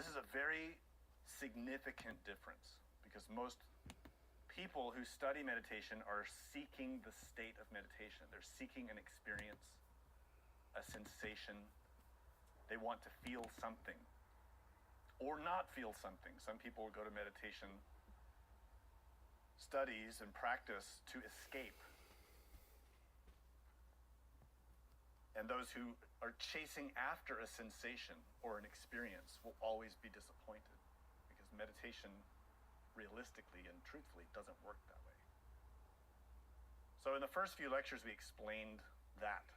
This is a very significant difference because most people who study meditation are seeking the state of meditation. They're seeking an experience, a sensation. They want to feel something or not feel something. Some people go to meditation studies and practice to escape. And those who are chasing after a sensation or an experience will always be disappointed because meditation, realistically and truthfully, doesn't work that way. So in the first few lectures, we explained that.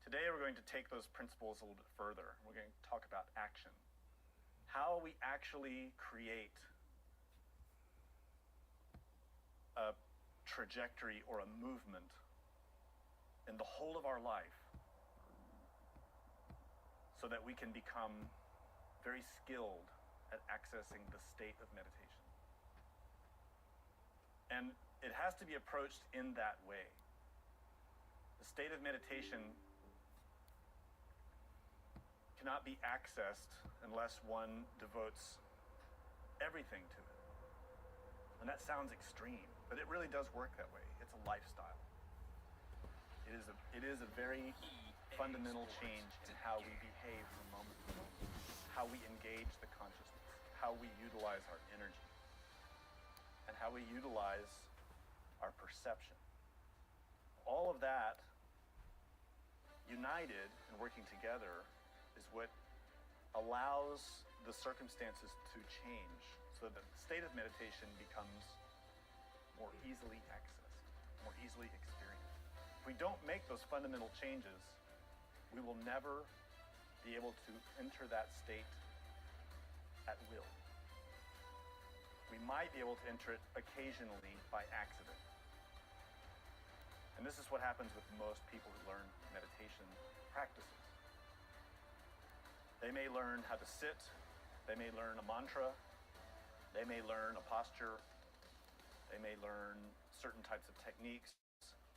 Today, we're going to take those principles a little bit further. We're going to talk about action. How we actually create a trajectory or a movement in the whole of our life so that we can become very skilled at accessing the state of meditation. And it has to be approached in that way. The state of meditation cannot be accessed unless one devotes everything to it. And that sounds extreme, but it really does work that way. It's a lifestyle. It is a very fundamental change in how we behave from moment to moment, how we engage the consciousness, how we utilize our energy, and how we utilize our perception. All of that united and working together is what allows the circumstances to change so that the state of meditation becomes more easily accessed, more easily experienced. If we don't make those fundamental changes, we will never be able to enter that state at will. We might be able to enter it occasionally by accident. And this is what happens with most people who learn meditation practices. They may learn how to sit, they may learn a mantra, they may learn a posture, they may learn certain types of techniques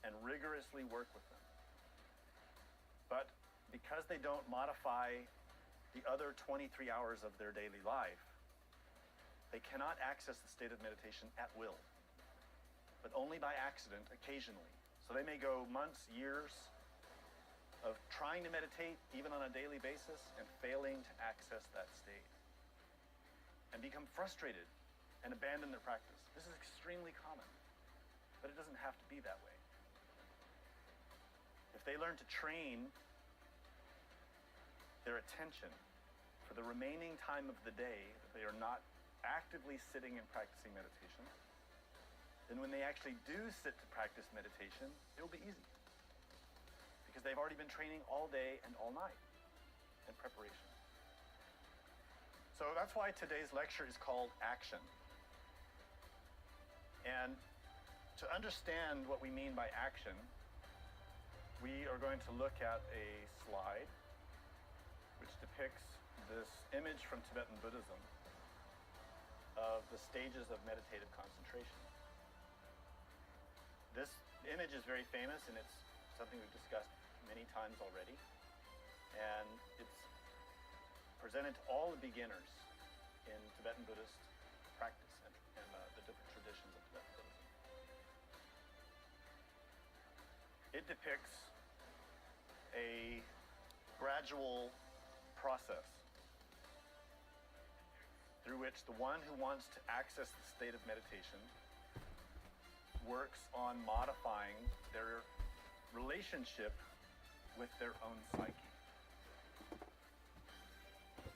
and rigorously work with them. But because they don't modify the other 23 hours of their daily life, they cannot access the state of meditation at will, but only by accident occasionally. So they may go months, years of trying to meditate even on a daily basis and failing to access that state and become frustrated and abandon their practice. This is extremely common, but it doesn't have to be that way. If they learn to train their attention for the remaining time of the day that they are not actively sitting and practicing meditation, then when they actually do sit to practice meditation, it will be easy because they've already been training all day and all night in preparation. So that's why today's lecture is called Action. And to understand what we mean by action, we are going to look at a slide which depicts this image from Tibetan Buddhism of the stages of meditative concentration. This image is very famous and it's something we've discussed many times already. And it's presented to all the beginners in Tibetan Buddhist practice and the different traditions of Tibetan Buddhism. It depicts a gradual process through which the one who wants to access the state of meditation works on modifying their relationship with their own psyche.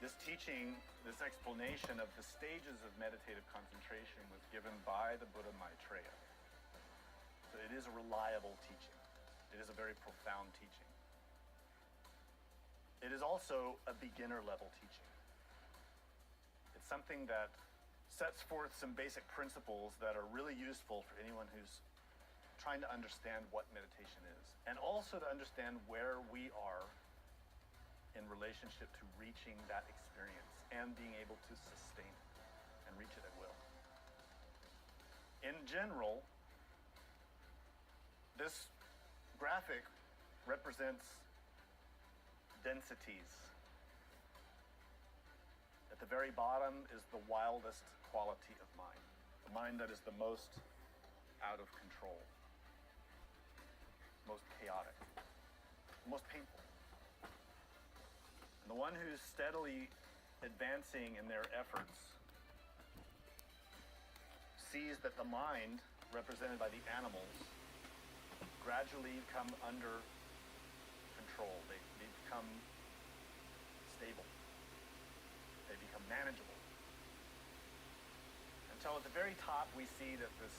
This teaching, this explanation of the stages of meditative concentration was given by the Buddha Maitreya. So it is a reliable teaching. It is a very profound teaching. It is also a beginner level teaching. It's something that sets forth some basic principles that are really useful for anyone who's trying to understand what meditation is, and also to understand where we are in relationship to reaching that experience and being able to sustain it and reach it at will. In general, this graphic represents densities. at the very bottom is the wildest quality of mind, the mind that is the most out of control, most chaotic, most painful. And the one who's steadily advancing in their efforts sees that the mind, represented by the animals, gradually come under control. They become stable. They become manageable. Until at the very top we see that this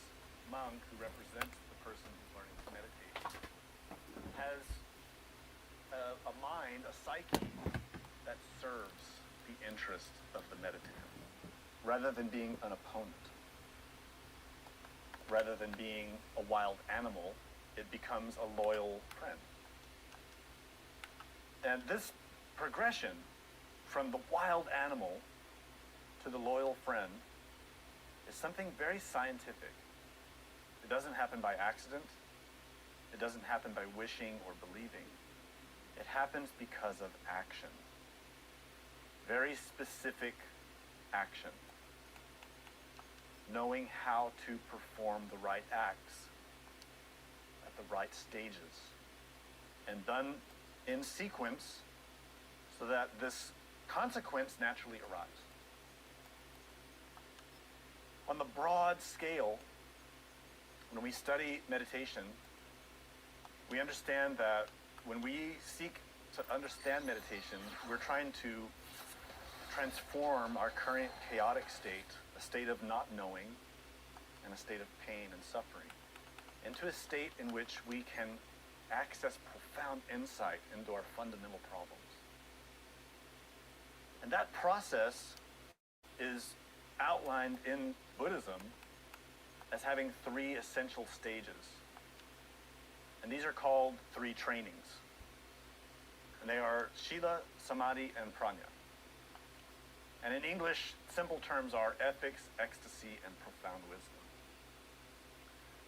monk, who represents the person who's learning to meditate, has a mind, a psyche, that serves the interest of the meditator, rather than being an opponent. Rather than being a wild animal, it becomes a loyal friend. And this progression from the wild animal to the loyal friend is something very scientific. It doesn't happen by accident. It doesn't happen by wishing or believing. It happens because of action. Very specific action. Knowing how to perform the right acts at the right stages, and done in sequence so that this consequence naturally arrives. On the broad scale, when we study meditation, we understand that when we seek to understand meditation, we're trying to transform our current chaotic state, a state of not knowing and a state of pain and suffering, into a state in which we can access profound insight into our fundamental problems. And that process is outlined in Buddhism as having three essential stages. And these are called three trainings. And they are Shila, Samadhi, and Prajna. And in English, simple terms are ethics, ecstasy, and profound wisdom.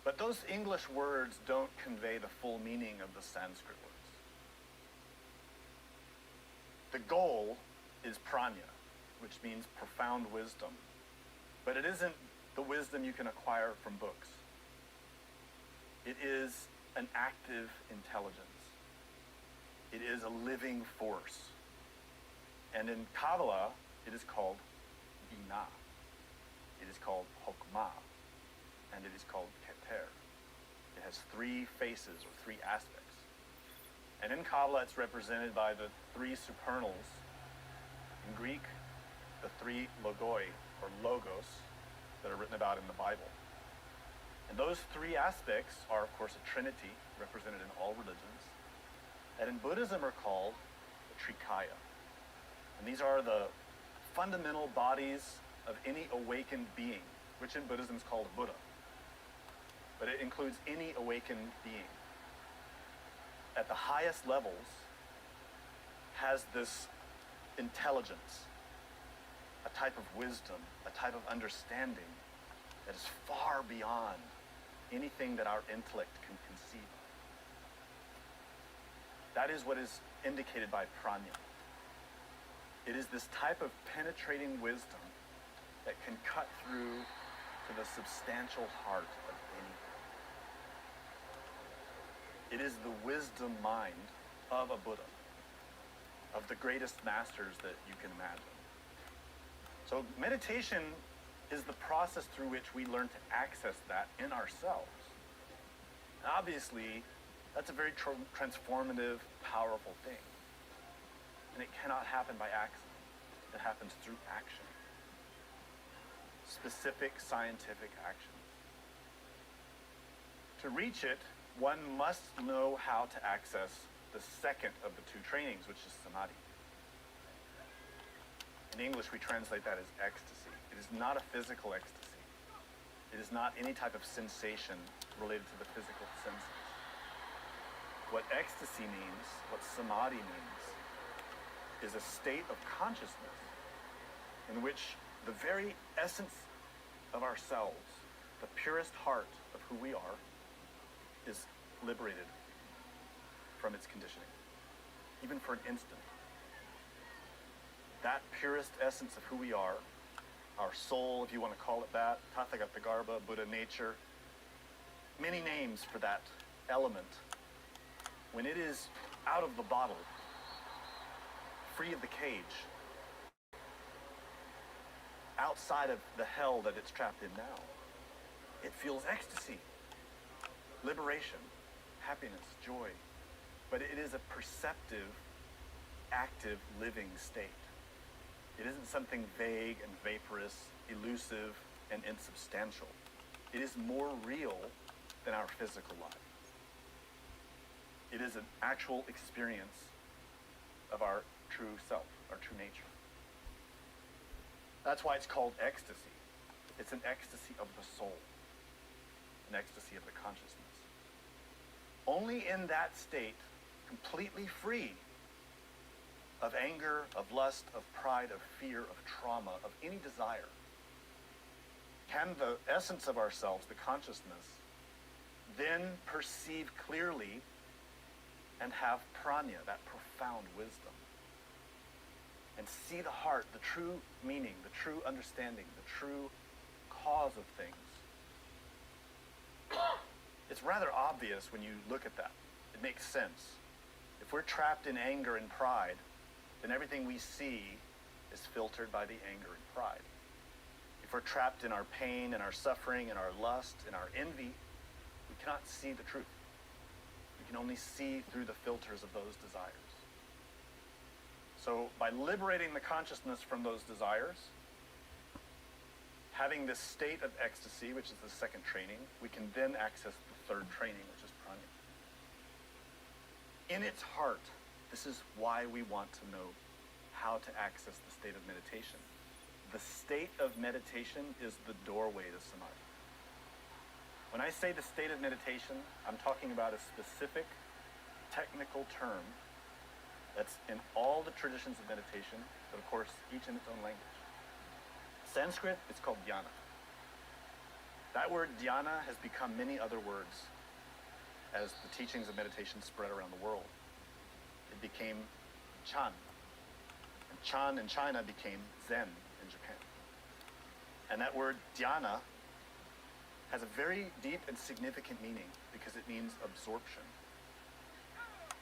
But those English words don't convey the full meaning of the Sanskrit words. The goal is prajna, which means profound wisdom. But it isn't the wisdom you can acquire from books. It is an active intelligence. It is a living force. And in Kabbalah, it is called Binah. It is called Hokmah. And it is called Keter. It has three faces, or three aspects. And in Kabbalah, it's represented by the three supernals. In Greek, the three logoi, or logos, that are written about in the Bible. And those three aspects are, of course, a trinity, represented in all religions, that in Buddhism are called the Trikaya. And these are the fundamental bodies of any awakened being, which in Buddhism is called Buddha. But it includes any awakened being. At the highest levels, has this intelligence, a type of wisdom, a type of understanding that is far beyond anything that our intellect can conceive of. That is what is indicated by prajna. It is this type of penetrating wisdom that can cut through to the substantial heart of anything. It is the wisdom mind of a Buddha, of the greatest masters that you can imagine. So meditation is the process through which we learn to access that in ourselves. And obviously, that's a very transformative, powerful thing. And it cannot happen by accident. It happens through action. Specific scientific action. To reach it, one must know how to access the second of the two trainings, which is samadhi. In English, we translate that as ecstasy. It is not a physical ecstasy. It is not any type of sensation related to the physical senses. What ecstasy means, what samadhi means, is a state of consciousness in which the very essence of ourselves, the purest heart of who we are, is liberated from its conditioning, even for an instant. that purest essence of who we are, our soul, if you want to call it that, Tathagatagarbha, Buddha nature, many names for that element, when it is out of the bottle, free of the cage, outside of the hell that it's trapped in now, it feels ecstasy, liberation, happiness, joy. But it is a perceptive, active, living state. It isn't something vague and vaporous, elusive and insubstantial. It is more real than our physical life. It is an actual experience of our true self, our true nature. That's why it's called ecstasy. It's an ecstasy of the soul, an ecstasy of the consciousness. Only in that state, completely free of anger, of lust, of pride, of fear, of trauma, of any desire, can the essence of ourselves, the consciousness, then perceive clearly and have prajna, that profound wisdom, and see the heart, the true meaning, the true understanding, the true cause of things. It's rather obvious when you look at that. It makes sense. If we're trapped in anger and pride, then everything we see is filtered by the anger and pride. If we're trapped in our pain and our suffering and our lust and our envy, we cannot see the truth. We can only see through the filters of those desires. So by liberating the consciousness from those desires, having this state of ecstasy, which is the second training, we can then access the third training, which is prajna. In its heart, this is why we want to know how to access the state of meditation. The state of meditation is the doorway to samadhi. When I say the state of meditation, I'm talking about a specific technical term that's in all the traditions of meditation, but of course, each in its own language. Sanskrit, it's called dhyana. That word dhyana has become many other words as the teachings of meditation spread around the world. It became Chan. And Chan in China became Zen in Japan. And that word dhyana has a very deep and significant meaning because it means absorption.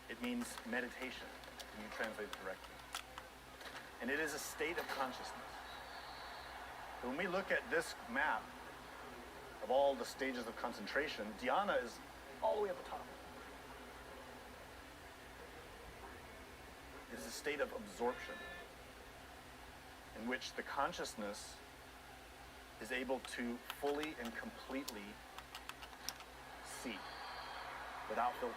It means meditation, when you translate it directly. And it is a state of consciousness. When we look at this map of all the stages of concentration, dhyana is all the way at the top. It is a state of absorption in which the consciousness is able to fully and completely see without filters.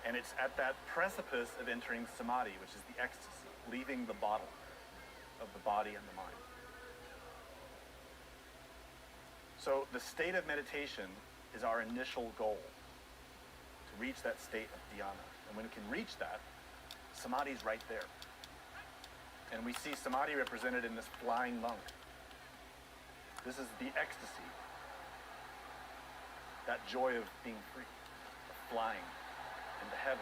And it's at that precipice of entering samadhi, which is the ecstasy, leaving the bottle of the body and the mind. So the state of meditation is our initial goal, to reach that state of dhyana. And when we can reach that, samadhi is right there. And we see samadhi represented in this flying monk. This is the ecstasy, that joy of being free, of flying in the heavens,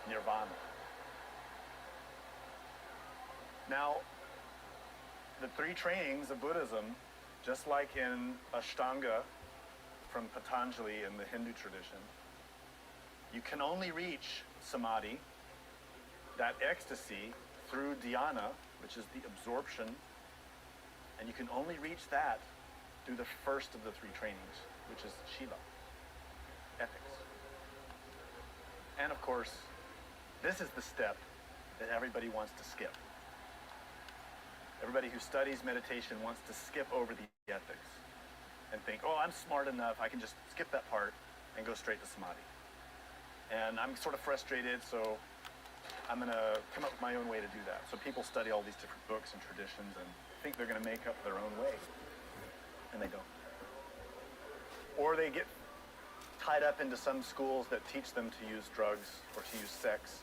nirvana. Now, the three trainings of Buddhism, just like in Ashtanga from Patanjali in the Hindu tradition, you can only reach samadhi, that ecstasy, through dhyana, which is the absorption, and you can only reach that through the first of the three trainings, which is Shila, ethics. And of course, this is the step that everybody wants to skip. Everybody who studies meditation wants to skip over the ethics and think, oh, I'm smart enough, I can just skip that part and go straight to samadhi. And I'm sort of frustrated, so I'm going to come up with my own way to do that. So people study all these different books and traditions and think they're going to make up their own way, and they don't. Or they get tied up into some schools that teach them to use drugs, or to use sex,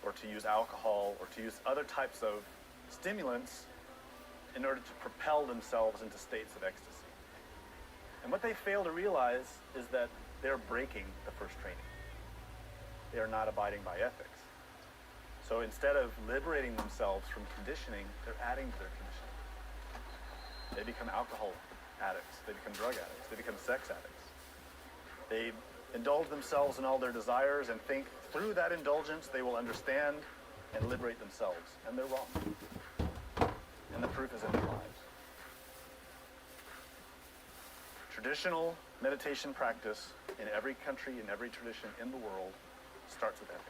or to use alcohol, or to use other types of stimulants in order to propel themselves into states of ecstasy. And what they fail to realize is that they're breaking the first training. They are not abiding by ethics. So instead of liberating themselves from conditioning, they're adding to their conditioning. They become alcohol addicts. They become drug addicts. They become sex addicts. They indulge themselves in all their desires and think through that indulgence they will understand and liberate themselves. And they're wrong. And the proof is in their lives. Traditional meditation practice in every country, in every tradition in the world starts with ethics.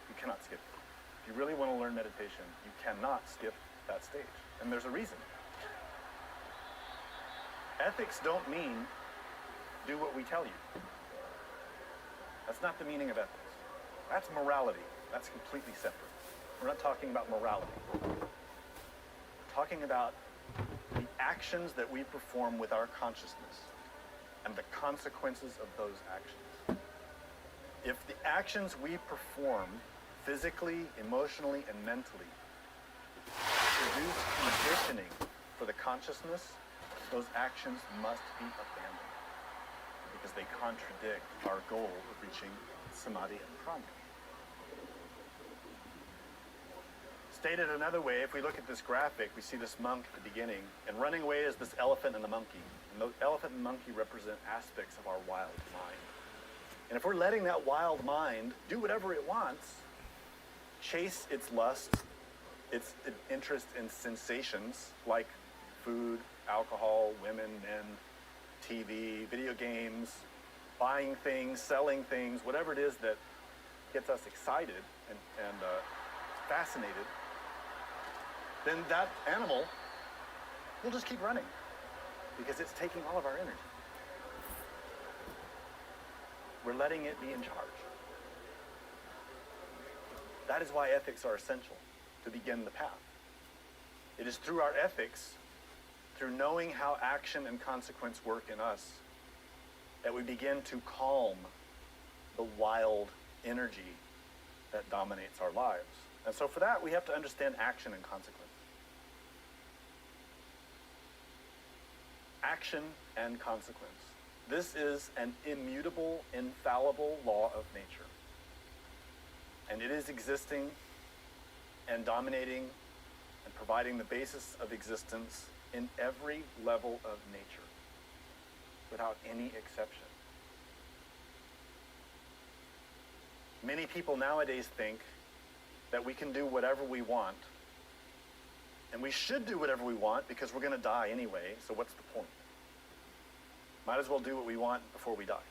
You cannot skip it. If you really want to learn meditation, you cannot skip that stage. And there's a reason. Ethics don't mean do what we tell you. That's not the meaning of ethics. That's morality. That's completely separate. We're not talking about morality. We're talking about the actions that we perform with our consciousness and the consequences of those actions. If the actions we perform physically, emotionally, and mentally produce conditioning for the consciousness, those actions must be abandoned because they contradict our goal of reaching samadhi and prana. Stated another way, if we look at this graphic, we see this monk at the beginning, and running away is this elephant and the monkey. And the elephant and monkey represent aspects of our wild mind. And if we're letting that wild mind do whatever it wants, chase its lust, its interest in sensations like food, alcohol, women, men, TV, video games, buying things, selling things, whatever it is that gets us excited and fascinated, then that animal will just keep running because it's taking all of our energy. We're letting it be in charge. That is why ethics are essential to begin the path. It is through our ethics, through knowing how action and consequence work in us, that we begin to calm the wild energy that dominates our lives. And so for that, we have to understand action and consequence. Action and consequence. This is an immutable, infallible law of nature. And it is existing and dominating and providing the basis of existence in every level of nature, without any exception. Many people nowadays think that we can do whatever we want, and we should do whatever we want because we're going to die anyway, so what's the point? Might as well do what we want before we die.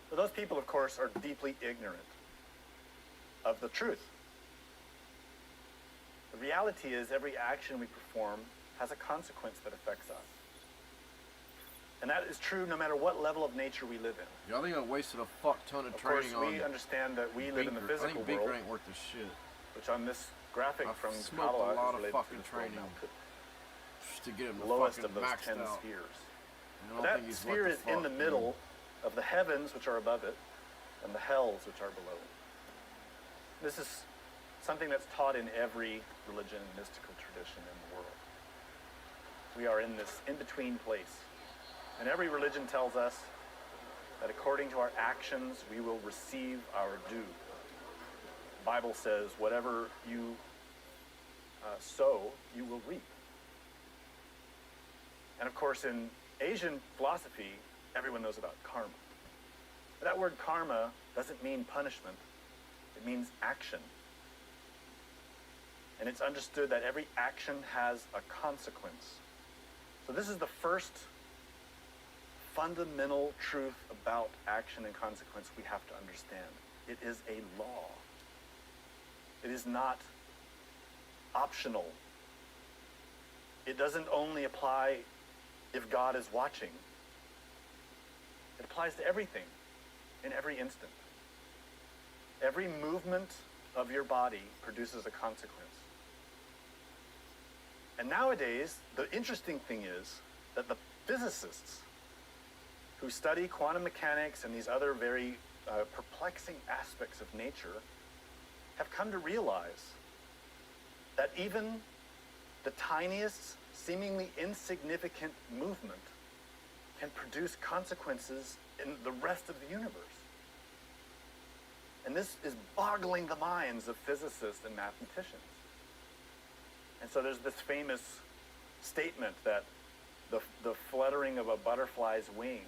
But those people, of course, are deeply ignorant of the truth. The reality is every action we perform has a consequence that affects us. And that is true no matter what level of nature we live in. Y'all think I wasted a fuck ton of training on. Of course, we understand that we live in the physical I think world, Beaker ain't worth the shit. which on this graphic from smoked Kabbalah a lot is of related fucking to this world training now. just to get him The lowest of fucking those maxed 10 out. spheres. I don't That think he's sphere worth is the in the fuck, middle of the heavens, which are above it, and the hells, which are below it. This is something that's taught in every religion and mystical tradition in the world. We are in this in-between place. And every religion tells us that according to our actions, we will receive our due. The Bible says, whatever you sow, you will reap. And of course, in Asian philosophy, everyone knows about karma. But that word karma doesn't mean punishment. It means action. And it's understood that every action has a consequence. So this is the first fundamental truth about action and consequence we have to understand. It is a law. It is not optional. It doesn't only apply if God is watching. It applies to everything, in every instant. Every movement of your body produces a consequence. And nowadays, the interesting thing is that the physicists who study quantum mechanics and these other very perplexing aspects of nature have come to realize that even the tiniest, seemingly insignificant movement can produce consequences in the rest of the universe. And this is boggling the minds of physicists and mathematicians. And so there's this famous statement that the fluttering of a butterfly's wing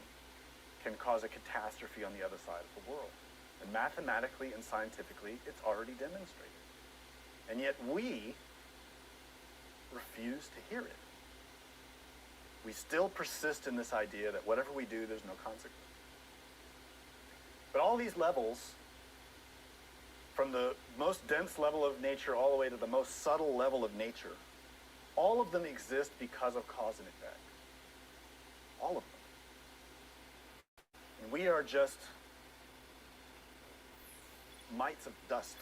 can cause a catastrophe on the other side of the world. And mathematically and scientifically, it's already demonstrated. And yet we refuse to hear it. We still persist in this idea that whatever we do, there's no consequence. But all these levels, from the most dense level of nature all the way to the most subtle level of nature, all of them exist because of cause and effect. All of them. And we are just mites of dust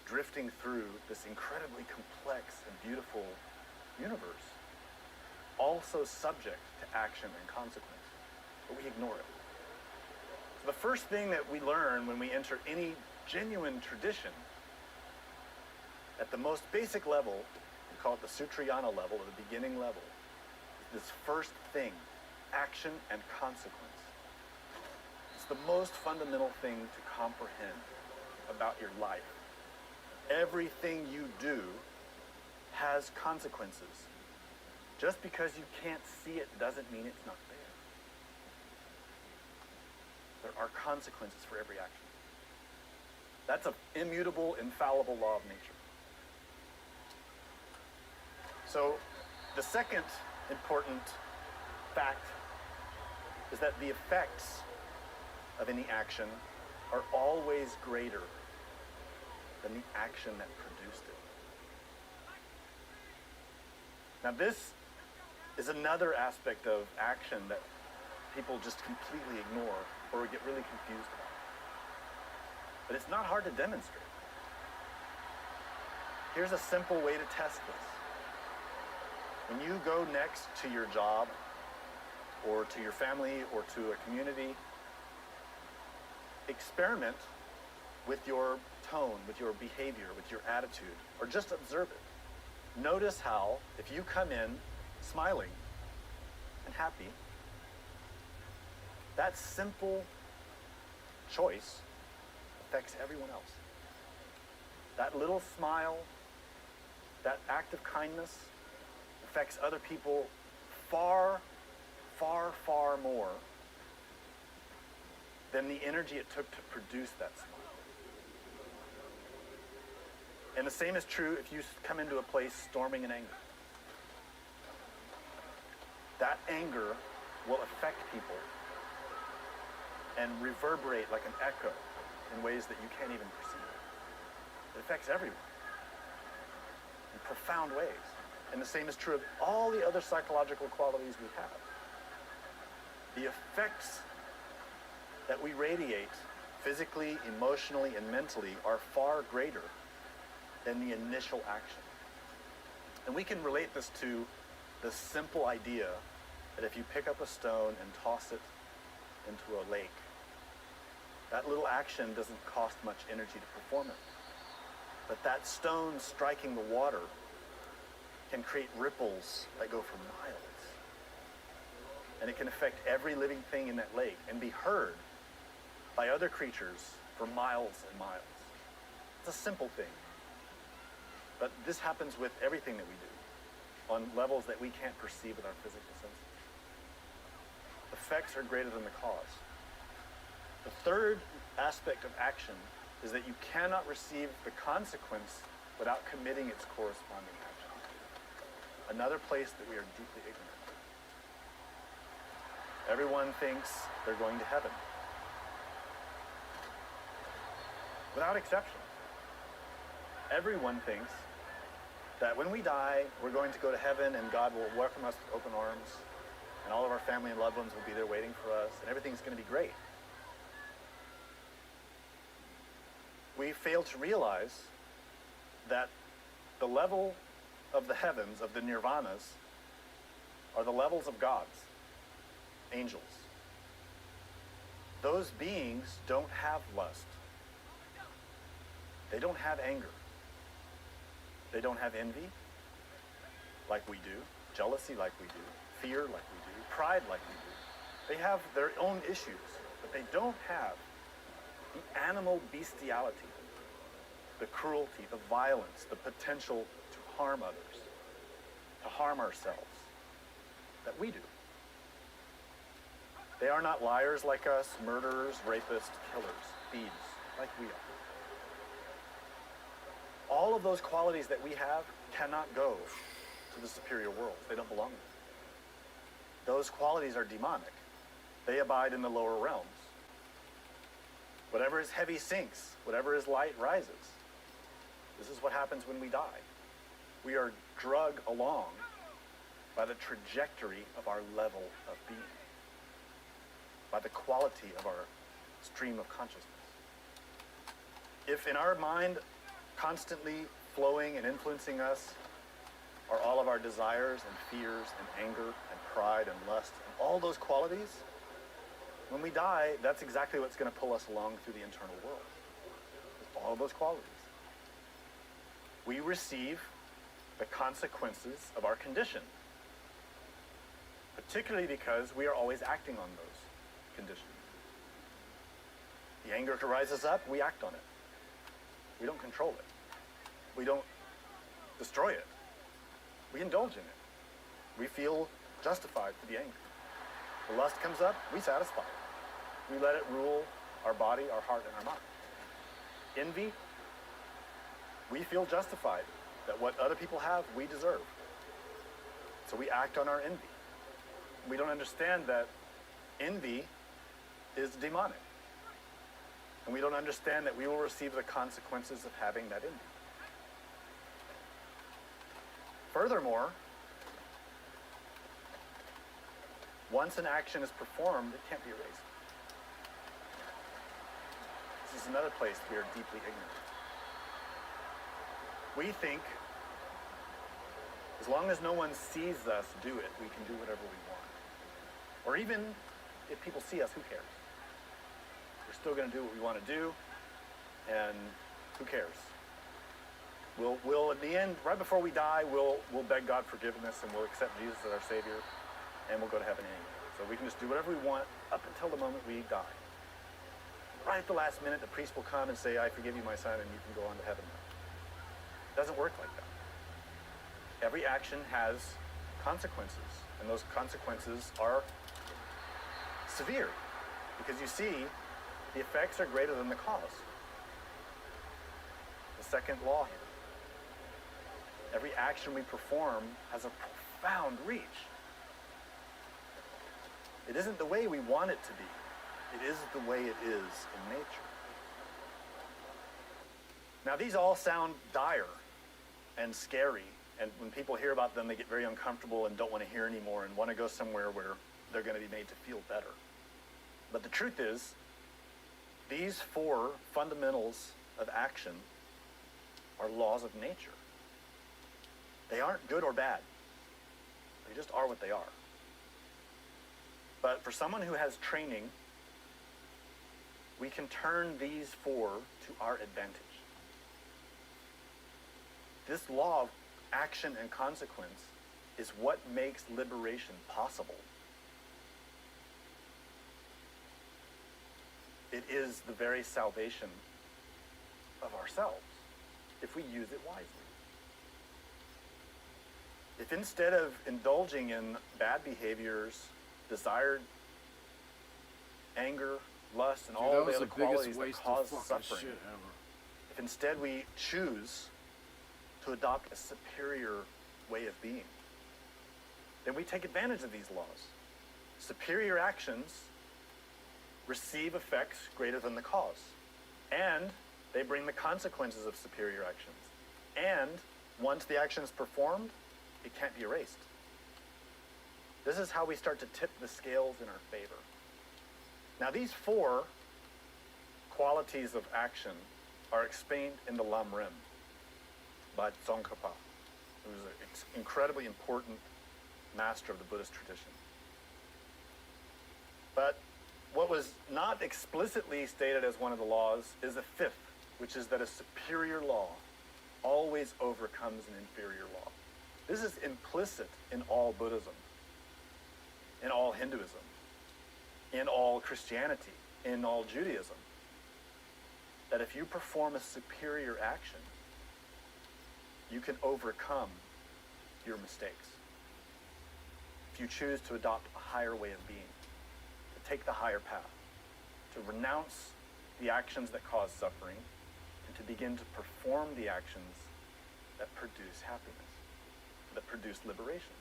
drifting through this incredibly complex and beautiful universe, also subject to action and consequence, but we ignore it. So the first thing that we learn when we enter any genuine tradition, at the most basic level, we call it the Sutrayana level, or the beginning level, is this first thing, action and consequence. It's the most fundamental thing to comprehend about your life. Everything you do has consequences. Just because you can't see it doesn't mean it's not there. There are consequences for every action. That's an immutable, infallible law of nature. So the second important fact is that the effects of any action are always greater than the action that produced it. Now this is another aspect of action that people just completely ignore or get really confused about. But it's not hard to demonstrate. Here's a simple way to test this. When you go next to your job or to your family or to a community, experiment with your tone, with your behavior, with your attitude, or just observe it. Notice how, if you come in smiling and happy, that simple choice affects everyone else. That little smile, that act of kindness affects other people far, far, far more than the energy it took to produce that smile. And the same is true if you come into a place storming in anger. That anger will affect people and reverberate like an echo in ways that you can't even perceive. It affects everyone in profound ways. And the same is true of all the other psychological qualities we have. The effects that we radiate physically, emotionally, and mentally are far greater than the initial action. And we can relate this to the simple idea that if you pick up a stone and toss it into a lake, that little action doesn't cost much energy to perform it. But that stone striking the water can create ripples that go for miles. And it can affect every living thing in that lake and be heard by other creatures for miles and miles. It's a simple thing. But this happens with everything that we do on levels that we can't perceive with our physical senses. Effects are greater than the cause. The third aspect of action is that you cannot receive the consequence without committing its corresponding action. Another place that we are deeply ignorant. Everyone thinks they're going to heaven. Without exception. Everyone thinks that when we die, we're going to go to heaven and God will welcome us with open arms and all of our family and loved ones will be there waiting for us and everything's going to be great. We fail to realize that the level of the heavens, of the nirvanas, are the levels of gods, angels. Those beings don't have lust. They don't have anger. They don't have envy, like we do, jealousy like we do, fear like we do, pride like we do. They have their own issues, but they don't have The animal bestiality, the cruelty, the violence, the potential to harm others, to harm ourselves, that we do. They are not liars like us, murderers, rapists, killers, thieves like we are. All of those qualities that we have cannot go to the superior world. They don't belong there. Those qualities are demonic. They abide in the lower realms. Whatever is heavy sinks, whatever is light rises. This is what happens when we die. We are dragged along by the trajectory of our level of being, by the quality of our stream of consciousness. If in our mind, constantly flowing and influencing us are all of our desires and fears and anger and pride and lust and all those qualities, when we die, that's exactly what's going to pull us along through the internal world. It's all of those qualities. We receive the consequences of our condition, particularly because we are always acting on those conditions. The anger rises up, we act on it. We don't control it. We don't destroy it. We indulge in it. We feel justified to be angry. The lust comes up, we satisfy it. We let it rule our body, our heart, and our mind. Envy, we feel justified that what other people have, we deserve. So we act on our envy. We don't understand that envy is demonic. And we don't understand that we will receive the consequences of having that envy. Furthermore, once an action is performed, it can't be erased. This is another place we are deeply ignorant. We think, as long as no one sees us do it, we can do whatever we want. Or even if people see us, who cares? We're still going to do what we want to do, and who cares? We'll at the end, right before we die, we'll beg God forgiveness, and we'll accept Jesus as our Savior, and we'll go to heaven anyway. So we can just do whatever we want up until the moment we die. Right at the last minute, the priest will come and say, I forgive you, my son, and you can go on to heaven now. It doesn't work like that. Every action has consequences, and those consequences are severe, because you see, the effects are greater than the cause. The second law here. Every action we perform has a profound reach. It isn't the way we want it to be. It is the way it is in nature. Now, these all sound dire and scary, and when people hear about them, they get very uncomfortable and don't want to hear anymore and want to go somewhere where they're going to be made to feel better. But the truth is, these four fundamentals of action are laws of nature. They aren't good or bad. They just are what they are. But for someone who has training, we can turn these four to our advantage. This law of action and consequence is what makes liberation possible. It is the very salvation of ourselves, if we use it wisely. If instead of indulging in bad behaviors, desired anger, lust, and all the other qualities that cause suffering, if instead we choose to adopt a superior way of being, then we take advantage of these laws. Superior actions receive effects greater than the cause, and they bring the consequences of superior actions. And once the action is performed, it can't be erased. This is how we start to tip the scales in our favor. Now, these four qualities of action are explained in the Lam Rim by Tsongkhapa, who is an incredibly important master of the Buddhist tradition. But what was not explicitly stated as one of the laws is the fifth, which is that a superior law always overcomes an inferior law. This is implicit in all Buddhism, in all Hinduism, in all Christianity, in all Judaism. that if you perform a superior action, you can overcome your mistakes. If you choose to adopt a higher way of being, to take the higher path, to renounce the actions that cause suffering, and to begin to perform the actions that produce happiness, that produce liberation.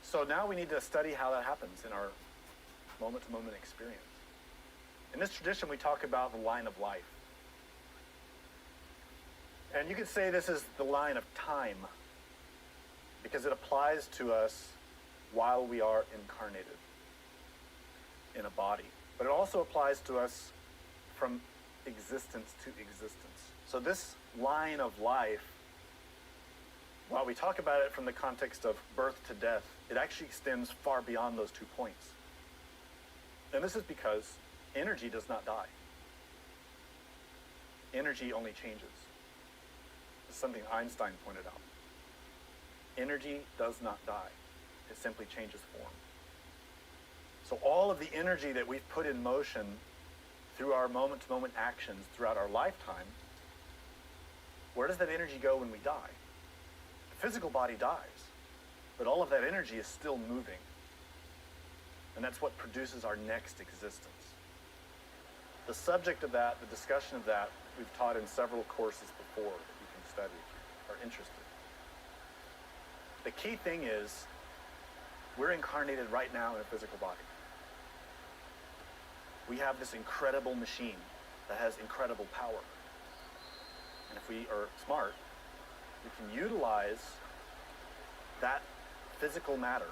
So now we need to study how that happens in our moment-to-moment experience. In this tradition, we talk about the line of life. And you could say this is the line of time, because it applies to us while we are incarnated in a body. But it also applies to us from existence to existence. So this line of life, while we talk about it from the context of birth to death, it actually extends far beyond those 2 points. And this is because energy does not die. Energy only changes. It's something Einstein pointed out. Energy does not die. It simply changes form. So all of the energy that we've put in motion through our moment-to-moment actions throughout our lifetime, where does that energy go when we die? The physical body dies, but all of that energy is still moving. And that's what produces our next existence. The subject of that, the discussion of that, we've taught in several courses before that you can study if you are interested. The key thing is, we're incarnated right now in a physical body. We have this incredible machine that has incredible power. And if we are smart, we can utilize that physical matter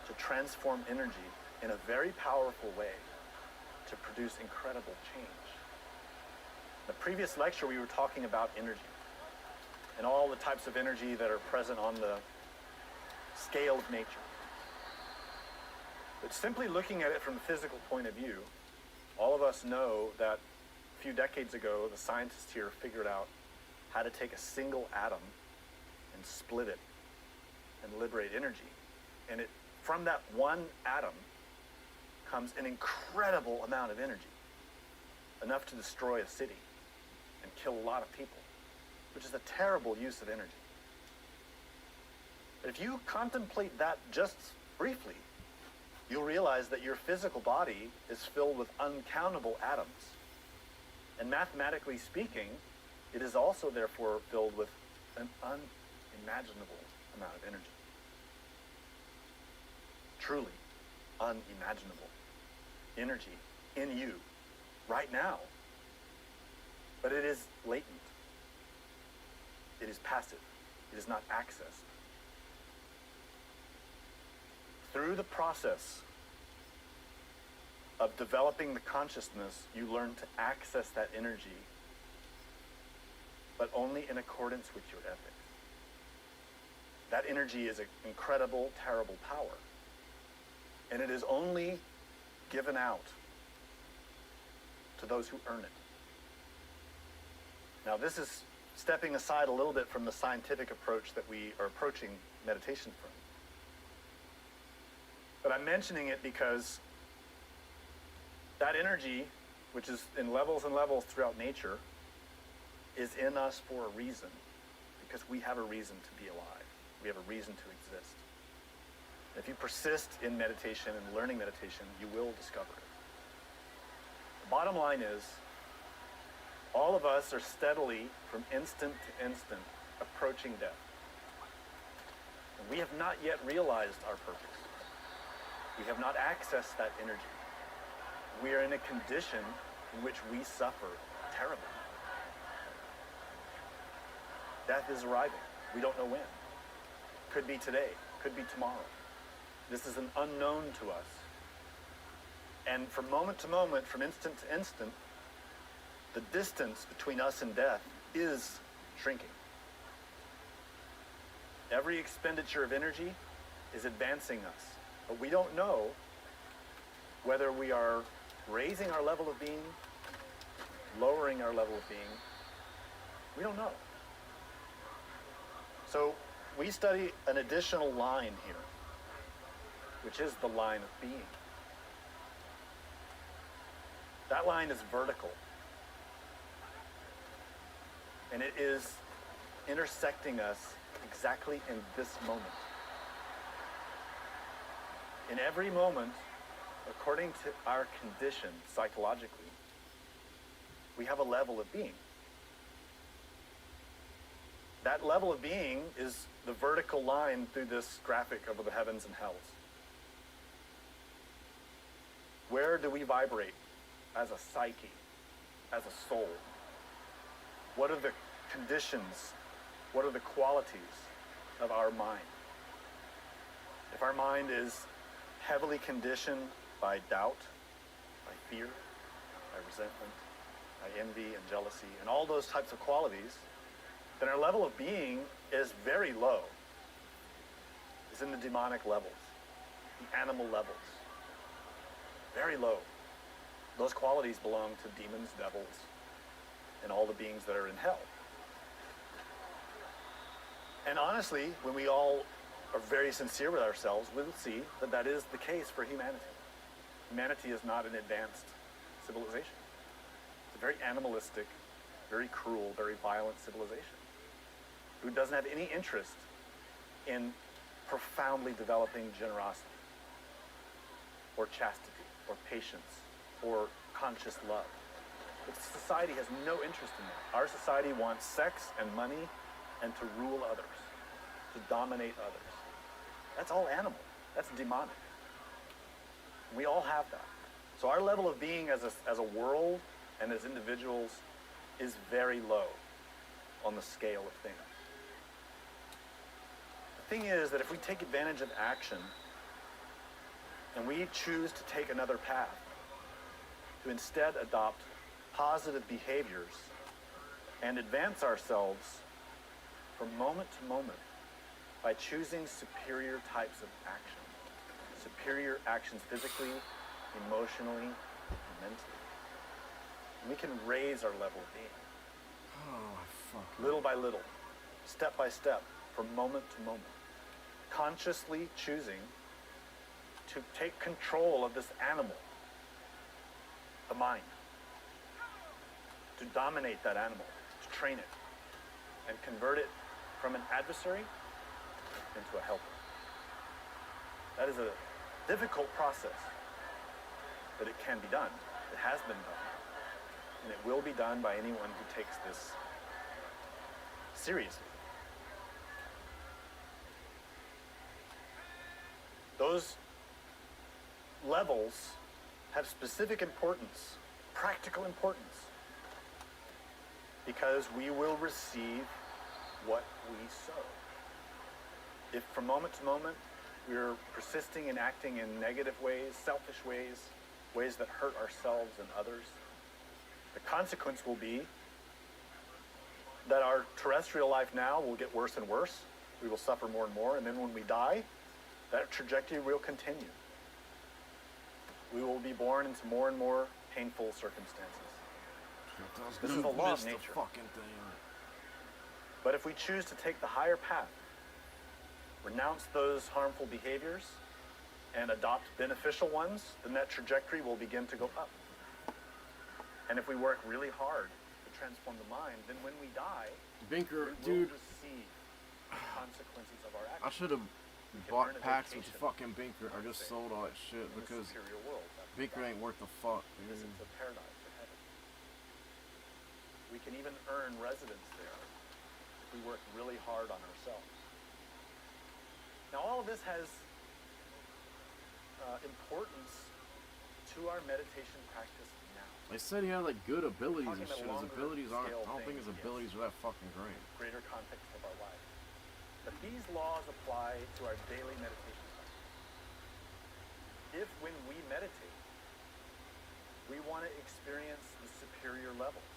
to transform energy in a very powerful way to produce incredible change. In the previous lecture, we were talking about energy and all the types of energy that are present on the scale of nature. But simply looking at it from the physical point of view, all of us know that a few decades ago, the scientists here figured out how to take a single atom and split it and liberate energy. And from that one atom comes an incredible amount of energy, enough to destroy a city and kill a lot of people, which is a terrible use of energy. But if you contemplate that just briefly, you'll realize that your physical body is filled with uncountable atoms. And mathematically speaking, it is also therefore filled with an unimaginable amount of energy. Truly unimaginable energy in you right now. But it is latent. It is passive. It is not accessed. Through the process of developing the consciousness, you learn to access that energy, but only in accordance with your ethics. That energy is an incredible, terrible power. And it is only given out to those who earn it. Now, this is stepping aside a little bit from the scientific approach that we are approaching meditation from. But I'm mentioning it because that energy, which is in levels and levels throughout nature, is in us for a reason, because we have a reason to be alive. We have a reason to exist. If you persist in meditation and learning meditation, you will discover it. The bottom line is, all of us are steadily, from instant to instant, approaching death. And we have not yet realized our purpose. We have not accessed that energy. We are in a condition in which we suffer terribly. Death is arriving. We don't know when. Could be today. Could be tomorrow. This is an unknown to us. And from moment to moment, from instant to instant, the distance between us and death is shrinking. Every expenditure of energy is advancing us. But we don't know whether we are raising our level of being, lowering our level of being. We don't know. So we study an additional line here, which is the line of being. That line is vertical. And it is intersecting us exactly in this moment. In every moment, according to our condition psychologically, we have a level of being. That level of being is the vertical line through this graphic of the heavens and hells. Where do we vibrate as a psyche, as a soul? What are the conditions, what are the qualities of our mind? If our mind is heavily conditioned by doubt, by fear, by resentment, by envy and jealousy, and all those types of qualities, then our level of being is very low. It's in the demonic levels, the animal levels. Very low. Those qualities belong to demons, devils, and all the beings that are in hell. And honestly, when we all are very sincere with ourselves, we'll see that that is the case for humanity. Humanity is not an advanced civilization. It's a very animalistic, very cruel, very violent civilization who doesn't have any interest in profoundly developing generosity or chastity or patience or conscious love. But society has no interest in that. Our society wants sex and money and to rule others, to dominate others. That's all animal. That's demonic. We all have that. So our level of being as a world and as individuals is very low on the scale of things. The thing is that if we take advantage of action and we choose to take another path, to instead adopt positive behaviors and advance ourselves from moment to moment by choosing superior types of action, superior actions physically, emotionally, and mentally, we can raise our level of being. Oh, fuck. Little by little, step by step, from moment to moment, consciously choosing to take control of this animal, the mind, to dominate that animal, to train it, and convert it from an adversary into a helper. That is a difficult process, but it can be done. It has been done. And it will be done by anyone who takes this seriously. Those levels have specific importance, practical importance, because we will receive what we sow. If from moment to moment we're persisting in acting in negative ways, selfish ways, ways that hurt ourselves and others, the consequence will be that our terrestrial life now will get worse and worse. We will suffer more and more, and then when we die, that trajectory will continue. We will be born into more and more painful circumstances. This is the law of nature. Fucking thing. But if we choose to take the higher path, renounce those harmful behaviors, and adopt beneficial ones, then that trajectory will begin to go up. And if we work really hard to transform the mind, then when we die, Binker, we dude, will receive the consequences of our actions. I should have We can bought earn a packs with vacation, fucking Binker. I you might just say, sold all that shit in the because superior world. Binker ain't worth the fuck, This dude. is the paradise of heaven. We can even earn residence there if we work really hard on ourselves. Now, all of this has importance to our meditation practice now. They said he had like good abilities and Talking shit. about His abilities aren't. longer I don't think scale his things, abilities are that fucking great. Greater context of our life. But these laws apply to our daily meditation practice. If when we meditate, we want to experience the superior levels,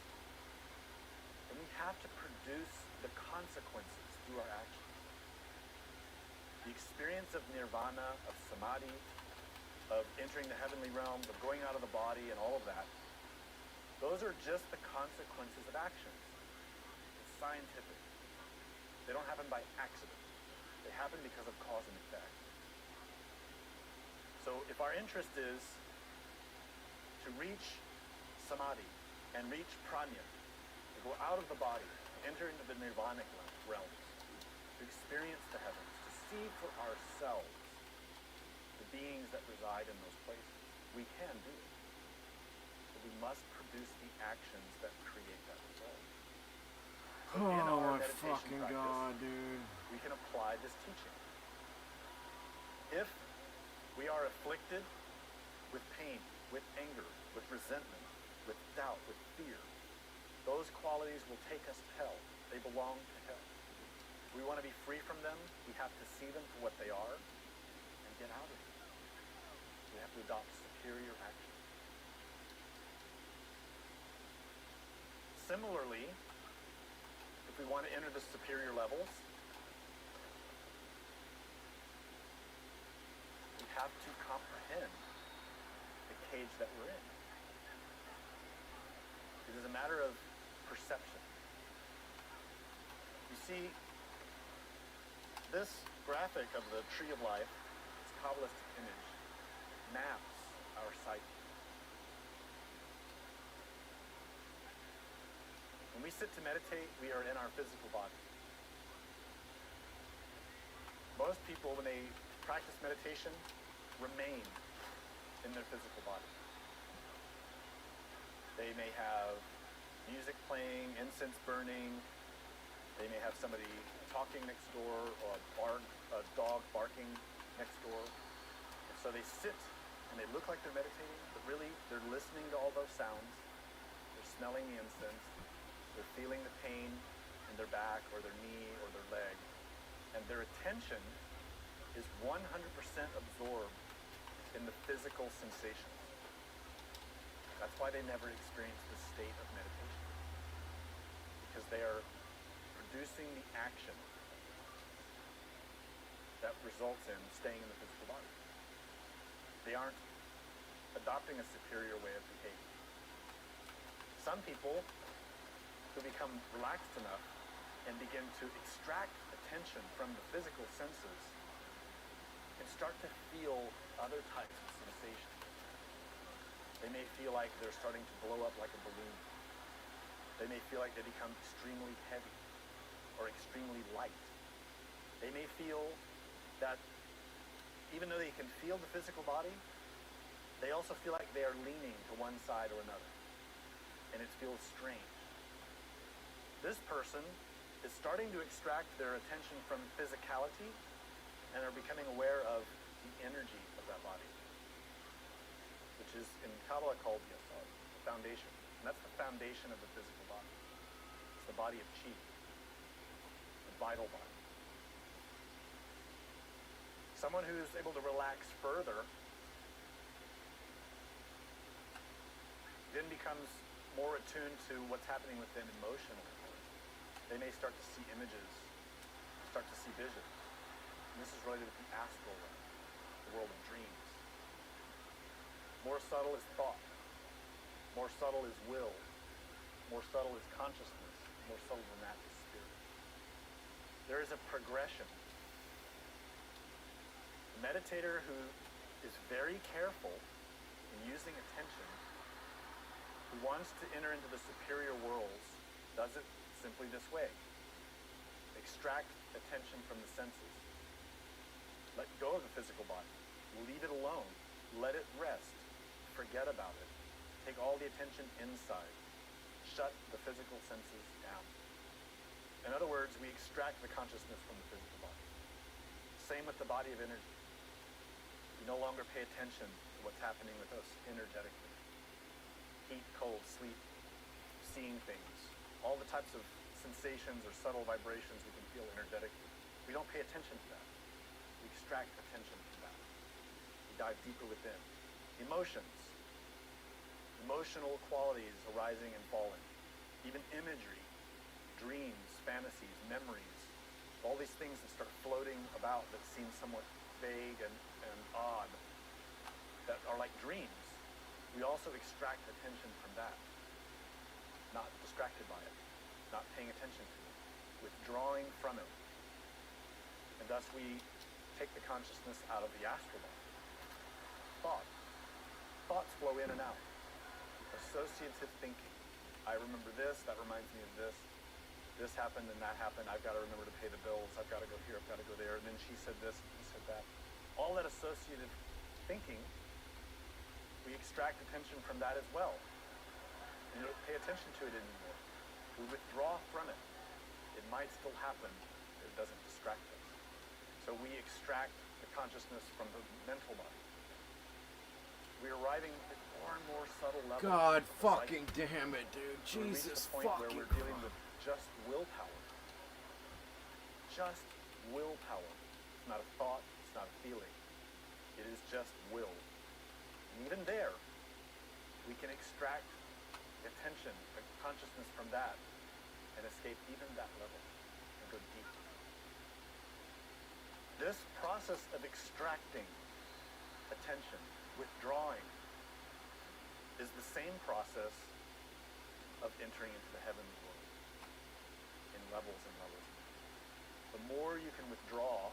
then we have to produce the consequences through our actions. The experience of nirvana, of samadhi, of entering the heavenly realms, of going out of the body and all of that, those are just the consequences of actions. It's scientific. They don't happen by accident. They happen because of cause and effect. So if our interest is to reach samadhi, and reach prajna, to go out of the body, enter into the nirvanic realms, to experience the heavens, to see for ourselves the beings that reside in those places. We can do it. But we must produce the actions that create that result. So in Oh our my meditation fucking practice, god, dude. we can apply this teaching. If we are afflicted with pain, with anger, with resentment, with doubt, with fear, those qualities will take us to hell. They belong to hell. We want to be free from them. We have to see them for what they are and get out of them. We have to adopt superior action. Similarly, if we want to enter the superior levels, we have to comprehend the cage that we're in. It is a matter of perception. You see, this graphic of the tree of life, this Kabbalistic image, maps our psyche. When we sit to meditate, we are in our physical body. Most people, when they practice meditation, remain in their physical body. They may have music playing, incense burning. They may have somebody talking next door, or a dog barking next door. And so they sit and they look like they're meditating, but really they're listening to all those sounds. They're smelling the incense. They're feeling the pain in their back or their knee or their leg. And their attention is 100% absorbed in the physical sensations. That's why they never experience the state of meditation. Because they are producing the action that results in staying in the physical body. They aren't adopting a superior way of behaving. Some people who become relaxed enough and begin to extract attention from the physical senses can start to feel other types of sensations. They may feel like they're starting to blow up like a balloon. They may feel like they become extremely heavy or extremely light. They may feel that even though they can feel the physical body, they also feel like they are leaning to one side or another. And it feels strange. This person is starting to extract their attention from physicality and are becoming aware of the energy of that body, which is in Kabbalah called Yesod, the foundation. And that's the foundation of the physical body. It's the body of Chi, the vital body. Someone who is able to relax further then becomes more attuned to what's happening with them emotionally. They may start to see images, start to see visions. And this is related with the astral realm, the world of dreams. More subtle is thought. More subtle is will. More subtle is consciousness. More subtle than that is spirit. There is a progression. A meditator who is very careful in using attention, who wants to enter into the superior worlds, does it simply this way. Extract attention from the senses. Let go of the physical body. Leave it alone. Let it rest. Forget about it. Take all the attention inside. Shut the physical senses down. In other words, we extract the consciousness from the physical body. Same with the body of energy. We no longer pay attention to what's happening with us energetically. Heat, cold, sleep, seeing things, all the types of sensations or subtle vibrations we can feel energetically. We don't pay attention to that. We extract attention from that. We dive deeper within. Emotions. Emotional qualities arising and falling. Even imagery, dreams, fantasies, memories, all these things that start floating about that seem somewhat vague and odd, that are like dreams. We also extract attention from that. Not distracted by it, not paying attention to it, withdrawing from it. And thus we take the consciousness out of the astral body. Thoughts flow in and out. A associative thinking. I remember this, that reminds me of this. This happened and that happened. I've got to remember to pay the bills. I've got to go here, I've got to go there. And then she said this, and he said that. All that associative thinking, we extract attention from that as well. And you don't pay attention to it anymore. We withdraw from it. It might still happen, but it doesn't distract us. So we extract the consciousness from the mental body. We're arriving at more and more subtle levels. God of the fucking psyche. damn it, dude. We're reaching Jesus a point where fucking we're dealing with Christ. just willpower. Just willpower. It's not a thought, it's not a feeling. It is just will. And even there, we can extract attention, consciousness from that, and escape even that level and go deep. This process of extracting attention, withdrawing, is the same process of entering into the heavenly world in levels and levels. The more you can withdraw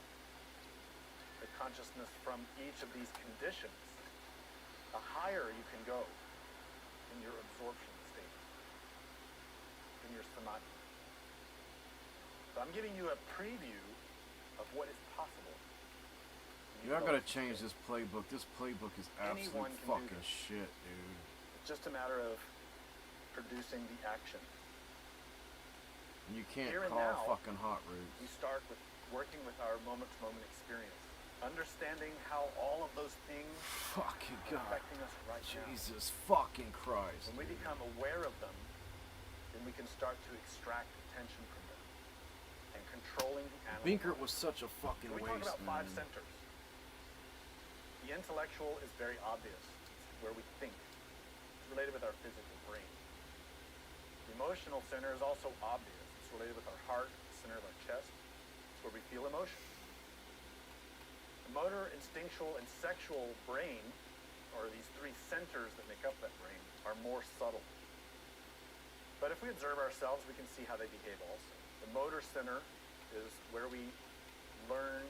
the consciousness from each of these conditions, the higher you can go in your absorption state, in your samadhi. So I'm giving you a preview of what is possible. You're not gonna change this playbook. This playbook is Anyone absolute can do fucking this. shit, dude. It's just a matter of producing the action. And you can't Here and call now, fucking hot We roots. start with working with our moment-to-moment experience, understanding how all of those things Fucking are God. affecting us right now. Jesus fucking Christ. When we dude. become aware of them, then we can start to extract attention from them and controlling the animal. Binkert was such a fucking So we talk waste, about five man. centers. The intellectual is very obvious. It's where we think. It's related with our physical brain. The emotional center is also obvious. It's related with our heart, the center of our chest. It's where we feel emotion. The motor, instinctual, and sexual brain, or these three centers that make up that brain, are more subtle. But if we observe ourselves, we can see how they behave also. The motor center is where we learn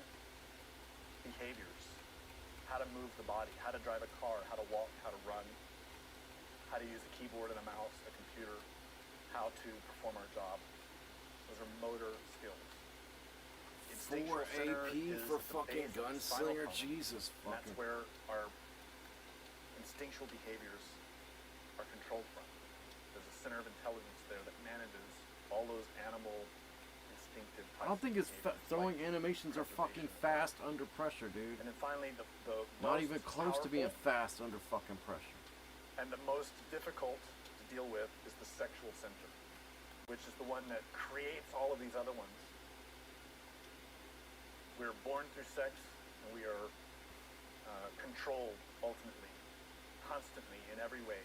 behaviors, how to move the body, how to drive a car, how to walk, how to run, how to use a keyboard and a mouse, a computer, how to perform our job. Those are motor skills. Instinctual 4 center AP is for at the fucking base of the spinal gunslinger. column. Jesus And that's fucking. where our instinctual behaviors are controlled from. There's a center of intelligence there that manages all those animal instinctive types I don't think of his behaviors, throwing like animations are fucking preservation. fast under pressure, dude. And then finally, the Not most even close to being powerful fast under fucking pressure. and the most difficult to deal with is the sexual center, which is the one that creates all of these other ones. We're born through sex, and we are controlled ultimately, constantly, in every way,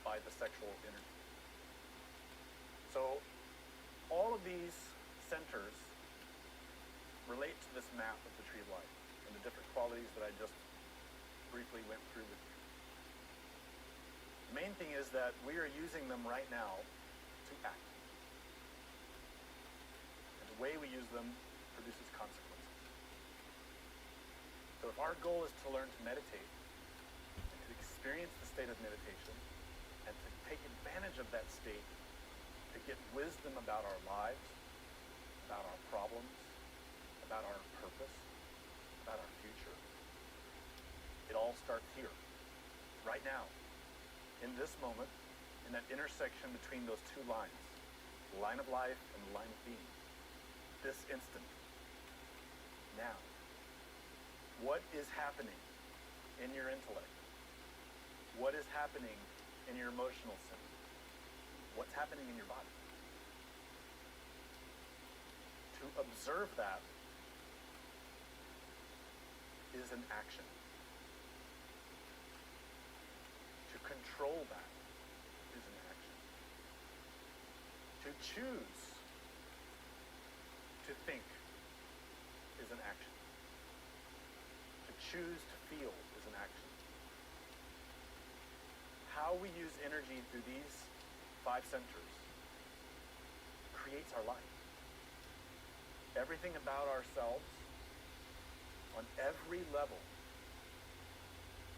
by the sexual energy. So, all of these centers relate to this map of the tree of life and the different qualities that I just briefly went through with you. The main thing is that we are using them right now to act. And the way we use them produces consequences. So if our goal is to learn to meditate, and to experience the state of meditation, and to take advantage of that state to get wisdom about our lives, about our problems, about our purpose, about our future, it all starts here, right now, in this moment, in that intersection between those two lines, the line of life and the line of being. This instant, now. What is happening in your intellect? What is happening in your emotional center? What's happening in your body? To observe that is an action. To control that is an action. To choose to think is an action. To choose to feel is an action. How we use energy through these 5 centers creates our life. Everything about ourselves, on every level,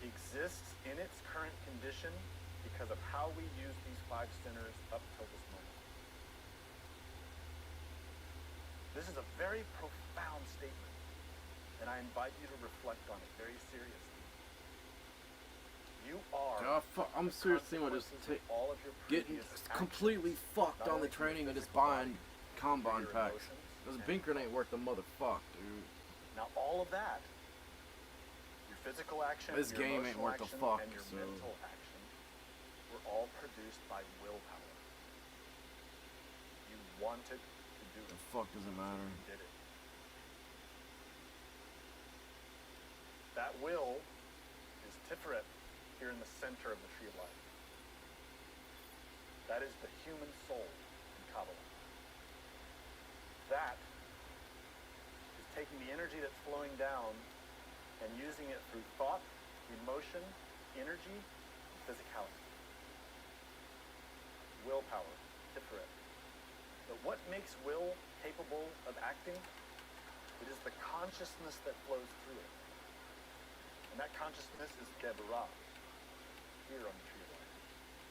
exists in its current condition because of how we use these five centers up till this moment. This is a very profound statement, and I invite you to reflect on it very seriously. You are I'm seriously gonna just all of your getting completely fucked on the training and just buying combine packs. This binker ain't worth a motherfuck, dude. Now all of that, your physical action, This your game ain't emotional worth a action, fuck, and your so- mental action, were all produced by willpower. You wanted to do The it. fuck doesn't matter. You did it. That will is Tiferet here in the center of the Tree of Life. That is the human soul in Kabbalah. That is taking the energy that's flowing down and using it through thought, emotion, energy, and physicality. Willpower, Tiferet. But what makes will capable of acting? It is the consciousness that flows through it. And that consciousness is Deborah, here on the Tree of Life,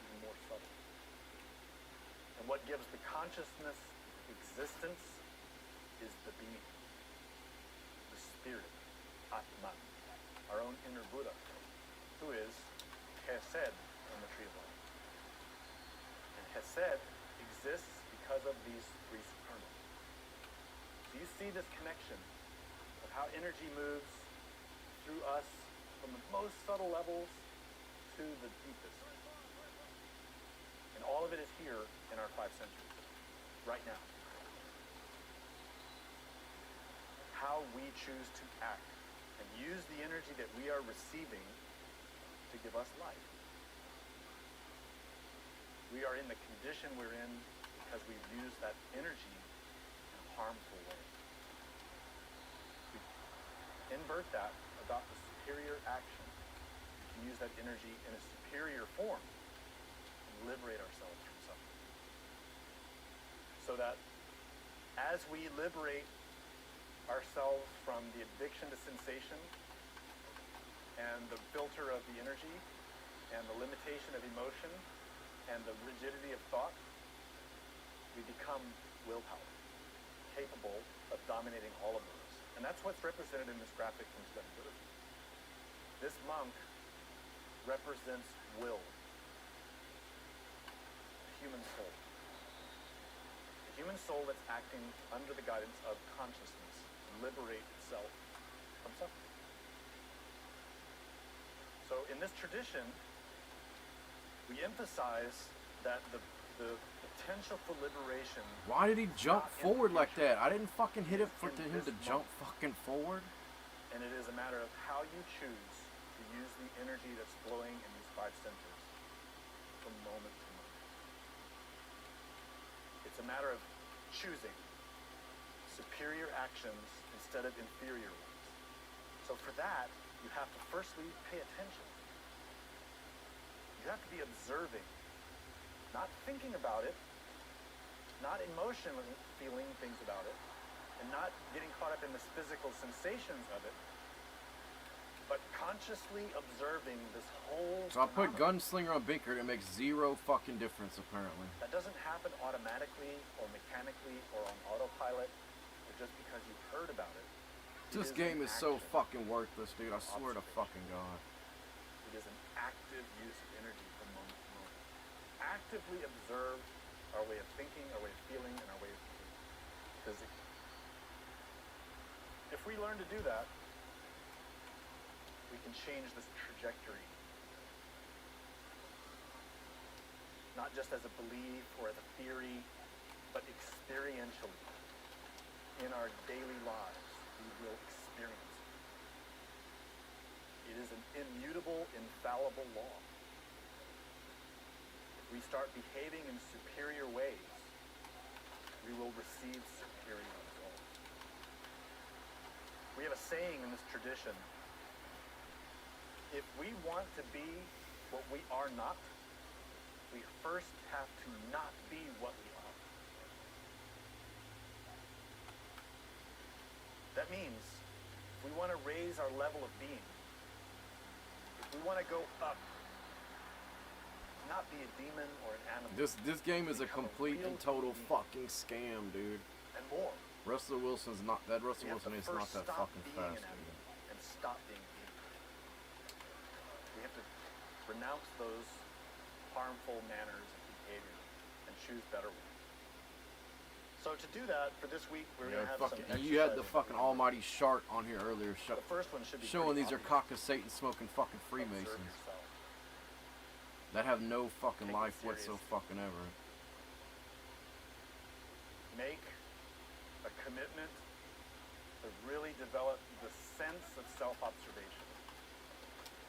even more subtle. And what gives the consciousness existence is the being, the spirit, Atman, our own inner Buddha, who is Chesed on the Tree of Life. And Chesed exists because of these three supernals. So you see this connection of how energy moves through us from the most subtle levels to the deepest. And all of it is here in our five senses, right now. How we choose to act and use the energy that we are receiving to give us life. We are in the condition we're in because we've used that energy in a harmful way. We invert that, adopt a superior action. We can use that energy in a superior form and liberate ourselves from suffering. So that as we liberate ourselves from the addiction to sensation and the filter of the energy and the limitation of emotion and the rigidity of thought, we become willpower, capable of dominating all of those. And that's what's represented in this graphic from Tibetan Buddhism. This monk represents will, the human soul. The human soul that's acting under the guidance of consciousness to liberate itself from suffering. So in this tradition, we emphasize that the potential for liberation. Why did he jump forward like that? I didn't fucking hit it for him to jump fucking forward. And it is a matter of how you choose to use the energy that's flowing in these five centers from moment to moment. It's a matter of choosing superior actions instead of inferior ones. So for that, you have to firstly pay attention. You have to be observing, not thinking about it, not emotionally feeling things about it, and not getting caught up in the physical sensations of it, but consciously observing this whole So I put phenomenon. Gunslinger on Binker and it makes zero fucking difference apparently. That doesn't happen automatically or mechanically or on autopilot or just because you heard about it. This It game an is so action. fucking worthless, dude. I swear to fucking God. It is an active use of energy from moment to moment. Actively observe our way of thinking, our way of feeling, and our way of being physically. If we learn to do that, we can change this trajectory. Not just as a belief or as a theory, but experientially. In our daily lives, we will experience it. It is an immutable, infallible law. If we start behaving in superior ways, we will receive superior results. We have a saying in this tradition: if we want to be what we are not, we first have to not be what we are. That means if we want to raise our level of being, if we want to go up not be a demon or an animal. This game is a Become a complete real and total human being. fucking scam, dude. And more. Russell Wilson's not that. Russell We have to Wilson is first not that stop fucking being fast, an dude. animal and stop being human. We have to renounce those harmful manners and behavior and choose better ones. So to do that, for this week, we're Yeah, going to have fucking, some and you had the exercises. fucking almighty shark on here earlier, The first one should be showing pretty these are obvious. cock of Satan smoking fucking Observe Freemasons yourself. that have no fucking Take it life whatsoever seriously. fucking ever. Make a commitment to really develop the sense of self-observation.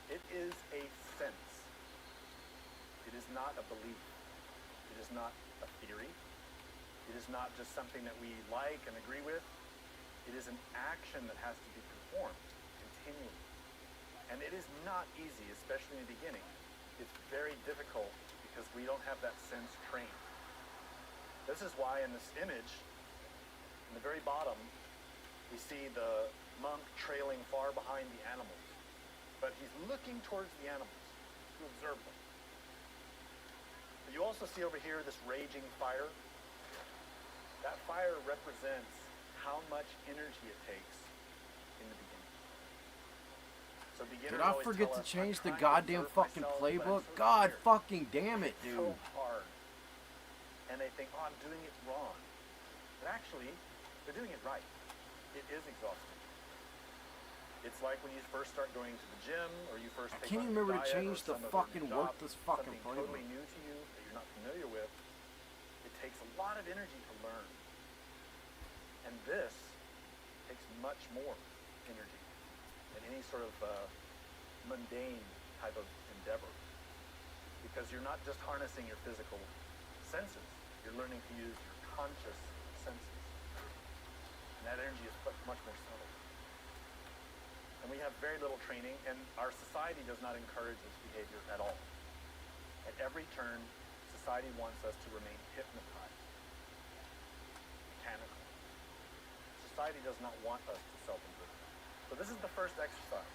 It is a sense. It is not a belief. It is not a theory. It is not just something that we like and agree with. It is an action that has to be performed continually. And it is not easy, especially in the beginning. It's very difficult because we don't have that sense trained. This is why in this image, in the very bottom, we see the monk trailing far behind the animals. But he's looking towards the animals to observe them. But you also see over here this raging fire. That fire represents how much energy it takes in the beginning. So beginners Did I always forget tell to us, change "I'm the trying to goddamn observe fucking myself, but I'm playbook? so God tired. fucking damn it, It's so dude. hard." And they think, "Oh, I'm doing it wrong." But actually, they're doing it right. It is exhausting. It's like when you first start going to the gym, or you first take can't on a even remember to diet, change or the some other fucking new work job, this fucking something playbook. totally new to you that you're not familiar with. It takes a lot of energy to learn, and this takes much more energy than any sort of mundane type of endeavor, because you're not just harnessing your physical senses. You're learning to use your conscious senses, and that energy is much more subtle. And we have very little training, and our society does not encourage this behavior at all. At every turn, society wants us to remain hypnotized, mechanical. Society does not want us to self-improve. So this is the first exercise.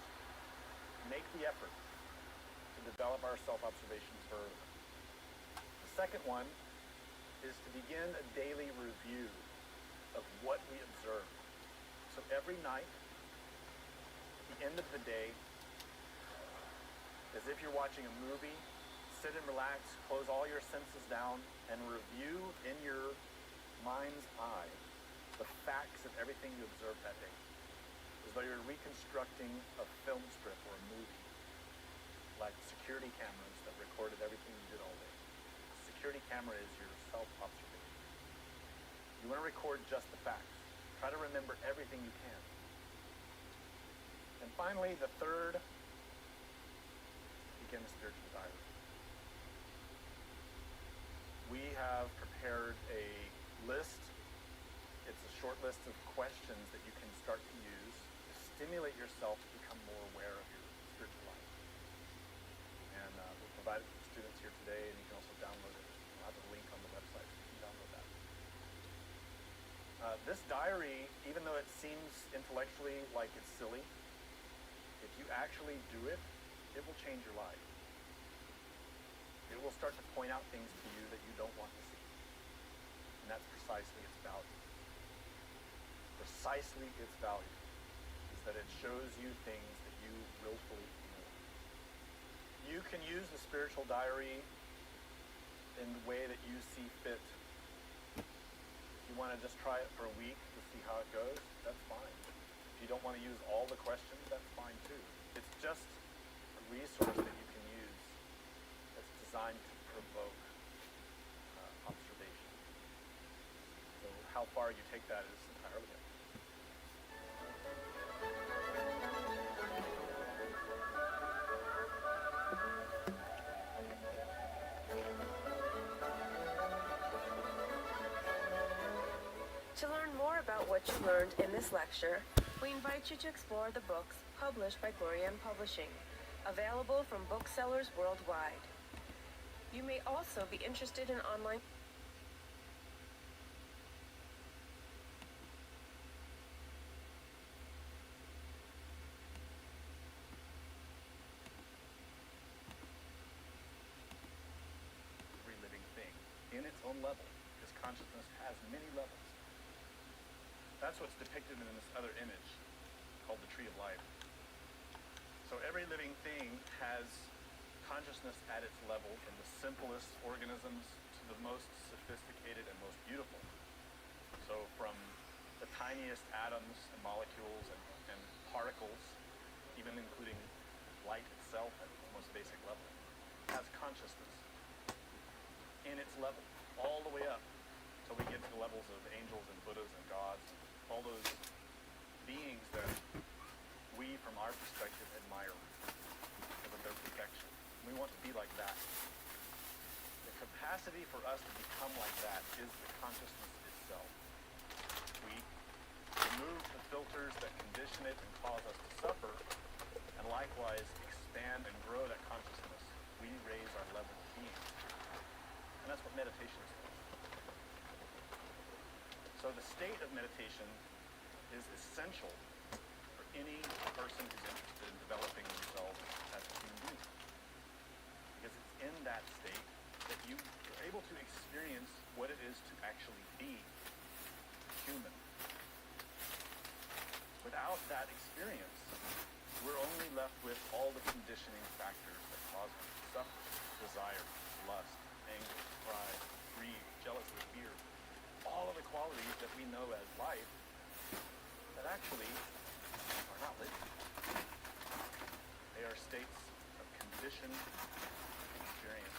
Make the effort to develop our self-observation further. The second one is to begin a daily review of what we observe. So every night, end of the day, as if you're watching a movie, sit and relax, close all your senses down, and review in your mind's eye the facts of everything you observed that day. As though you're reconstructing a film strip or a movie, like security cameras that recorded everything you did all day. A security camera is your self-observation. You want to record just the facts. Try to remember everything you can. And finally, the third, begin a spiritual diary. We have prepared a list. It's a short list of questions that you can start to use to stimulate yourself to become more aware of your spiritual life. And we'll provide it to the students here today, and you can also download it. We'll have a link on the website, so you can download that. This diary, even though it seems intellectually like it's silly, if you actually do it, it will change your life. It will start to point out things to you that you don't want to see. And that's precisely its value. Precisely its value is that it shows you things that you willfully ignore. You can use the spiritual diary in the way that you see fit. If you want to just try it for a week to see how it goes, that's fine. If you don't want to use all the questions, that's fine too. It's just a resource that you can use that's designed to provoke observation. So how far you take that is entirely up to you. To learn more about what you learned in this lecture, we invite you to explore the books published by Glorian Publishing, available from booksellers worldwide. You may also be interested in online its own level, because consciousness has many levels. That's what's depicted in this other image called the Tree of Life. So every living thing has consciousness at its level, from the simplest organisms to the most sophisticated and most beautiful. So from the tiniest atoms and molecules and particles, even including light itself at its most basic level, has consciousness in its level, all the way up till we get to the levels of angels and Buddhas and gods, all those beings that we, from our perspective, admire because of their perfection. We want to be like that. The capacity for us to become like that is the consciousness itself. We remove the filters that condition it and cause us to suffer, and likewise expand and grow that consciousness. We raise our level of being. And that's what meditation is for. So the state of meditation is essential for any person who's interested in developing themselves as a human being. Because it's in that state that you are able to experience what it is to actually be human. Without that experience, we're only left with all the conditioning factors that cause us to suffer: desire, lust, anger, pride, greed, jealousy, fear. All of the qualities that we know as life that actually are not living. They are states of conditioned experience,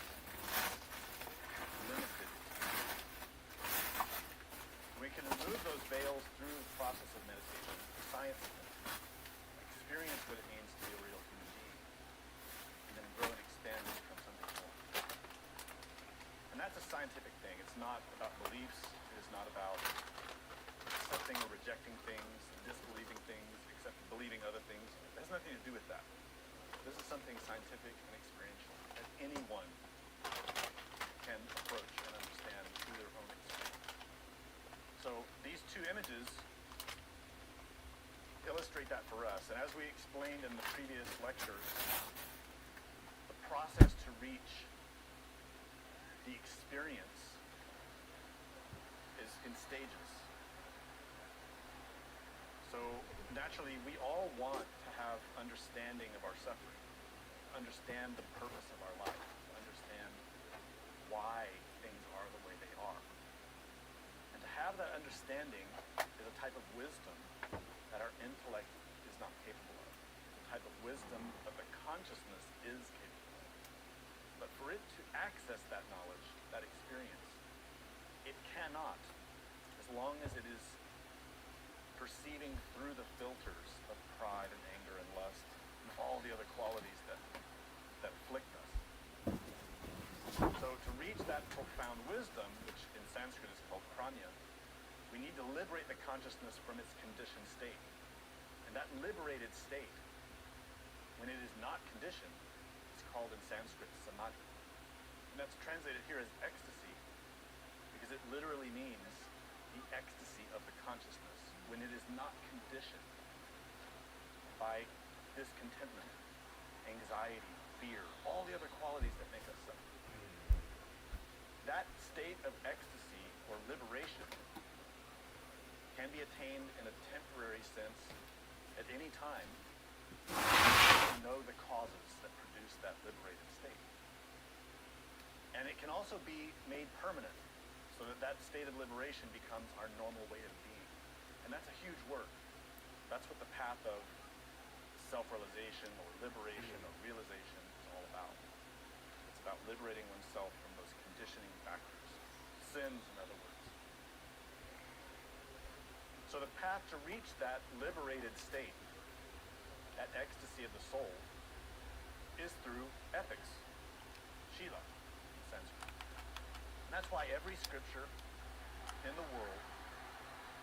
limited. We can remove those veils through the process of meditation, the science of meditation, experience what it means to be a real human being, and then grow and expand to become something more. And that's a scientific thing. It's not about beliefs. It is not about accepting or rejecting things, disbelieving things, believing other things. It has nothing to do with that. This is something scientific and experiential that anyone can approach and understand through their own experience. So these two images illustrate that for us. And as we explained in the previous lectures, the process to reach the experience is in stages. So naturally, we all want to have understanding of our suffering, understand the purpose of our life, understand why things are the way they are. And to have that understanding is a type of wisdom that our intellect is not capable of. It's a type of wisdom that the consciousness is capable of. But for it to access that knowledge, that experience, it cannot, as long as it is perceiving through the filters of pride and anger and lust and all the other qualities that afflict us. So to reach that profound wisdom, which in Sanskrit is called prajna, we need to liberate the consciousness from its conditioned state. And that liberated state, when it is not conditioned, is called in Sanskrit samadhi. And that's translated here as ecstasy, because it literally means the ecstasy of the consciousness when it is not conditioned by discontentment, anxiety, fear, all the other qualities that make us suffer. That state of ecstasy or liberation can be attained in a temporary sense at any time to know the causes that produce that liberated state. And it can also be made permanent, so that that state of liberation becomes our normal way of being. And that's a huge work. That's what the path of self-realization or liberation or realization is all about. It's about liberating oneself from those conditioning factors, sins in other words. So the path to reach that liberated state, that ecstasy of the soul, is through ethics, shila in Sanskrit. And that's why every scripture in the world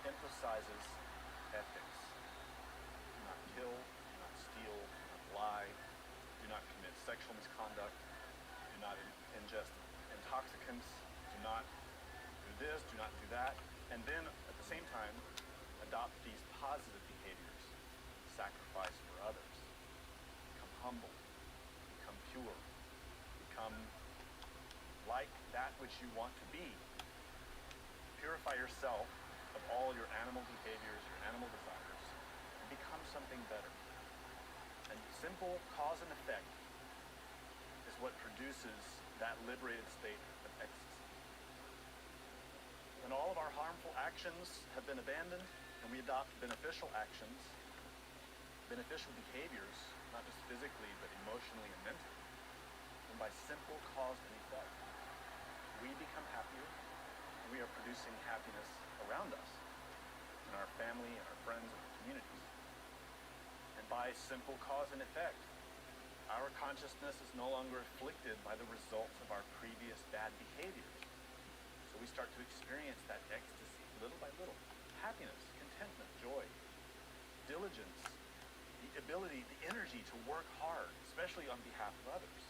emphasizes ethics. Do not kill, do not steal, do not lie, do not commit sexual misconduct, do not ingest intoxicants, do not do this, do not do that, and then at the same time adopt these positive behaviors, sacrifice for others, become humble, become pure, become like that which you want to be yourself of all your animal behaviors, your animal desires, and become something better. And simple cause and effect is what produces that liberated state of ecstasy. When all of our harmful actions have been abandoned and we adopt beneficial actions, beneficial behaviors, not just physically but emotionally and mentally, and by simple cause and effect, we become happier and we are producing happiness around us, in our family, and our friends, and our communities. And by simple cause and effect, our consciousness is no longer afflicted by the results of our previous bad behaviors. So we start to experience that ecstasy little by little. Happiness, contentment, joy, diligence, the ability, the energy to work hard, especially on behalf of others.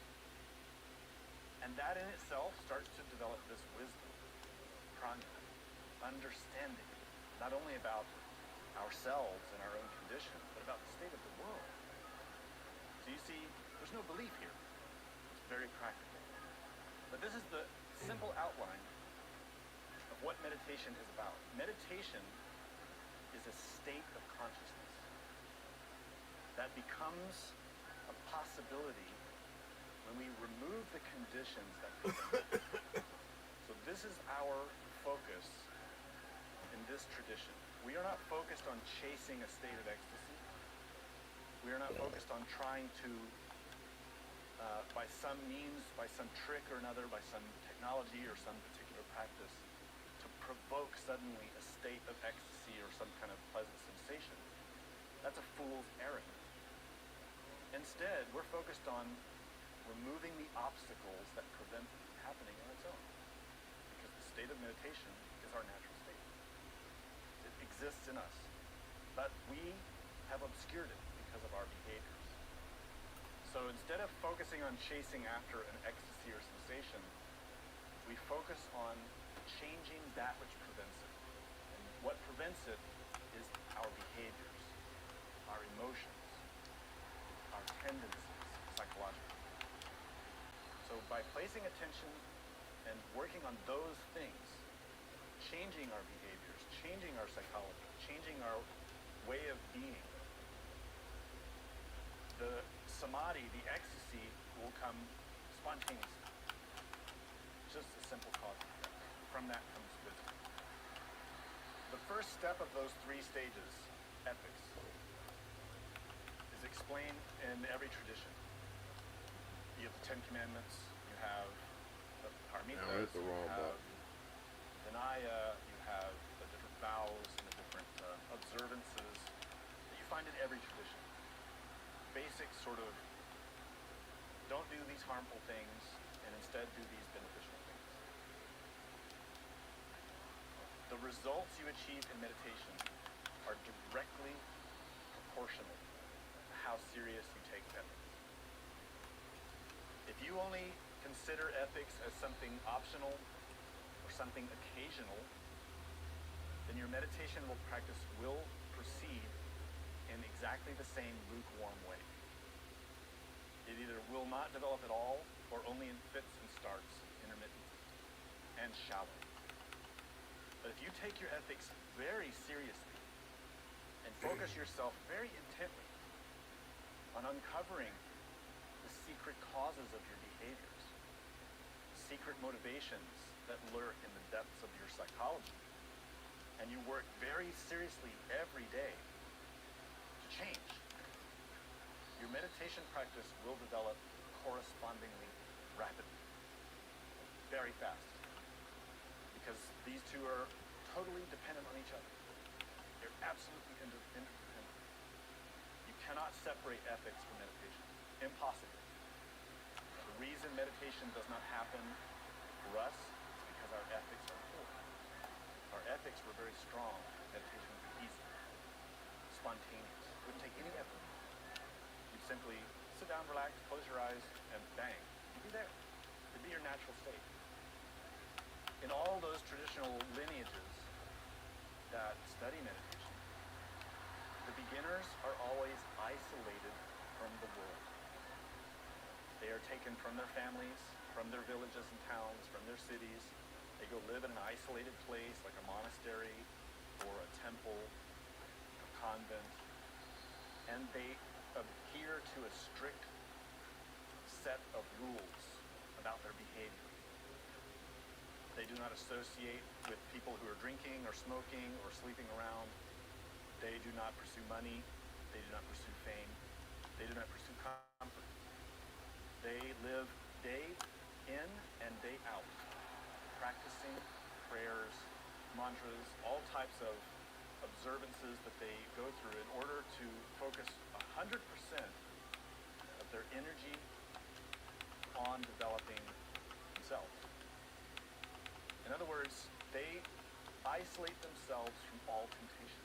And that in itself starts to develop this wisdom, prana, understanding, not only about ourselves and our own condition, but about the state of the world. So you see, there's no belief here. It's very practical. But this is the simple outline of what meditation is about. Meditation is a state of consciousness that becomes a possibility when we remove the conditions that prevent it. So this is our focus in this tradition. We are not focused on chasing a state of ecstasy. We are not focused on trying to, by some means, by some trick or another, by some technology or some particular practice, to provoke suddenly a state of ecstasy or some kind of pleasant sensation. That's a fool's errand. Instead, we're focused on removing the obstacles that prevent it from happening on its own. Because the state of meditation is our natural state. It exists in us. But we have obscured it because of our behaviors. So instead of focusing on chasing after an ecstasy or sensation, we focus on changing that which prevents it. And what prevents it is our behaviors, our emotions, our tendencies, psychologically. So by placing attention and working on those things, changing our behaviors, changing our psychology, changing our way of being, the samadhi, the ecstasy, will come spontaneously. Just a simple cause and effect. From that comes wisdom. The first step of those three stages, ethics, is explained in every tradition. You have the Ten Commandments, you have the Paramitas, Now, hit the you wrong have button. Vinaya, you have the different vows and the different observances that you find in every tradition. Basic sort of, don't do these harmful things and instead do these beneficial things. The results you achieve in meditation are directly proportional to how serious you take ethics. If you only consider ethics as something optional or something occasional, then your meditation practice will proceed in exactly the same lukewarm way. It either will not develop at all or only in fits and starts, intermittent and shallow. But if you take your ethics very seriously and focus yourself very intently on uncovering the secret causes of your behaviors, secret motivations that lurk in the depths of your psychology, and you work very seriously every day to change, your meditation practice will develop correspondingly rapidly, very fast, because these two are totally dependent on each other. They're absolutely interdependent. You cannot separate ethics from meditation. Impossible. The reason meditation does not happen for us is because our ethics are poor. Our ethics were very strong. Meditation would be easy, spontaneous. It wouldn't take any effort. You'd simply sit down, relax, close your eyes, and bang, you'd be there. It'd be your natural state. In all those traditional lineages that study meditation, the beginners are always isolated from the world. They are taken from their families, from their villages and towns, from their cities. They go live in an isolated place like a monastery temple, a convent, and they adhere to a strict set of rules about their behavior. They do not associate with people who are drinking or smoking or sleeping around. They do not pursue money. They do not pursue fame. They do not pursue comfort. They live day in and day out, practicing prayers, mantras, all types of observances that they go through in order to focus 100% of their energy on developing themselves. In other words, they isolate themselves from all temptation.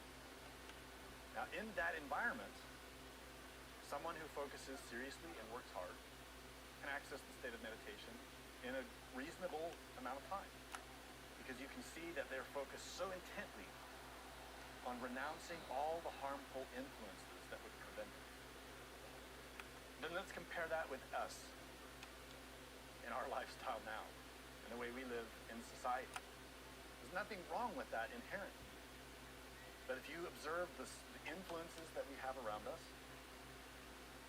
Now, in that environment, someone who focuses seriously and works hard can access the state of meditation in a reasonable amount of time, because you can see that they're focused so intently on renouncing all the harmful influences that would prevent it. Then let's compare that with us in our lifestyle now, in the way we live in society. There's nothing wrong with that inherently. But if you observe the influences that we have around us,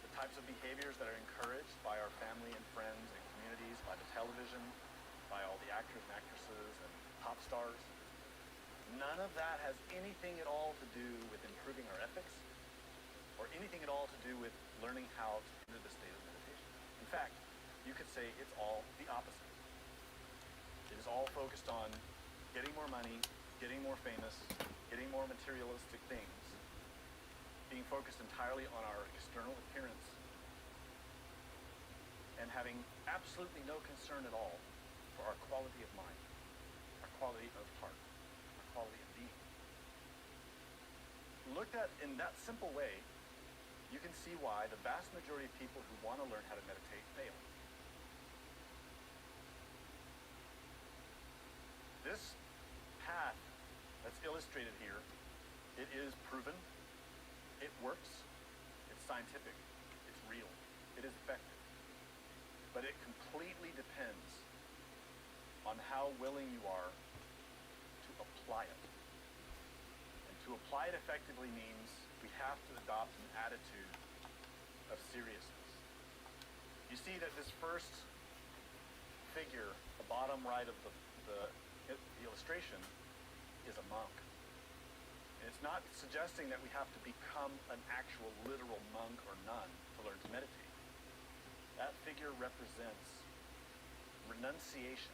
the types of behaviors that are encouraged by our family and friends and communities, by the television, by all the actors and actresses and pop stars, none of that has anything at all to do with improving our ethics or anything at all to do with learning how to enter the state of meditation. In fact, you could say it's all the opposite. It is all focused on getting more money, getting more famous, getting more materialistic things, being focused entirely on our external appearance, and having absolutely no concern at all for our quality of mind, our quality of heart, our quality of being. Looked at in that simple way, you can see why the vast majority of people who want to learn how to meditate fail. This path that's illustrated here, it is proven, it works, it's scientific, it's real, it is effective. But it completely depends on how willing you are to apply it. And to apply it effectively means we have to adopt an attitude of seriousness. You see that this first figure, the bottom right of the illustration, is a monk. And it's not suggesting that we have to become an actual literal monk or nun to learn to meditate. That figure represents renunciation,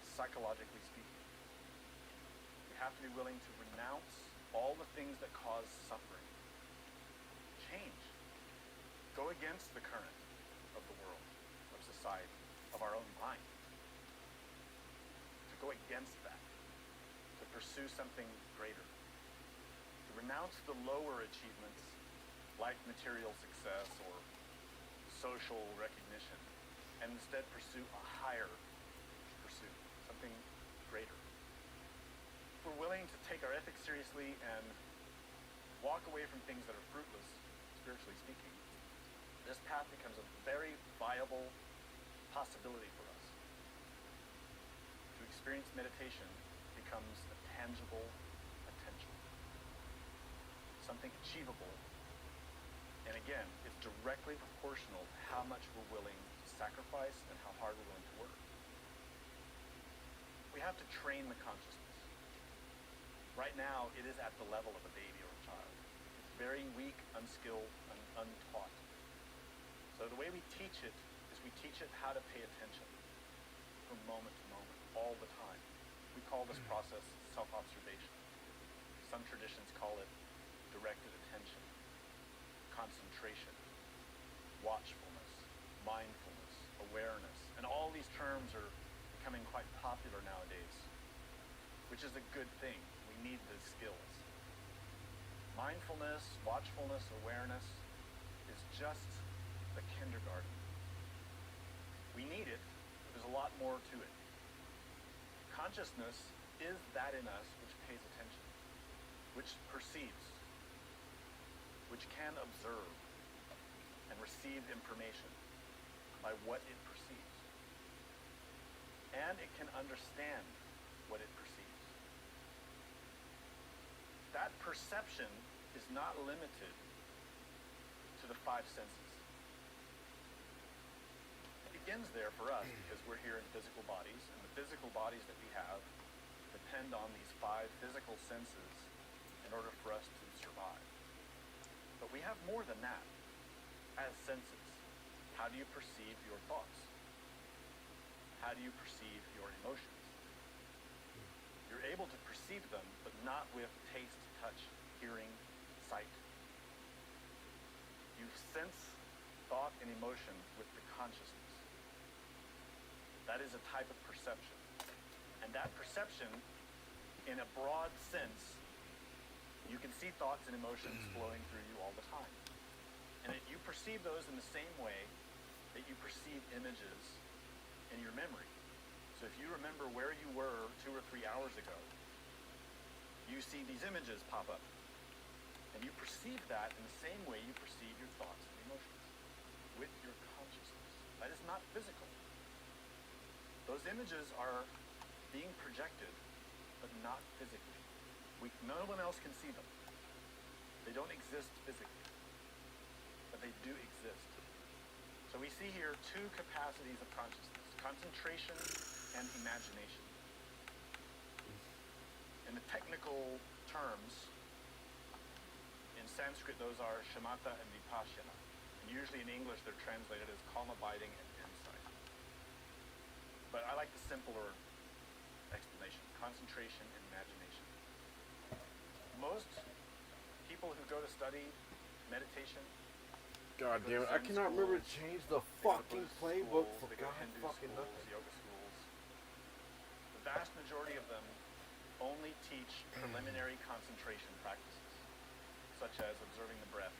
psychologically speaking. We have to be willing to renounce all the things that cause suffering. Change. Go against the current of the world, of society, of our own mind. To go against that. To pursue something greater. To renounce the lower achievements like material success or social recognition, and instead pursue a higher pursuit, something greater. If we're willing to take our ethics seriously and walk away from things that are fruitless, spiritually speaking, this path becomes a very viable possibility for us. To experience meditation becomes a tangible potential, something achievable. And again, it's directly proportional to how much we're willing to sacrifice and how hard we're willing to work. We have to train the consciousness. Right now, it is at the level of a baby or a child. It's very weak, unskilled, and untaught. So the way we teach it is we teach it how to pay attention from moment to moment, all the time. We call this process self-observation. Some traditions call it directed attention, concentration, watchfulness, mindfulness, awareness. And all these terms are becoming quite popular nowadays, which is a good thing. We need these skills. Mindfulness, watchfulness, awareness is just the kindergarten. We need it, but there's a lot more to it. Consciousness is that in us which pays attention, which perceives, which can observe and receive information by what it perceives. And it can understand what it perceives. perception is not limited to the five senses. It begins there for us because we're here in physical bodies, and the physical bodies that we have depend on these five physical senses in order for us to survive. But we have more than that as senses. How do you perceive your thoughts? How do you perceive your emotions? You're able to perceive them, but not with taste, touch, hearing, sight. You sense thought and emotion with the consciousness. That is a type of perception. And that perception, in a broad sense, you can see thoughts and emotions flowing through you all the time. And you perceive those in the same way that you perceive images in your memory. So if you remember where you were 2 or 3 hours ago, you see these images pop up. And you perceive that in the same way you perceive your thoughts and emotions, with your consciousness. That is not physical. Those images are being projected, but not physically. No one else can see them. They don't exist physically, but they do exist. So we see here two capacities of consciousness: concentration and imagination. In the technical terms, in Sanskrit, those are shamatha and vipassana. And usually in English, they're translated as calm abiding and insight. But I like the simpler explanation: concentration and imagination. Most people who go to study meditation, God they damn go it! I to Zen cannot remember to schools, change the they go to fucking Buddhist playbook schools, for they go to God Hindu fucking schools, nothing. yoga schools. The vast majority of them only teach preliminary concentration practices, such as observing the breath,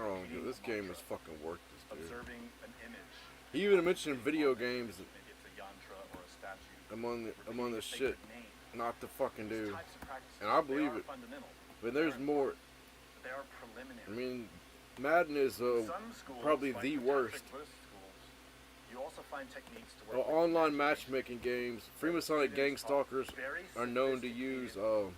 Oh, dude, this game is fucking worthless, dude. observing an image. He even mentioned in video games that Maybe it's a yantra or a statue. among repeating the a shit sacred name. not to fucking These do. types of practices, And I they believe are it. fundamental. But there's They're more. important. They are preliminary. I mean, Madden is Some schools, probably like the Tantric worst. Buddhist schools, you also find techniques to work Well, with online imagination. matchmaking games. Freemasonic gang stalkers Very are known to use sophisticated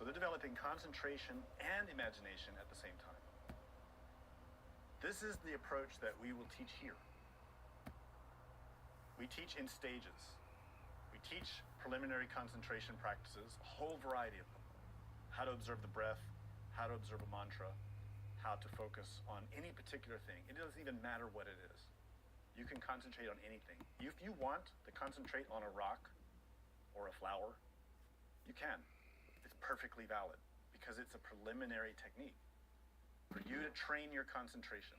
So they're developing concentration and imagination at the same time. This is the approach that we will teach here. We teach in stages. We teach preliminary concentration practices, a whole variety of them. How to observe the breath, how to observe a mantra, how to focus on any particular thing. It doesn't even matter what it is. You can concentrate on anything. If you want to concentrate on a rock or a flower, you can. It's perfectly valid because it's a preliminary technique for you to train your concentration.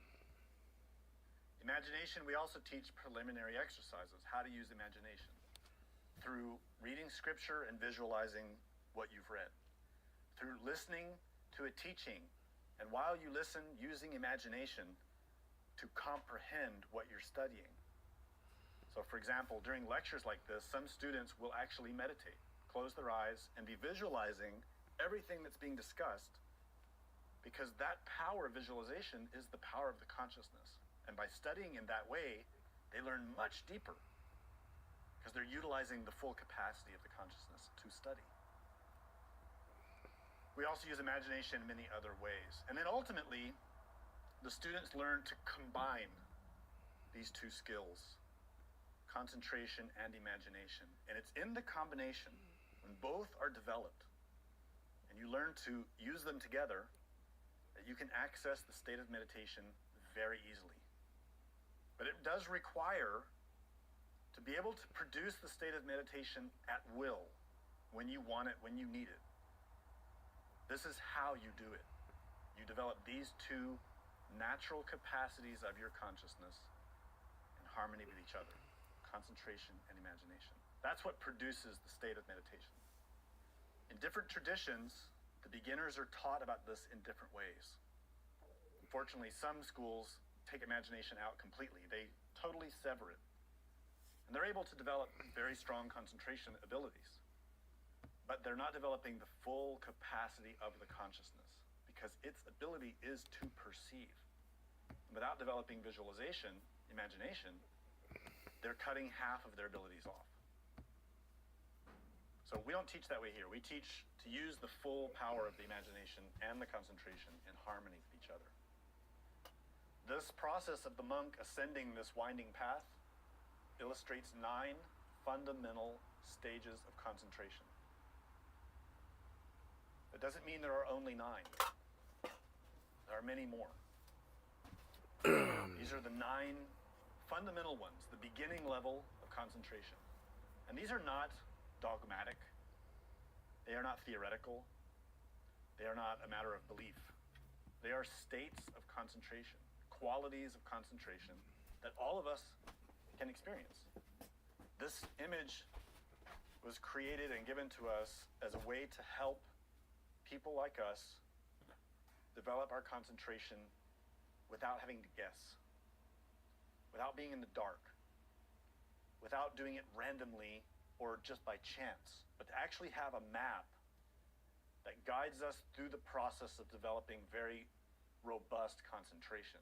Imagination, we also teach preliminary exercises, how to use imagination through reading scripture and visualizing what you've read, through listening to a teaching, and while you listen, using imagination to comprehend what you're studying. So for example, during lectures like this, some students will actually meditate, close their eyes, and be visualizing everything that's being discussed, because that power of visualization is the power of the consciousness. And by studying in that way, they learn much deeper, because they're utilizing the full capacity of the consciousness to study. We also use imagination in many other ways. And then ultimately, the students learn to combine these two skills, concentration and imagination. And it's in the combination, when both are developed, and you learn to use them together, that you can access the state of meditation very easily. But it does require to be able to produce the state of meditation at will, when you want it, when you need it. This is how you do it. You develop these two natural capacities of your consciousness in harmony with each other: concentration and imagination. That's what produces the state of meditation. In different traditions, the beginners are taught about this in different ways. Unfortunately, some schools take imagination out completely. They totally sever it. And they're able to develop very strong concentration abilities. But they're not developing the full capacity of the consciousness, because its ability is to perceive. Without developing visualization, imagination, they're cutting half of their abilities off. So we don't teach that way here. We teach to use the full power of the imagination and the concentration in harmony with each other. This process of the monk ascending this winding path illustrates 9 fundamental stages of concentration. It doesn't mean there are only 9. There are many more. These are the 9 fundamental ones, the beginning level of concentration. And these are not dogmatic. They are not theoretical. They are not a matter of belief. They are states of concentration, qualities of concentration that all of us can experience. This image was created and given to us as a way to help people like us develop our concentration without having to guess, without being in the dark, without doing it randomly or just by chance, but to actually have a map that guides us through the process of developing very robust concentration.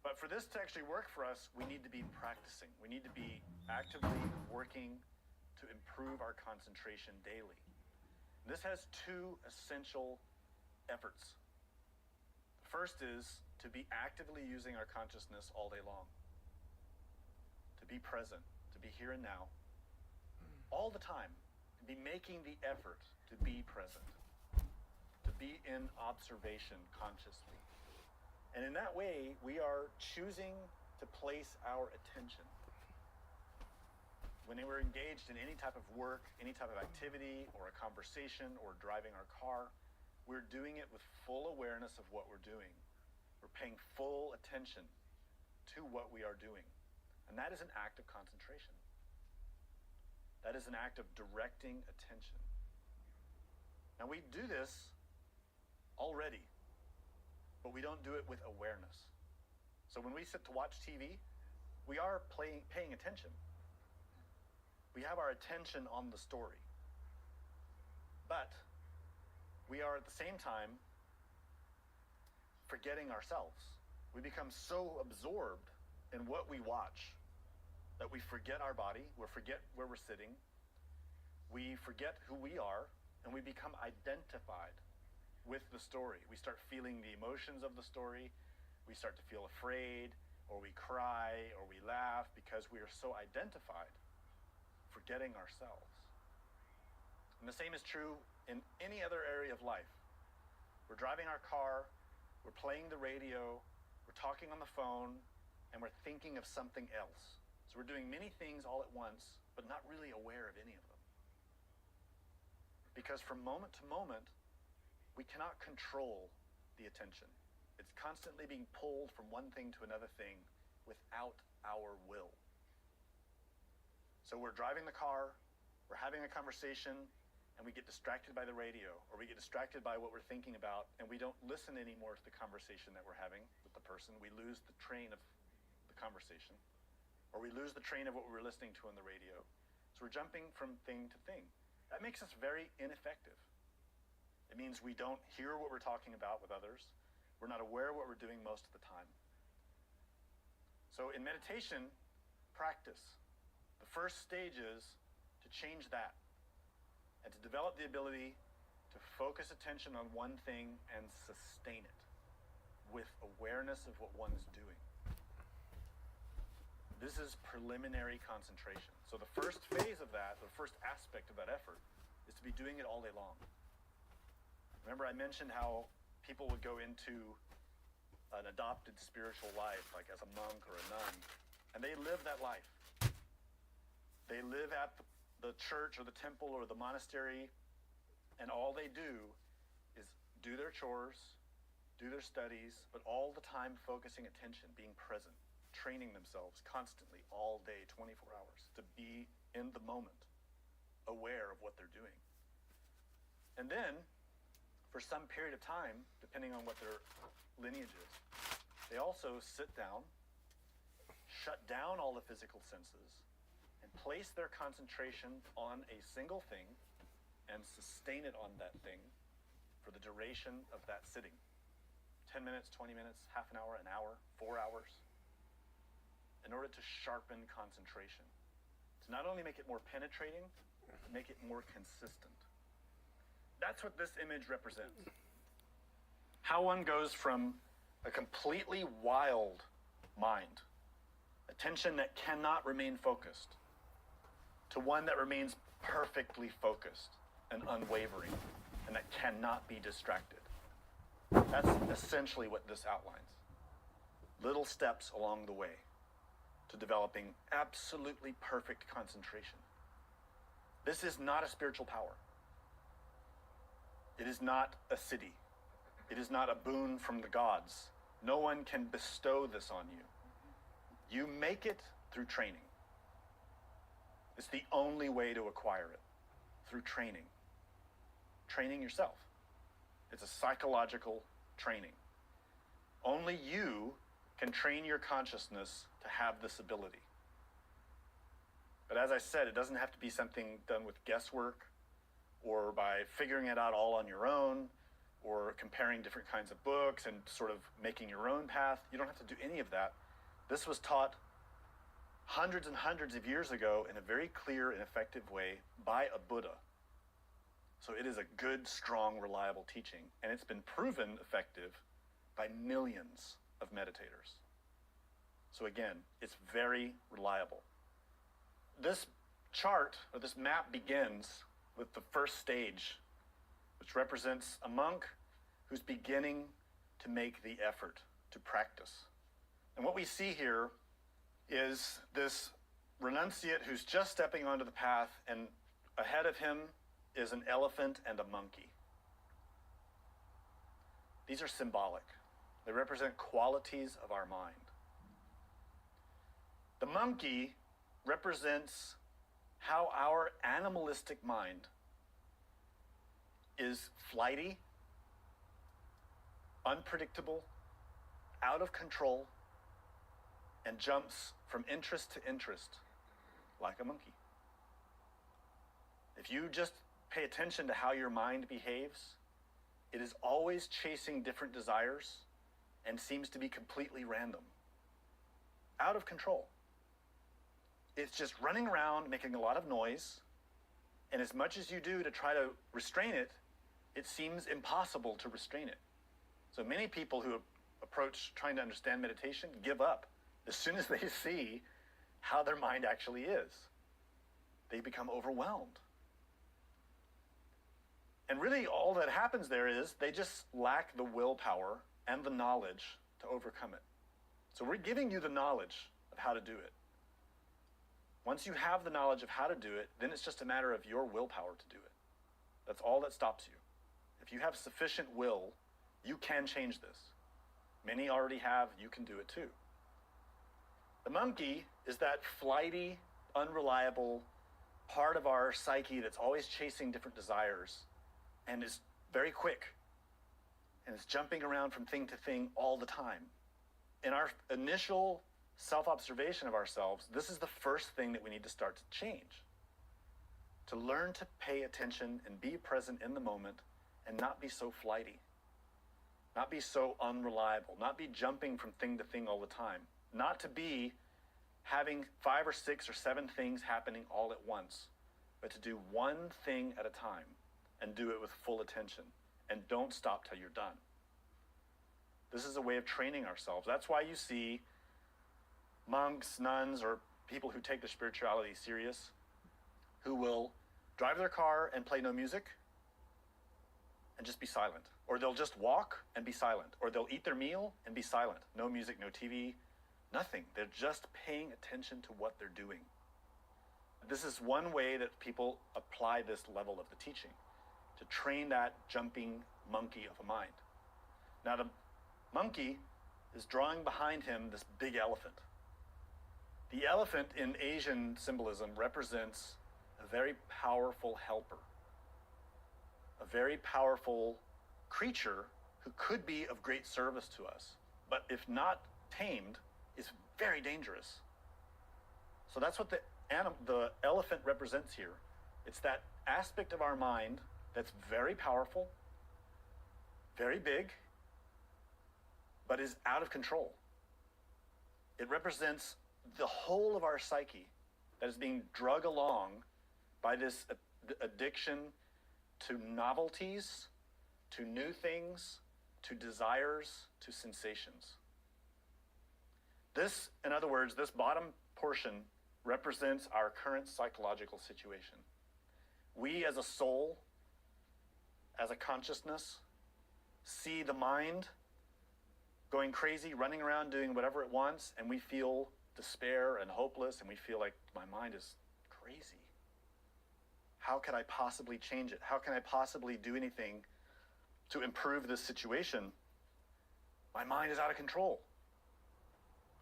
But for this to actually work for us, we need to be practicing. We need to be actively working to improve our concentration daily. This has 2 essential efforts. The first is to be actively using our consciousness all day long. To be present, to be here and now, all the time, to be making the effort to be present, to be in observation consciously. And in that way, we are choosing to place our attention. When we're engaged in any type of work, any type of activity, or a conversation, or driving our car, we're doing it with full awareness of what we're doing. We're paying full attention to what we are doing. And that is an act of concentration. That is an act of directing attention. Now we do this already, but we don't do it with awareness. So when we sit to watch TV, we are paying attention. We have our attention on the story. But we are at the same time forgetting ourselves. We become so absorbed in what we watch that we forget our body, we forget where we're sitting, we forget who we are, and we become identified with the story. We start feeling the emotions of the story, we start to feel afraid, or we cry, or we laugh because we are so identified, forgetting ourselves. And the same is true in any other area of life. We're driving our car, we're playing the radio, we're talking on the phone, and we're thinking of something else. So we're doing many things all at once, but not really aware of any of them. Because from moment to moment, we cannot control the attention. It's constantly being pulled from one thing to another thing without our will. So we're driving the car, we're having a conversation, and we get distracted by the radio, or we get distracted by what we're thinking about, and we don't listen anymore to the conversation that we're having with the person. We lose the train of the conversation, or we lose the train of what we were listening to on the radio. So we're jumping from thing to thing. That makes us very ineffective. It means we don't hear what we're talking about with others. We're not aware of what we're doing most of the time. So in meditation, practice. The first stage is to change that and to develop the ability to focus attention on one thing and sustain it with awareness of what one is doing. This is preliminary concentration. So the first phase of that, the first aspect of that effort, is to be doing it all day long. Remember I mentioned how people would go into an adopted spiritual life, like as a monk or a nun, and they live that life. They live at the church or the temple or the monastery, and all they do is do their chores, do their studies, but all the time focusing attention, being present, training themselves constantly all day, 24 hours, to be in the moment, aware of what they're doing. And then, for some period of time, depending on what their lineage is, they also sit down, shut down all the physical senses, and place their concentration on a single thing and sustain it on that thing for the duration of that sitting. 10 minutes, 20 minutes, half an hour, 4 hours, in order to sharpen concentration. To not only make it more penetrating, but make it more consistent. That's what this image represents. How one goes from a completely wild mind, attention that cannot remain focused, to one that remains perfectly focused and unwavering, and that cannot be distracted. That's essentially what this outlines. Little steps along the way to developing absolutely perfect concentration. This is not a spiritual power. It is not a city. It is not a boon from the gods. No one can bestow this on you. You make it through training. It's the only way to acquire it, through training. Training yourself. It's a psychological training. Only you can train your consciousness to have this ability. But as I said, it doesn't have to be something done with guesswork or by figuring it out all on your own or comparing different kinds of books and sort of making your own path. You don't have to do any of that. This was taught hundreds and hundreds of years ago in a very clear and effective way by a Buddha. So it is a good, strong, reliable teaching, and it's been proven effective by millions of meditators. So again, it's very reliable. This chart, or this map, begins with the first stage, which represents a monk who's beginning to make the effort to practice. And what we see here is this renunciate who's just stepping onto the path, and ahead of him is an elephant and a monkey. These are symbolic. They represent qualities of our mind. The monkey represents how our animalistic mind is flighty, unpredictable, out of control, and jumps from interest to interest like a monkey. If you just pay attention to how your mind behaves, it is always chasing different desires and seems to be completely random, out of control. It's just running around making a lot of noise, and as much as you do to try to restrain it, it seems impossible to restrain it. So many people who approach trying to understand meditation give up as soon as they see how their mind actually is. They become overwhelmed. And really all that happens there is they just lack the willpower and the knowledge to overcome it. So we're giving you the knowledge of how to do it. Once you have the knowledge of how to do it, then it's just a matter of your willpower to do it. That's all that stops you. If you have sufficient will, you can change this. Many already have, you can do it too. The monkey is that flighty, unreliable part of our psyche that's always chasing different desires and is very quick and is jumping around from thing to thing all the time. In our initial self-observation of ourselves, this is the first thing that we need to start to change. To learn to pay attention and be present in the moment and not be so flighty, not be so unreliable, not be jumping from thing to thing all the time, not to be having 5 or 6 or 7 things happening all at once, but to do one thing at a time and do it with full attention and don't stop till you're done. This is a way of training ourselves. That's why you see monks, nuns, or people who take their spirituality serious, who will drive their car and play no music and just be silent. Or they'll just walk and be silent. Or they'll eat their meal and be silent. No music, no TV, nothing. They're just paying attention to what they're doing. This is one way that people apply this level of the teaching, to train that jumping monkey of a mind. Now the monkey is drawing behind him this big elephant. The elephant in Asian symbolism represents a very powerful helper, a very powerful creature who could be of great service to us, but if not tamed, is very dangerous. So that's what the elephant represents here. It's that aspect of our mind that's very powerful, very big, but is out of control. It represents the whole of our psyche that is being drug along by this addiction to novelties, to new things, to desires, to sensations. This, in other words, this bottom portion represents our current psychological situation. We as a soul, as a consciousness, see the mind going crazy, running around doing whatever it wants, and we feel despair and hopeless, and we feel like my mind is crazy. How can I possibly change it? How can I possibly do anything to improve this situation? My mind is out of control.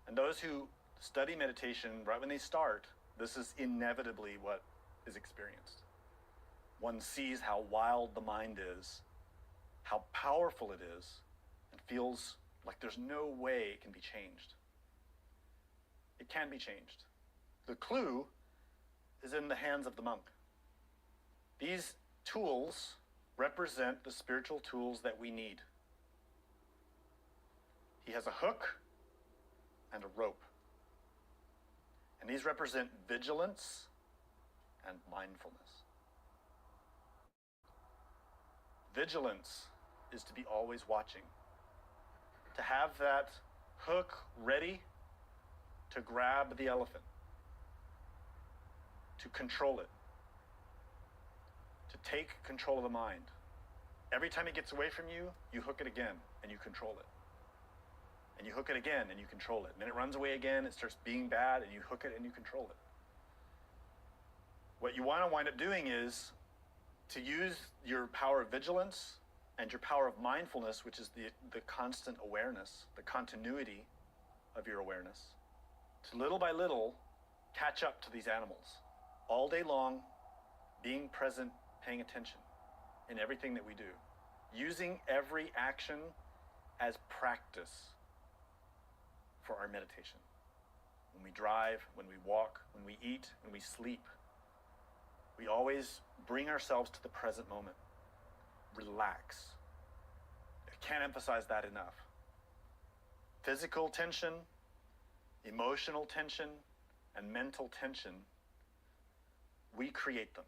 And those who study meditation, right when they start, this is inevitably what is experienced. One sees how wild the mind is, how powerful it is, and feels like there's no way it can be changed. It can be changed. The clue is in the hands of the monk. These tools represent the spiritual tools that we need. He has a hook and a rope. And these represent vigilance and mindfulness. Vigilance is to be always watching, to have that hook ready to grab the elephant, to control it, to take control of the mind. Every time it gets away from you, you hook it again and you control it. And you hook it again and you control it. And then it runs away again, it starts being bad, and you hook it and you control it. What you want to wind up doing is to use your power of vigilance and your power of mindfulness, which is the constant awareness, the continuity of your awareness, to little by little catch up to these animals. All day long, being present, paying attention in everything that we do. Using every action as practice for our meditation. When we drive, when we walk, when we eat, when we sleep, we always bring ourselves to the present moment. Relax. I can't emphasize that enough. Physical tension, emotional tension, and mental tension, we create them.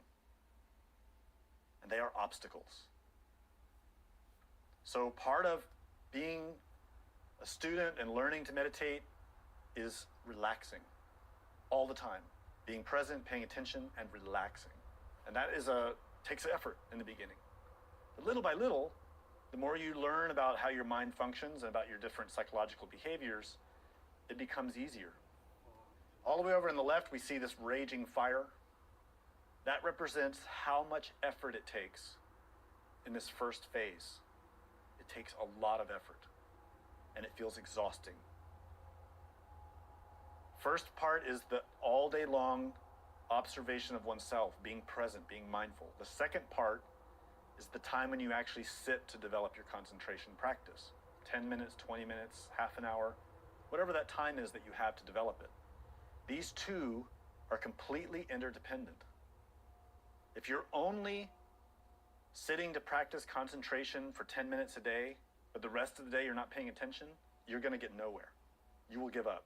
And they are obstacles. So part of being a student and learning to meditate is relaxing all the time. Being present, paying attention, and relaxing. And that takes effort in the beginning. But little by little, the more you learn about how your mind functions and about your different psychological behaviors, it becomes easier. All the way over on the left, we see this raging fire. That represents how much effort it takes in this first phase. It takes a lot of effort, and it feels exhausting. First part is the all day long observation of oneself, being present, being mindful. The second part is the time when you actually sit to develop your concentration practice. 10 minutes, 20 minutes, half an hour, whatever that time is that you have to develop it. These two are completely interdependent. If you're only sitting to practice concentration for 10 minutes a day, but the rest of the day you're not paying attention, you're going to get nowhere. You will give up.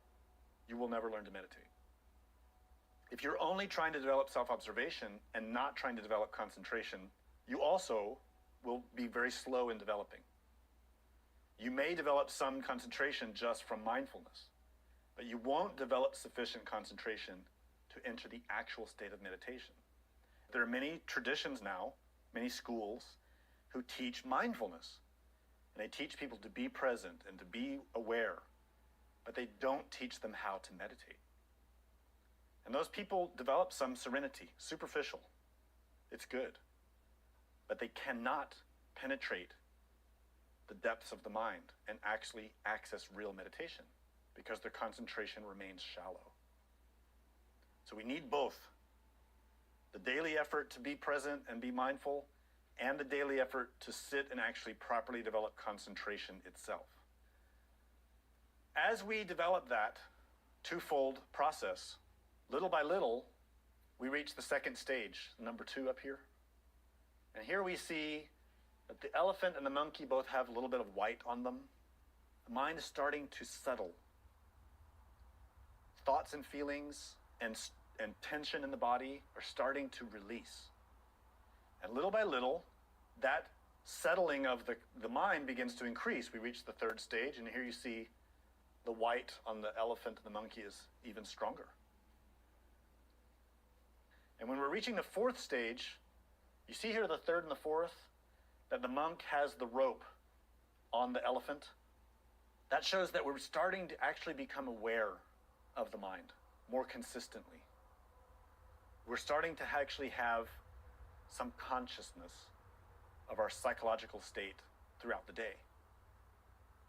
You will never learn to meditate. If you're only trying to develop self-observation and not trying to develop concentration, you also will be very slow in developing. You may develop some concentration just from mindfulness, but you won't develop sufficient concentration to enter the actual state of meditation. There are many traditions now, many schools, who teach mindfulness. And they teach people to be present and to be aware, but they don't teach them how to meditate. And those people develop some serenity, superficial. It's good. But they cannot penetrate the depths of the mind and actually access real meditation because their concentration remains shallow. So we need both. The daily effort to be present and be mindful, and the daily effort to sit and actually properly develop concentration itself. As we develop that twofold process, little by little, we reach the second stage, number 2 up here. And here we see that the elephant and the monkey both have a little bit of white on them. The mind is starting to settle. Thoughts and feelings and tension in the body are starting to release. And little by little, that settling of the mind begins to increase. We reach the third stage, and here you see the white on the elephant and the monkey is even stronger. And when we're reaching the fourth stage, you see here the third and the fourth, that the monk has the rope on the elephant. That shows that we're starting to actually become aware of the mind more consistently. We're starting to actually have some consciousness of our psychological state throughout the day.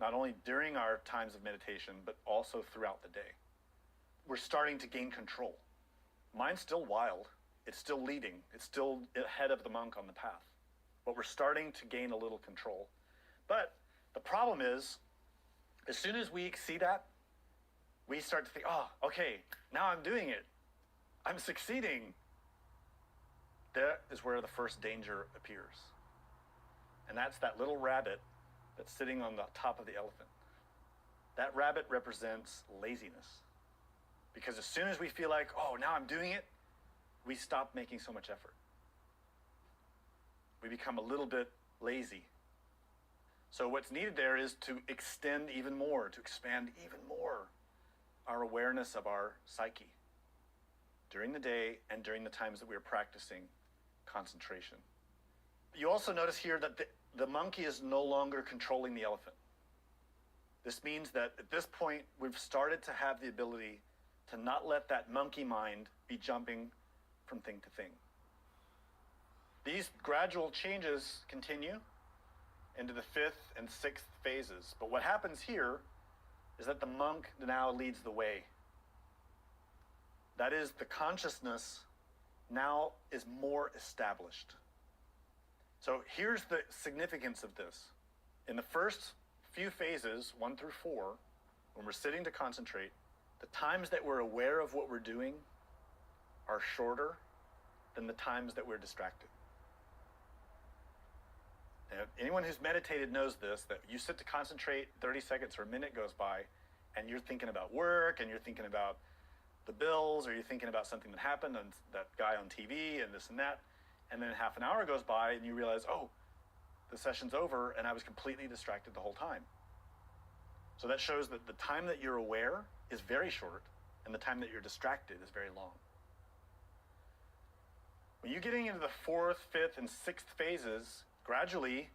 Not only during our times of meditation, but also throughout the day. We're starting to gain control. Mind's still wild. It's still leading. It's still ahead of the monk on the path. But we're starting to gain a little control. But the problem is, as soon as we see that, we start to think, oh, okay, now I'm doing it. I'm succeeding. That is where the first danger appears. And that's that little rabbit that's sitting on the top of the elephant. That rabbit represents laziness. Because as soon as we feel like, oh, now I'm doing it, we stop making so much effort. We become a little bit lazy. So what's needed there is to extend even more, to expand even more our awareness of our psyche during the day and during the times that we are practicing concentration. You also notice here that the monkey is no longer controlling the elephant. This means that at this point, we've started to have the ability to not let that monkey mind be jumping from thing to thing. These gradual changes continue into the fifth and sixth phases. But what happens here is that the monk now leads the way. That is, the consciousness now is more established. So here's the significance of this. In the first few phases, 1 through 4, when we're sitting to concentrate, the times that we're aware of what we're doing are shorter than the times that we're distracted. And anyone who's meditated knows this, that you sit to concentrate, 30 seconds or a minute goes by, and you're thinking about work, and you're thinking about the bills, or you're thinking about something that happened, and that guy on TV, and this and that, and then half an hour goes by, and you realize, oh, the session's over, and I was completely distracted the whole time. So that shows that the time that you're aware is very short, and the time that you're distracted is very long. When you're getting into the fourth, fifth, and sixth phases, gradually,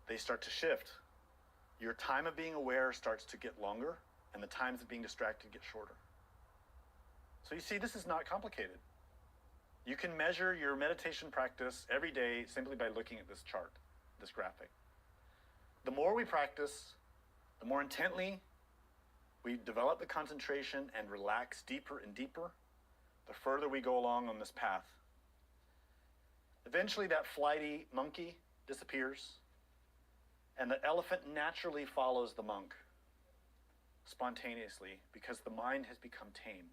they start to shift. Your time of being aware starts to get longer, and the times of being distracted get shorter. So you see, this is not complicated. You can measure your meditation practice every day simply by looking at this chart, this graphic. The more we practice, the more intently we develop the concentration and relax deeper and deeper, the further we go along on this path. Eventually, that flighty monkey disappears, and the elephant naturally follows the monk spontaneously because the mind has become tame.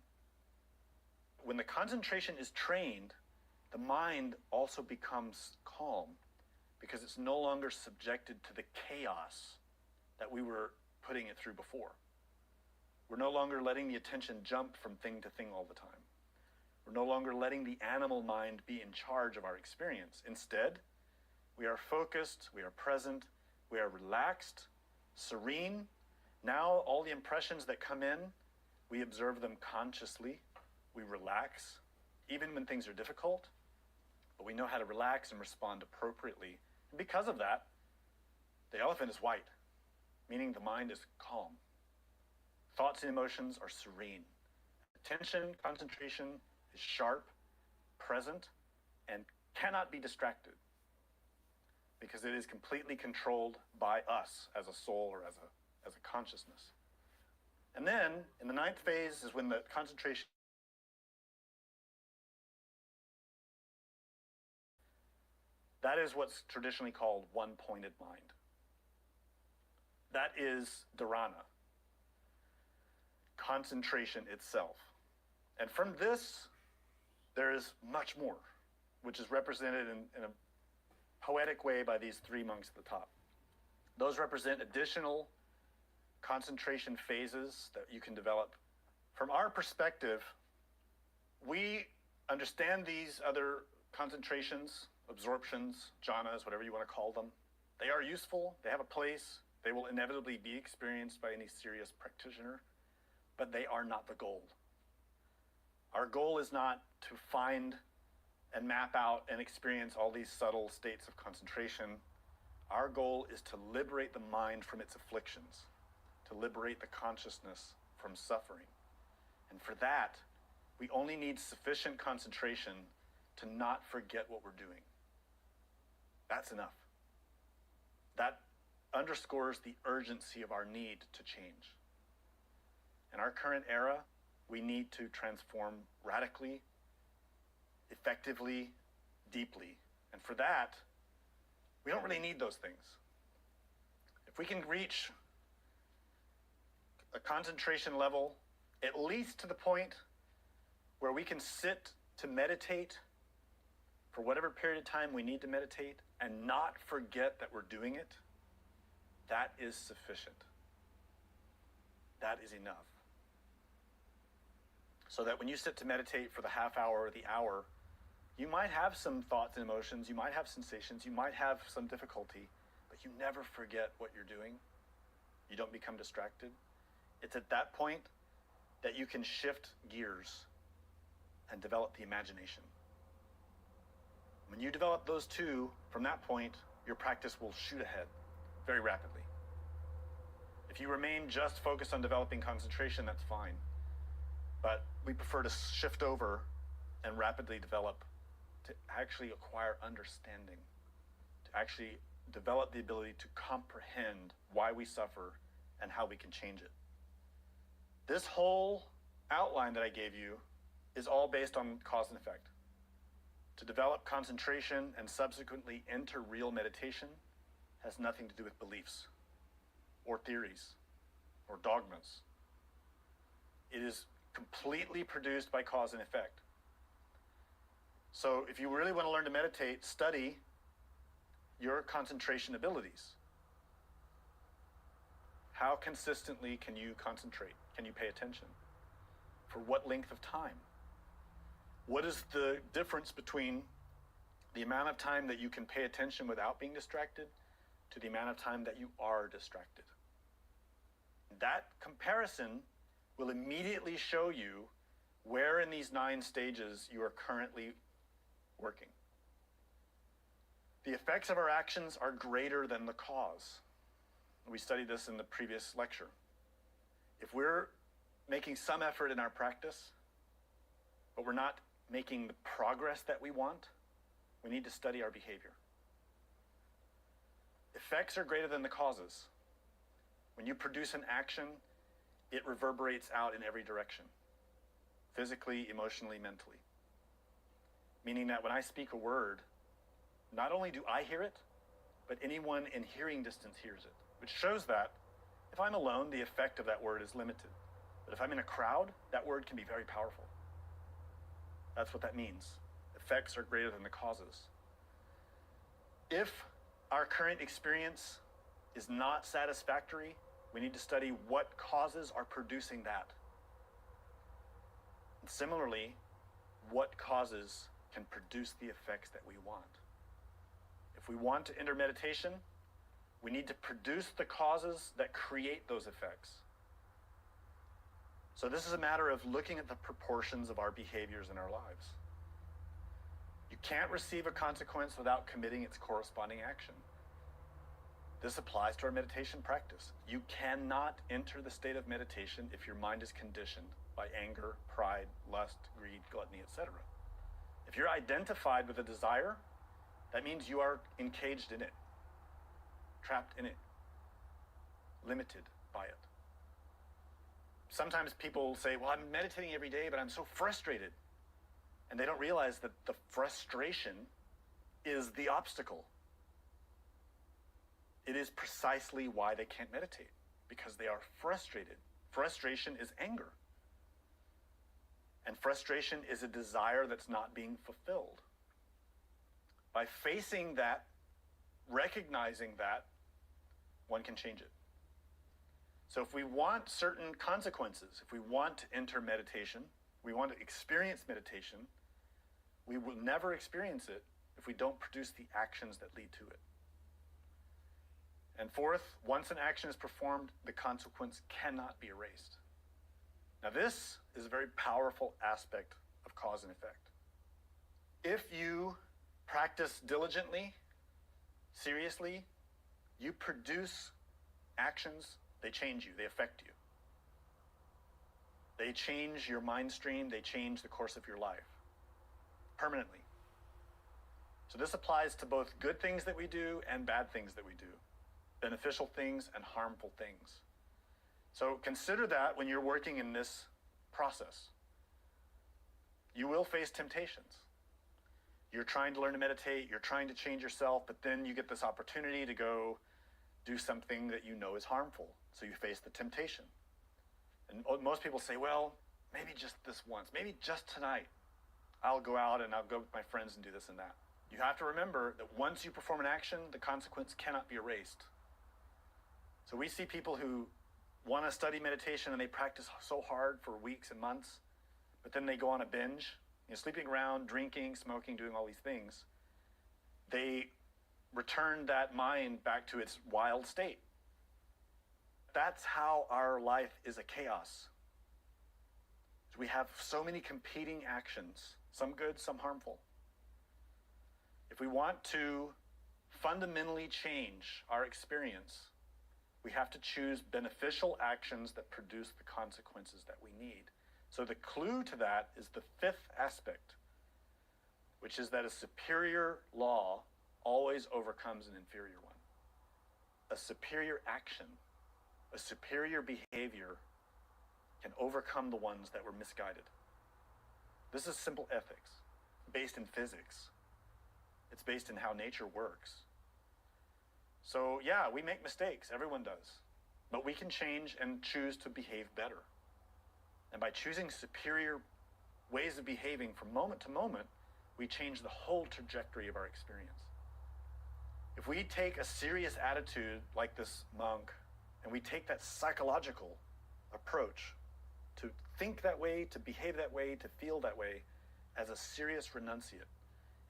When the concentration is trained, the mind also becomes calm because it's no longer subjected to the chaos that we were putting it through before. We're no longer letting the attention jump from thing to thing all the time. We're no longer letting the animal mind be in charge of our experience. Instead, we are focused, we are present, we are relaxed, serene. Now all the impressions that come in, we observe them consciously. We relax, even when things are difficult, but we know how to relax and respond appropriately. And because of that, the elephant is white, meaning the mind is calm. Thoughts and emotions are serene. Attention, concentration is sharp, present, and cannot be distracted because it is completely controlled by us as a soul or as a consciousness. And then, in the ninth phase is when the concentration that is what's traditionally called one-pointed mind. That is dharana, concentration itself. And from this, there is much more, which is represented in a poetic way by these three monks at the top. Those represent additional concentration phases that you can develop. From our perspective, we understand these other concentrations, absorptions, jhanas, whatever you want to call them. They are useful, they have a place, they will inevitably be experienced by any serious practitioner, but they are not the goal. Our goal is not to find and map out and experience all these subtle states of concentration. Our goal is to liberate the mind from its afflictions, to liberate the consciousness from suffering. And for that, we only need sufficient concentration to not forget what we're doing. That's enough. That underscores the urgency of our need to change. In our current era, we need to transform radically, effectively, deeply. And for that, we don't really need those things. If we can reach a concentration level, at least to the point where we can sit to meditate for whatever period of time we need to meditate and not forget that we're doing it, that is sufficient. That is enough. So that when you sit to meditate for the half hour or the hour, you might have some thoughts and emotions, you might have sensations, you might have some difficulty, but you never forget what you're doing. You don't become distracted. It's at that point that you can shift gears and develop the imagination. When you develop those two, from that point, your practice will shoot ahead very rapidly. If you remain just focused on developing concentration, that's fine. But we prefer to shift over and rapidly develop to actually acquire understanding, to actually develop the ability to comprehend why we suffer and how we can change it. This whole outline that I gave you is all based on cause and effect. To develop concentration and subsequently enter real meditation has nothing to do with beliefs or theories or dogmas. It is completely produced by cause and effect. So if you really want to learn to meditate, study your concentration abilities. How consistently can you concentrate? Can you pay attention? For what length of time? What is the difference between the amount of time that you can pay attention without being distracted to the amount of time that you are distracted? That comparison will immediately show you where in these 9 stages you are currently working. The effects of our actions are greater than the cause. We studied this in the previous lecture. If we're making some effort in our practice, but we're not making the progress that we want, we need to study our behavior. Effects are greater than the causes. When you produce an action, it reverberates out in every direction, physically, emotionally, mentally. Meaning that when I speak a word, not only do I hear it, but anyone in hearing distance hears it, which shows that if I'm alone, the effect of that word is limited. But if I'm in a crowd, that word can be very powerful. That's what that means. Effects are greater than the causes. If our current experience is not satisfactory, we need to study what causes are producing that. And similarly, what causes can produce the effects that we want. If we want to enter meditation, we need to produce the causes that create those effects. So this is a matter of looking at the proportions of our behaviors in our lives. You can't receive a consequence without committing its corresponding action. This applies to our meditation practice. You cannot enter the state of meditation if your mind is conditioned by anger, pride, lust, greed, gluttony, etc. If you're identified with a desire, that means you are encaged in it, trapped in it, limited by it. Sometimes people say, well, I'm meditating every day, but I'm so frustrated. And they don't realize that the frustration is the obstacle. It is precisely why they can't meditate, because they are frustrated. Frustration is anger. And frustration is a desire that's not being fulfilled. By facing that recognizing that, one can change it. So if we want certain consequences, if we want to enter meditation, we want to experience meditation, we will never experience it if we don't produce the actions that lead to it. And fourth, once an action is performed, the consequence cannot be erased. Now this is a very powerful aspect of cause and effect. If you practice diligently, seriously, you produce actions, they change you, they affect you. They change your mind stream, they change the course of your life permanently. So this applies to both good things that we do and bad things that we do, beneficial things and harmful things. So consider that when you're working in this process. You will face temptations. You're trying to learn to meditate, you're trying to change yourself, but then you get this opportunity to go do something that you know is harmful. So you face the temptation. And most people say, well, maybe just this once, maybe just tonight, I'll go out and I'll go with my friends and do this and that. You have to remember that once you perform an action, the consequence cannot be erased. So we see people who want to study meditation and they practice so hard for weeks and months, but then they go on a binge, sleeping around, drinking, smoking, doing all these things. They return that mind back to its wild state. That's how our life is a chaos. We have so many competing actions, some good, some harmful. If we want to fundamentally change our experience, we have to choose beneficial actions that produce the consequences that we need. So the clue to that is the fifth aspect, which is that a superior law always overcomes an inferior one. A superior action, a superior behavior can overcome the ones that were misguided. This is simple ethics, based in physics. It's based in how nature works. So yeah, we make mistakes, everyone does. But we can change and choose to behave better. And by choosing superior ways of behaving from moment to moment, we change the whole trajectory of our experience. If we take a serious attitude like this monk, and we take that psychological approach to think that way, to behave that way, to feel that way, as a serious renunciate,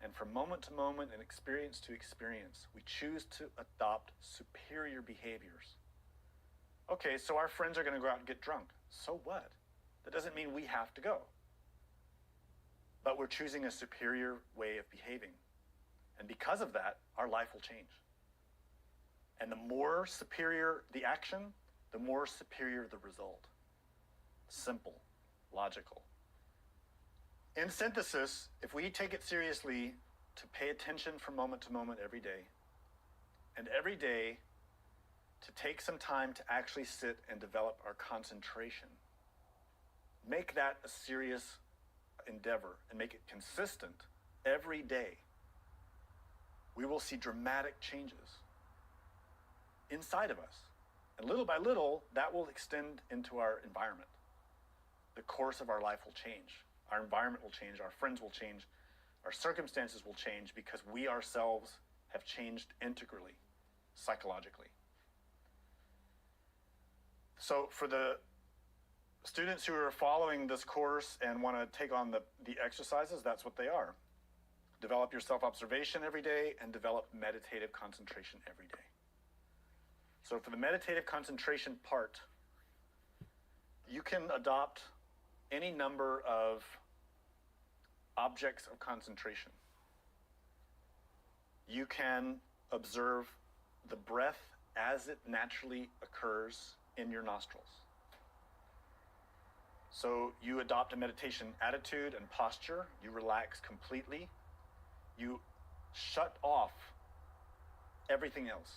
and from moment to moment and experience to experience, we choose to adopt superior behaviors. Okay, so our friends are going to go out and get drunk. So what? That doesn't mean we have to go. But we're choosing a superior way of behaving. And because of that, our life will change. And the more superior the action, the more superior the result. Simple, logical. In synthesis, if we take it seriously to pay attention from moment to moment every day, and every day to take some time to actually sit and develop our concentration, make that a serious endeavor and make it consistent every day, we will see dramatic changes inside of us. And little by little, that will extend into our environment. The course of our life will change. Our environment will change, our friends will change, our circumstances will change because we ourselves have changed integrally, psychologically. So for the students who are following this course and want to take on the exercises, that's what they are. Develop your self-observation every day and develop meditative concentration every day. So for the meditative concentration part, you can adopt any number of objects of concentration. You can observe the breath as it naturally occurs in your nostrils. So you adopt a meditation attitude and posture. You relax completely. You shut off everything else.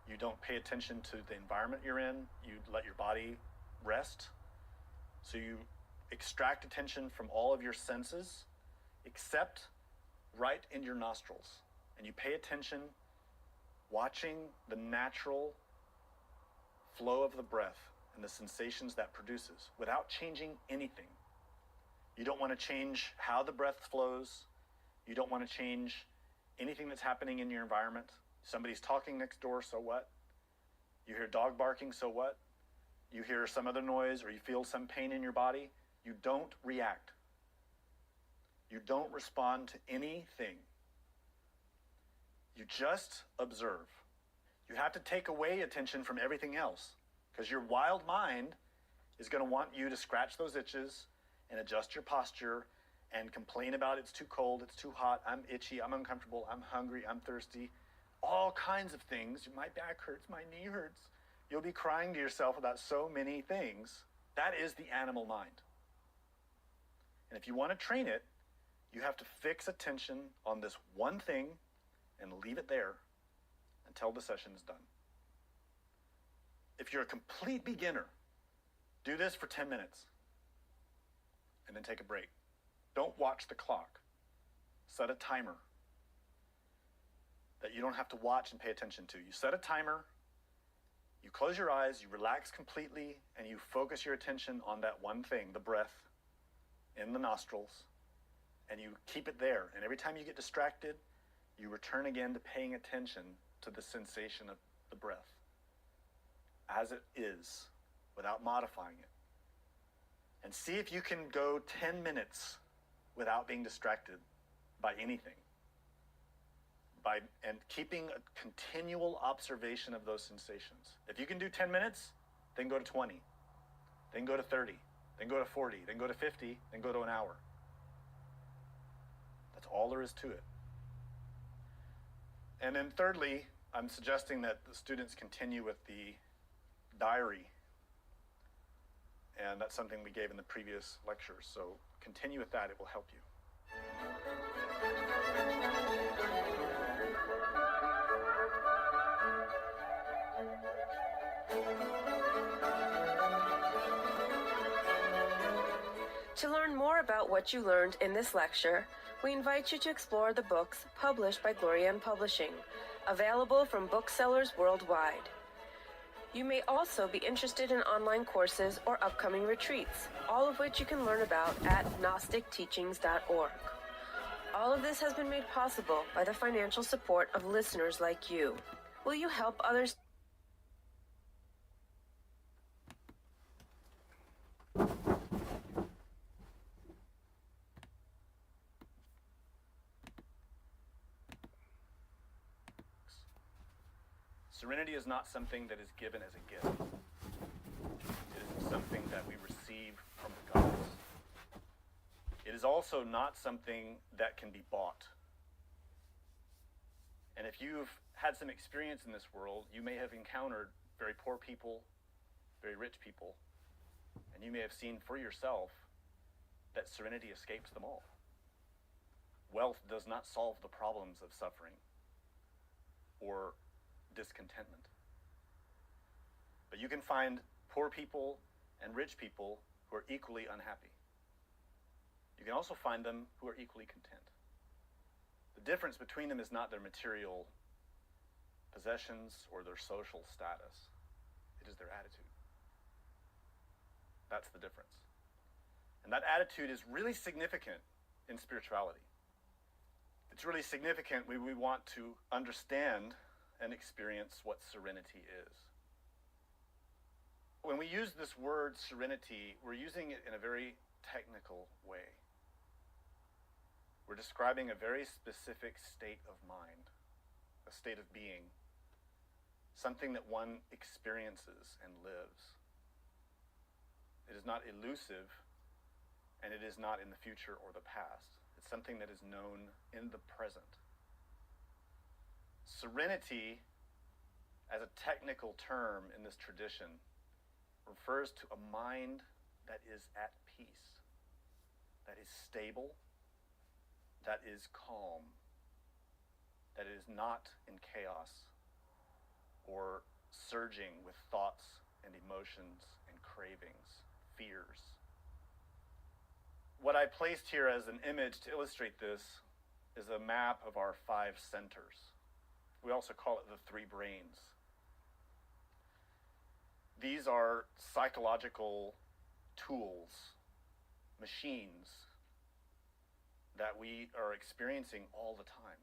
You don't pay attention to the environment you're in. You let your body rest. So you extract attention from all of your senses, except right in your nostrils. And you pay attention, watching the natural flow of the breath and the sensations that produces without changing anything. You don't want to change how the breath flows. You don't want to change anything that's happening in your environment. Somebody's talking next door, so what? You hear dog barking, so what? You hear some other noise or you feel some pain in your body. You don't react. You don't respond to anything. You just observe. You have to take away attention from everything else because your wild mind is going to want you to scratch those itches and adjust your posture and complain about it's too cold, it's too hot, I'm itchy, I'm uncomfortable, I'm hungry, I'm thirsty. All kinds of things. My back hurts, my knee hurts. You'll be crying to yourself about so many things. That is the animal mind. And if you want to train it, you have to fix attention on this one thing and leave it there until the session is done. If you're a complete beginner, do this for 10 minutes and then take a break. Don't watch the clock. Set a timer that you don't have to watch and pay attention to. You set a timer, you close your eyes, you relax completely, and you focus your attention on that one thing, the breath in the nostrils, and you keep it there. And every time you get distracted, you return again to paying attention to the sensation of the breath as it is, without modifying it. And see if you can go 10 minutes without being distracted by anything. And keeping a continual observation of those sensations. If you can do 10 minutes, then go to 20, then go to 30, then go to 40, then go to 50, then go to an hour. That's all there is to it. And then thirdly, I'm suggesting that the students continue with the diary. And that's something we gave in the previous lectures. So continue with that, it will help you. To learn more about what you learned in this lecture, we invite you to explore the books published by Glorian Publishing, available from booksellers worldwide. You may also be interested in online courses or upcoming retreats, all of which you can learn about at GnosticTeachings.org. All of this has been made possible by the financial support of listeners like you. Will you help others? Serenity is not something that is given as a gift. It is something that we receive from the gods. It is also not something that can be bought. And if you've had some experience in this world, you may have encountered very poor people, very rich people, and you may have seen for yourself that serenity escapes them all. Wealth does not solve the problems of suffering or discontentment. But you can find poor people and rich people who are equally unhappy. You can also find them who are equally content. The difference between them is not their material possessions or their social status. It is their attitude. That's the difference. And that attitude is really significant in spirituality. It's really significant when we want to understand and experience what serenity is. When we use this word serenity, we're using it in a very technical way. We're describing a very specific state of mind, a state of being, something that one experiences and lives. It is not elusive, and it is not in the future or the past. It's something that is known in the present. Serenity, as a technical term in this tradition, refers to a mind that is at peace, that is stable, that is calm, that is not in chaos or surging with thoughts and emotions and cravings, fears. What I placed here as an image to illustrate this is a map of our 5 centers. We also call it the 3 brains. These are psychological tools, machines that we are experiencing all the time,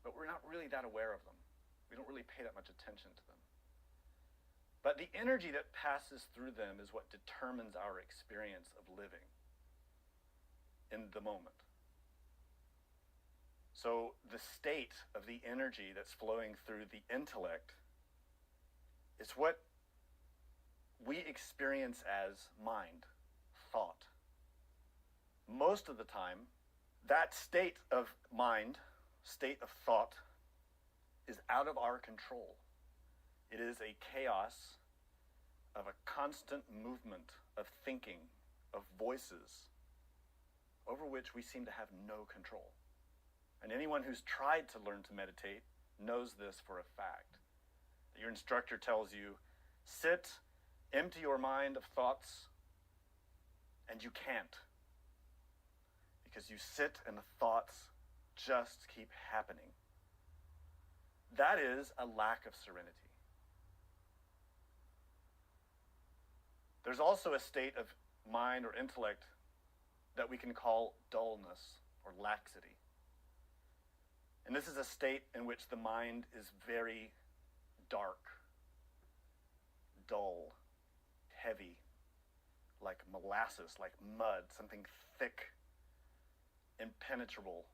but we're not really that aware of them. We don't really pay that much attention to them. But the energy that passes through them is what determines our experience of living in the moment. So the state of the energy that's flowing through the intellect is what we experience as mind, thought. Most of the time, that state of mind, state of thought, is out of our control. It is a chaos of a constant movement of thinking, of voices, over which we seem to have no control. And anyone who's tried to learn to meditate knows this for a fact. Your instructor tells you, sit, empty your mind of thoughts, and you can't. Because you sit and the thoughts just keep happening. That is a lack of serenity. There's also a state of mind or intellect that we can call dullness or laxity. And this is a state in which the mind is very dark, dull, heavy, like molasses, like mud, something thick, impenetrable.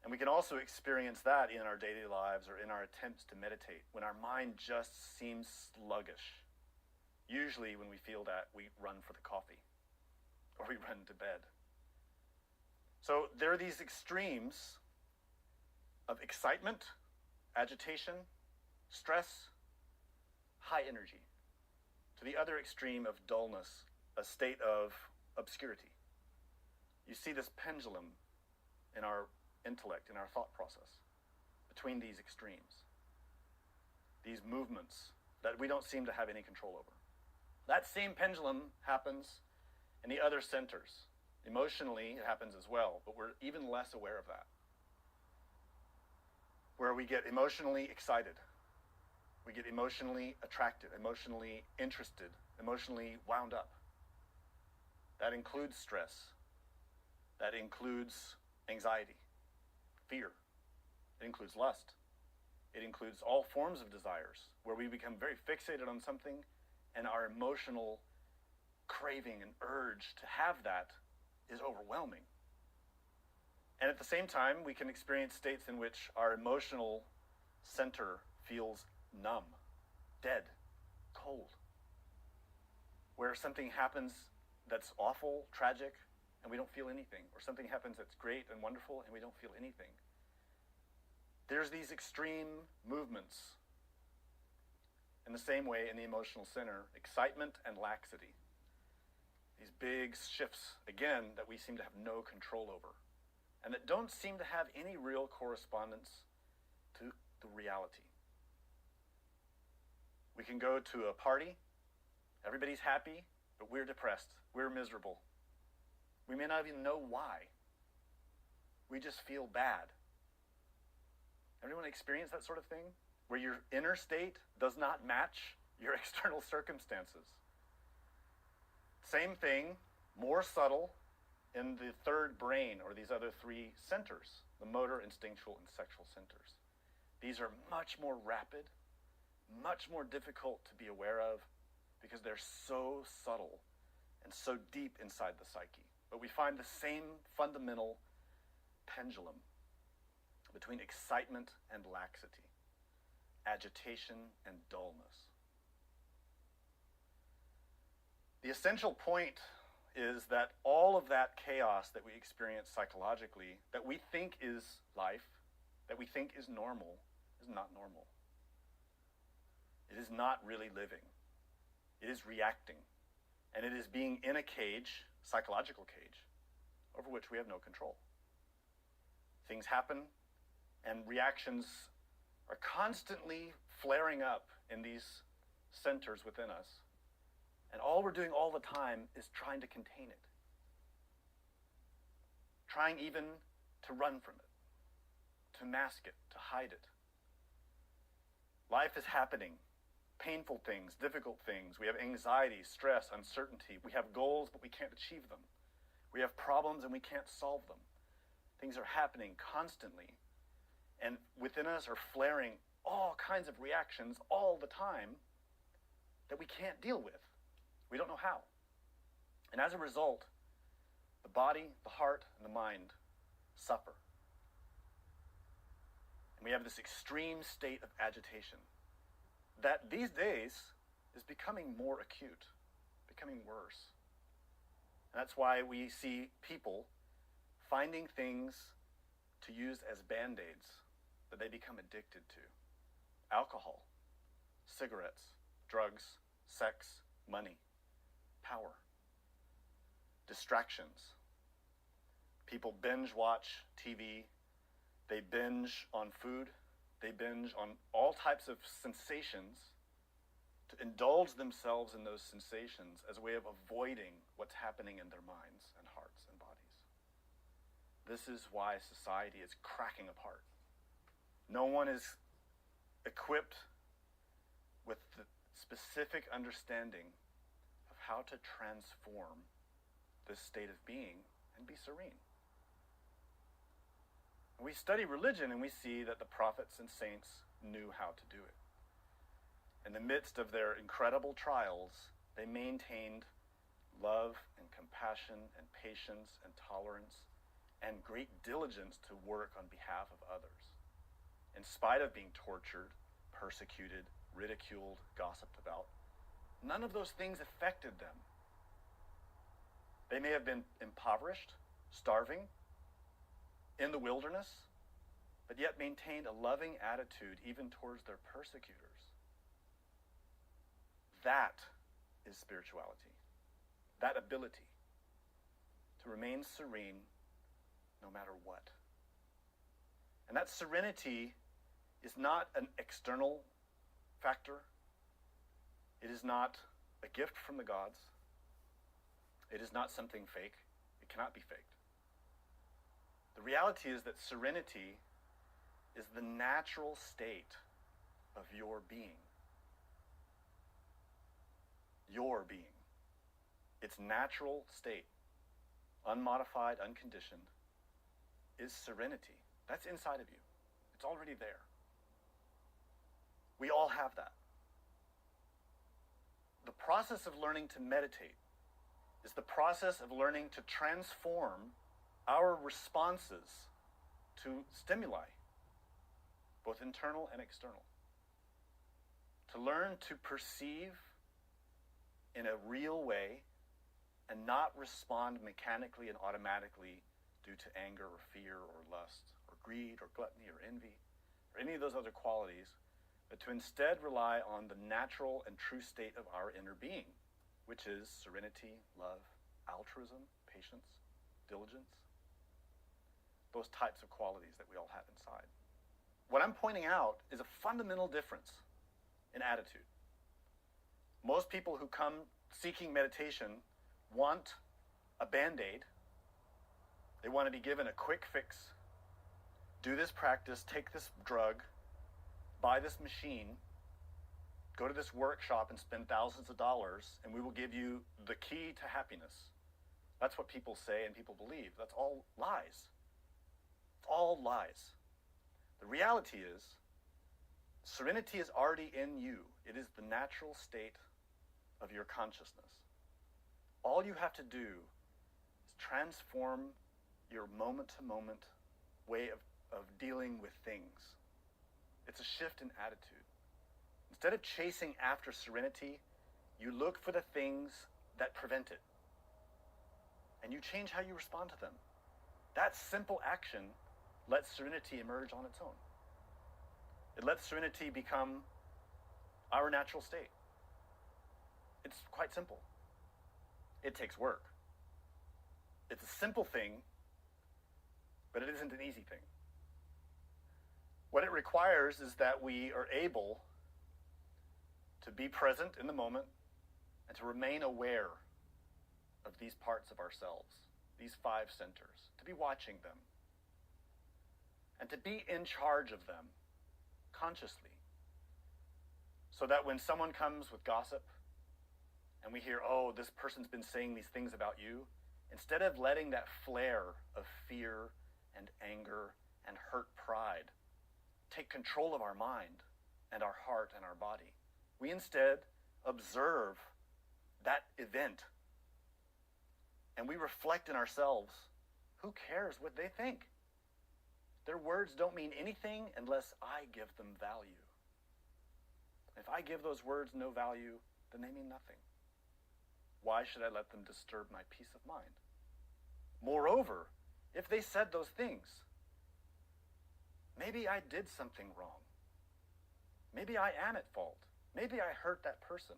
And we can also experience that in our daily lives or in our attempts to meditate, when our mind just seems sluggish. Usually when we feel that, we run for the coffee or we run to bed. So there are these extremes of excitement, agitation, stress, high energy, to the other extreme of dullness, a state of obscurity. You see this pendulum in our intellect, in our thought process, between these extremes, these movements that we don't seem to have any control over. That same pendulum happens in the other centers. Emotionally, it happens as well, but we're even less aware of that. Where we get emotionally excited, we get emotionally attracted, emotionally interested, emotionally wound up. That includes stress. That includes anxiety, fear. It includes lust. It includes all forms of desires, where we become very fixated on something and our emotional craving and urge to have that is overwhelming. And at the same time, we can experience states in which our emotional center feels numb, dead, cold. Where something happens that's awful, tragic, and we don't feel anything. Or something happens that's great and wonderful, and we don't feel anything. There's these extreme movements in the same way in the emotional center, excitement and laxity. These big shifts, again, that we seem to have no control over, and that don't seem to have any real correspondence to the reality. We can go to a party, everybody's happy, but we're depressed, we're miserable. We may not even know why. We just feel bad. Everyone experience that sort of thing? Where your inner state does not match your external circumstances. Same thing, more subtle in the third brain, or these other three centers, the motor, instinctual, and sexual centers. These are much more rapid, much more difficult to be aware of, because they're so subtle and so deep inside the psyche. But we find the same fundamental pendulum between excitement and laxity, agitation and dullness. The essential point is that all of that chaos that we experience psychologically, that we think is life, that we think is normal, is not normal. It is not really living. It is reacting. And it is being in a cage, psychological cage, over which we have no control. Things happen, and reactions are constantly flaring up in these centers within us. And all we're doing all the time is trying to contain it. Trying even to run from it, to mask it, to hide it. Life is happening. Painful things, difficult things. We have anxiety, stress, uncertainty. We have goals, but we can't achieve them. We have problems and we can't solve them. Things are happening constantly. And within us are flaring all kinds of reactions all the time that we can't deal with. We don't know how. And as a result, the body, the heart, and the mind suffer. And we have this extreme state of agitation that these days is becoming more acute, becoming worse. And that's why we see people finding things to use as band-aids that they become addicted to. Alcohol, cigarettes, drugs, sex, money, power, distractions. People binge watch TV, they binge on food, they binge on all types of sensations to indulge themselves in those sensations as a way of avoiding what's happening in their minds and hearts and bodies. This is why society is cracking apart. No one is equipped with the specific understanding of how to transform this state of being and be serene. We study religion and we see that the prophets and saints knew how to do it. In the midst of their incredible trials, they maintained love and compassion and patience and tolerance and great diligence to work on behalf of others. In spite of being tortured, persecuted, ridiculed, gossiped about, none of those things affected them. They may have been impoverished, starving, in the wilderness, but yet maintained a loving attitude even towards their persecutors. That is spirituality. That ability to remain serene no matter what. And that serenity is not an external factor. It is not a gift from the gods. It is not something fake. It cannot be faked. The reality is that serenity is the natural state of your being. Your being. Its natural state, unmodified, unconditioned, is serenity. That's inside of you. It's already there. We all have that. The process of learning to meditate is the process of learning to transform our responses to stimuli, both internal and external. To learn to perceive in a real way and not respond mechanically and automatically due to anger or fear or lust or greed or gluttony or envy or any of those other qualities, but to instead rely on the natural and true state of our inner being, which is serenity, love, altruism, patience, diligence, those types of qualities that we all have inside. What I'm pointing out is a fundamental difference in attitude. Most people who come seeking meditation want a band-aid. They want to be given a quick fix. Do this practice, take this drug, buy this machine, go to this workshop and spend thousands of dollars, and we will give you the key to happiness. That's what people say and people believe. That's all lies. It's all lies. The reality is, serenity is already in you. It is the natural state of your consciousness. All you have to do is transform your moment-to-moment way of dealing with things. It's a shift in attitude. Instead of chasing after serenity, you look for the things that prevent it. And you change how you respond to them. That simple action lets serenity emerge on its own. It lets serenity become our natural state. It's quite simple. It takes work. It's a simple thing, but it isn't an easy thing. What it requires is that we are able to be present in the moment and to remain aware of these parts of ourselves, these 5 centers, to be watching them, and to be in charge of them consciously. So that when someone comes with gossip and we hear, oh, this person's been saying these things about you, instead of letting that flare of fear and anger and hurt pride take control of our mind, and our heart and our body. We instead observe that event and we reflect in ourselves. Who cares what they think? Their words don't mean anything unless I give them value. If I give those words no value, then they mean nothing. Why should I let them disturb my peace of mind? Moreover, if they said those things, maybe I did something wrong. Maybe I am at fault. Maybe I hurt that person.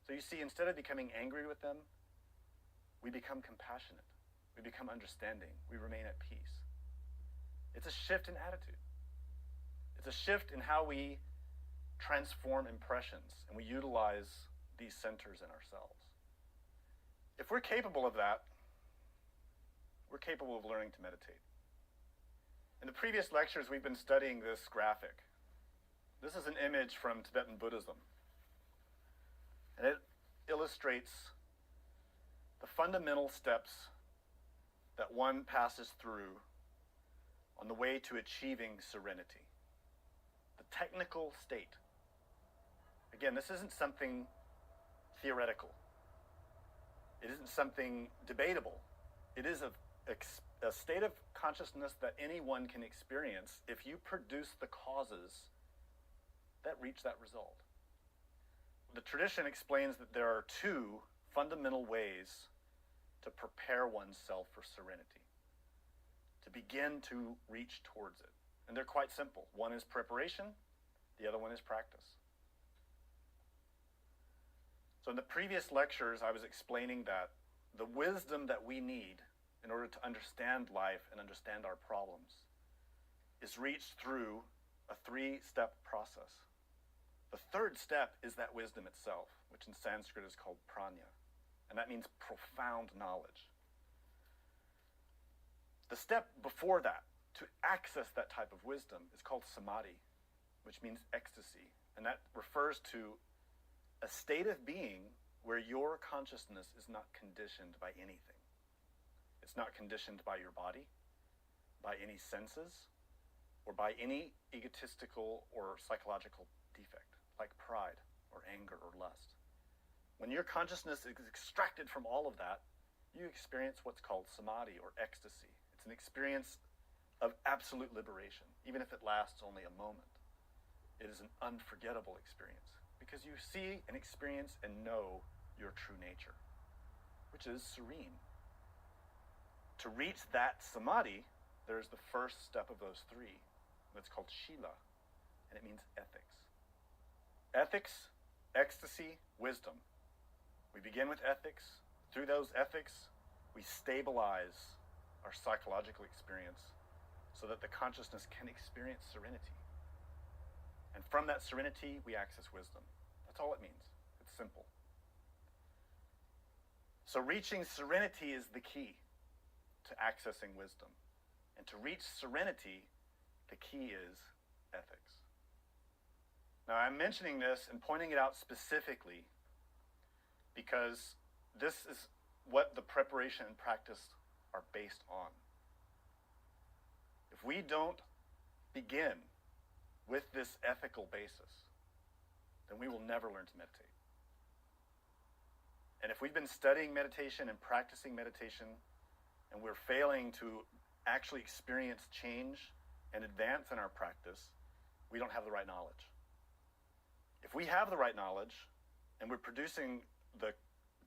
So you see, instead of becoming angry with them, we become compassionate. We become understanding. We remain at peace. It's a shift in attitude. It's a shift in how we transform impressions, and we utilize these centers in ourselves. If we're capable of that, we're capable of learning to meditate. In the previous lectures, we've been studying this graphic. This is an image from Tibetan Buddhism, and it illustrates the fundamental steps that one passes through on the way to achieving serenity. The technical state. Again, this isn't something theoretical. It isn't something debatable. It is a state of consciousness that anyone can experience if you produce the causes that reach that result. The tradition explains that there are two fundamental ways to prepare oneself for serenity, to begin to reach towards it. And they're quite simple. One is preparation, the other one is practice. So in the previous lectures, I was explaining that the wisdom that we need in order to understand life and understand our problems is reached through a three-step process. The third step is that wisdom itself, which in Sanskrit is called prajna, and that means profound knowledge. The step before that, to access that type of wisdom, is called samadhi, which means ecstasy, and that refers to a state of being where your consciousness is not conditioned by anything. It's not conditioned by your body, by any senses, or by any egotistical or psychological defect, like pride or anger or lust. When your consciousness is extracted from all of that, you experience what's called samadhi or ecstasy. It's an experience of absolute liberation, even if it lasts only a moment. It is an unforgettable experience because you see and experience and know your true nature, which is serene. To reach that samadhi, there's the first step of those three. That's called shila, and it means ethics. Ethics, ecstasy, wisdom. We begin with ethics. Through those ethics, we stabilize our psychological experience so that the consciousness can experience serenity. And from that serenity, we access wisdom. That's all it means. It's simple. So reaching serenity is the key to accessing wisdom. And to reach serenity, the key is ethics. Now, I'm mentioning this and pointing it out specifically because this is what the preparation and practice are based on. If we don't begin with this ethical basis, then we will never learn to meditate. And if we've been studying meditation and practicing meditation, and we're failing to actually experience change and advance in our practice, we don't have the right knowledge. If we have the right knowledge, and we're producing the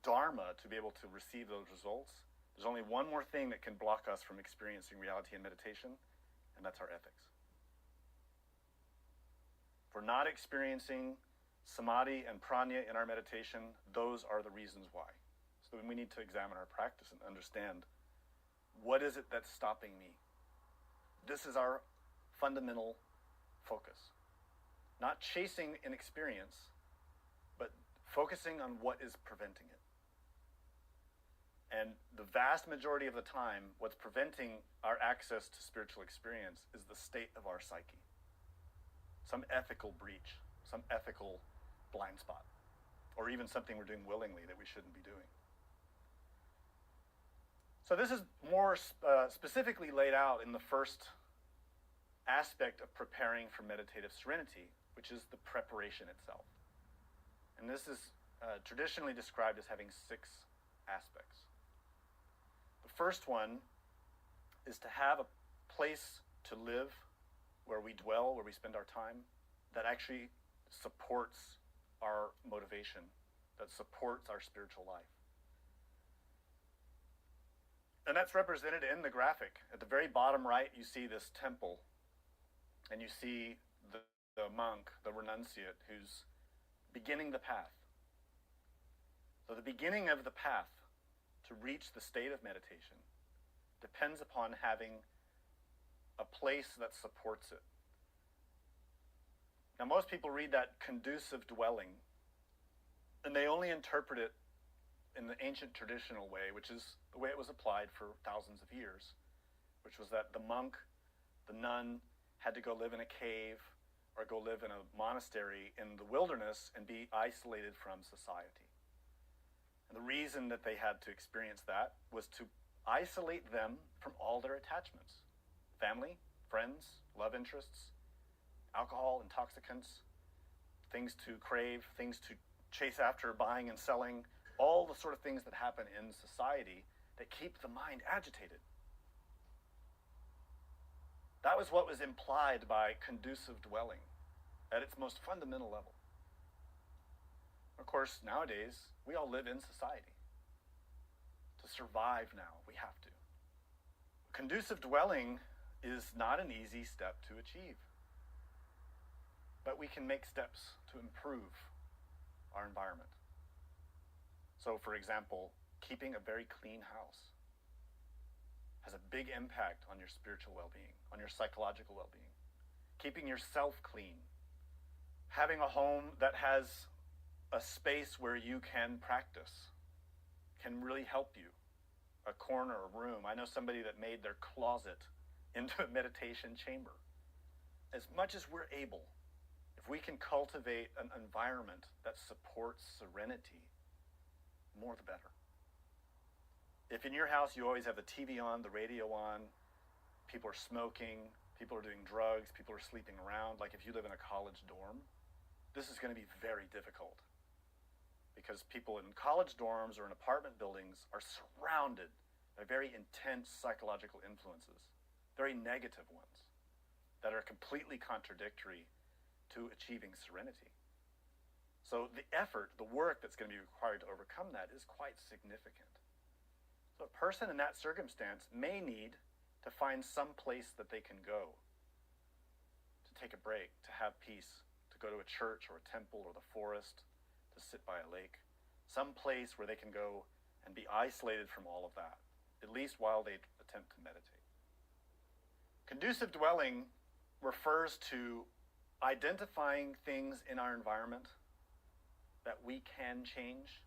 dharma to be able to receive those results, there's only one more thing that can block us from experiencing reality in meditation, and that's our ethics. If we're not experiencing samadhi and prajna in our meditation, those are the reasons why. So then we need to examine our practice and understand, what is it that's stopping me? This is our fundamental focus. Not chasing an experience, but focusing on what is preventing it. And the vast majority of the time, what's preventing our access to spiritual experience is the state of our psyche. Some ethical breach, some ethical blind spot, or even something we're doing willingly that we shouldn't be doing. So this is more specifically laid out in the first aspect of preparing for meditative serenity, which is the preparation itself. And this is traditionally described as having 6 aspects. The first one is to have a place to live where we dwell, where we spend our time, that actually supports our motivation, that supports our spiritual life. And that's represented in the graphic. At the very bottom right, you see this temple, and you see the monk, the renunciate, who's beginning the path. So the beginning of the path to reach the state of meditation depends upon having a place that supports it. Now, most people read that conducive dwelling, and they only interpret it in the ancient traditional way, which is the way it was applied for thousands of years, which was that the monk, the nun, had to go live in a cave or go live in a monastery in the wilderness and be isolated from society. And the reason that they had to experience that was to isolate them from all their attachments: family, friends, love interests, alcohol, intoxicants, things to crave, things to chase after, buying and selling, all the sort of things that happen in society that keep the mind agitated. That was what was implied by conducive dwelling at its most fundamental level. Of course, nowadays, we all live in society. To survive now, we have to. Conducive dwelling is not an easy step to achieve, but we can make steps to improve our environment. So, for example, keeping a very clean house has a big impact on your spiritual well-being, on your psychological well-being. Keeping yourself clean, having a home that has a space where you can practice can really help you. A corner, a room. I know somebody that made their closet into a meditation chamber. As much as we're able, if we can cultivate an environment that supports serenity, more the better. If in your house you always have the TV on, the radio on, people are smoking, people are doing drugs, people are sleeping around, like if you live in a college dorm, this is going to be very difficult. Because people in college dorms or in apartment buildings are surrounded by very intense psychological influences, very negative ones, that are completely contradictory to achieving serenity. So the effort, the work that's going to be required to overcome that is quite significant. So a person in that circumstance may need to find some place that they can go, to take a break, to have peace, to go to a church or a temple or the forest, to sit by a lake, some place where they can go and be isolated from all of that, at least while they attempt to meditate. Conducive dwelling refers to identifying things in our environment that we can change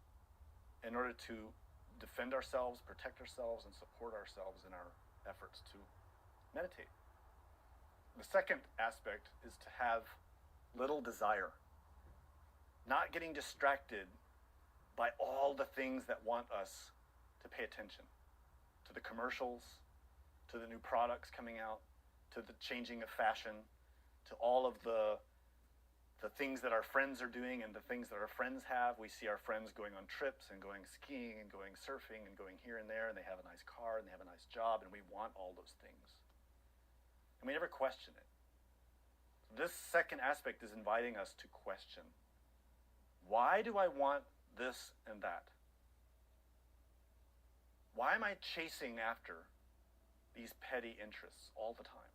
in order to defend ourselves, protect ourselves, and support ourselves in our efforts to meditate. The second aspect is to have little desire. Not getting distracted by all the things that want us to pay attention to the commercials, to the new products coming out, to the changing of fashion, to all of the things that our friends are doing and the things that our friends have. We see our friends going on trips and going skiing and going surfing and going here and there, and they have a nice car and they have a nice job, and we want all those things. And we never question it. This second aspect is inviting us to question. Why do I want this and that? Why am I chasing after these petty interests all the time?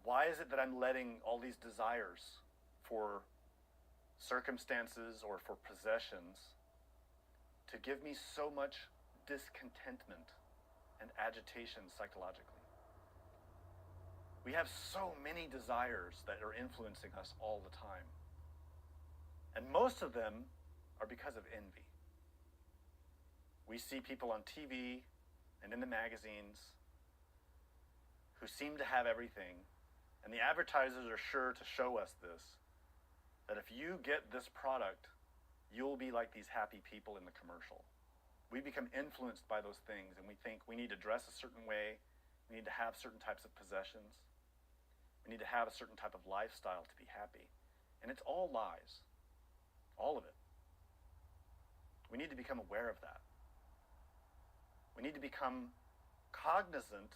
Why is it that I'm letting all these desires for circumstances or for possessions to give me so much discontentment and agitation psychologically? We have so many desires that are influencing us all the time. And most of them are because of envy. We see people on TV and in the magazines who seem to have everything, and the advertisers are sure to show us this, that if you get this product, you'll be like these happy people in the commercial. We become influenced by those things, and we think we need to dress a certain way, we need to have certain types of possessions. We need to have a certain type of lifestyle to be happy. And it's all lies. All of it. We need to become aware of that. We need to become cognizant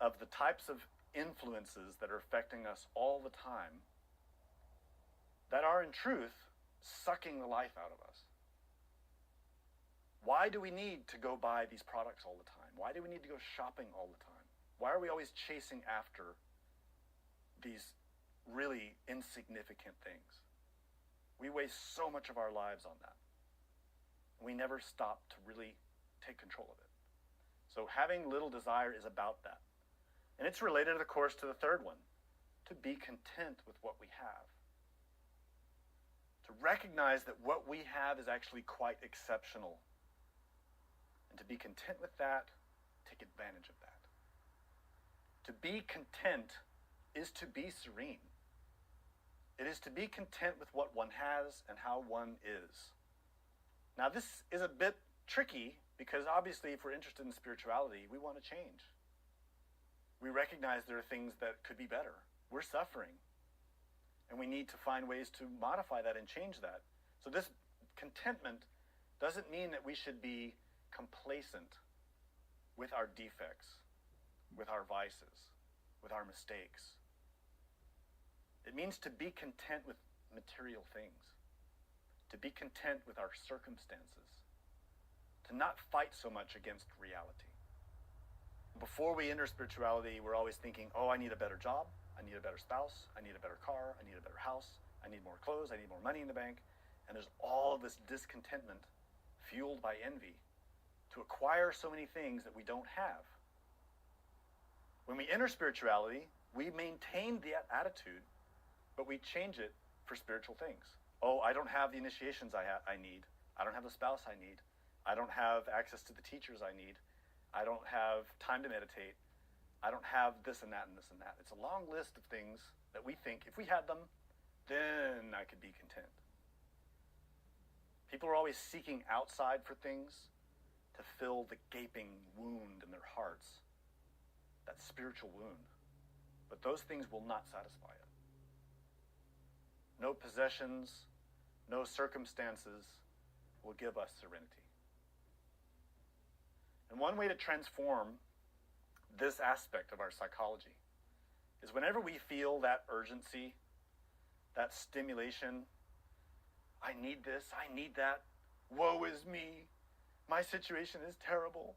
of the types of influences that are affecting us all the time that are, in truth, sucking the life out of us. Why do we need to go buy these products all the time? Why do we need to go shopping all the time? Why are we always chasing after these really insignificant things? We waste so much of our lives on that. We never stop to really take control of it. So having little desire is about that. And it's related, of course, to the third one, to be content with what we have. To recognize that what we have is actually quite exceptional. And to be content with that, take advantage of that. To be content is to be serene. It is to be content with what one has and how one is. Now, this is a bit tricky because obviously if we're interested in spirituality, we want to change. We recognize there are things that could be better. We're suffering. And we need to find ways to modify that and change that. So this contentment doesn't mean that we should be complacent with our defects, with our vices, with our mistakes. It means to be content with material things, to be content with our circumstances, to not fight so much against reality. Before we enter spirituality, we're always thinking, oh, I need a better job, I need a better spouse, I need a better car, I need a better house, I need more clothes, I need more money in the bank. And there's all this discontentment fueled by envy to acquire so many things that we don't have. When we enter spirituality, we maintain that attitude, but we change it for spiritual things. Oh, I don't have the initiations I need. I don't have the spouse I need. I don't have access to the teachers I need. I don't have time to meditate. I don't have this and that and this and that. It's a long list of things that we think if we had them, then I could be content. People are always seeking outside for things to fill the gaping wound in their hearts, that spiritual wound. But those things will not satisfy it. No possessions, no circumstances will give us serenity. And one way to transform this aspect of our psychology is whenever we feel that urgency, that stimulation, I need this, I need that, woe is me, my situation is terrible,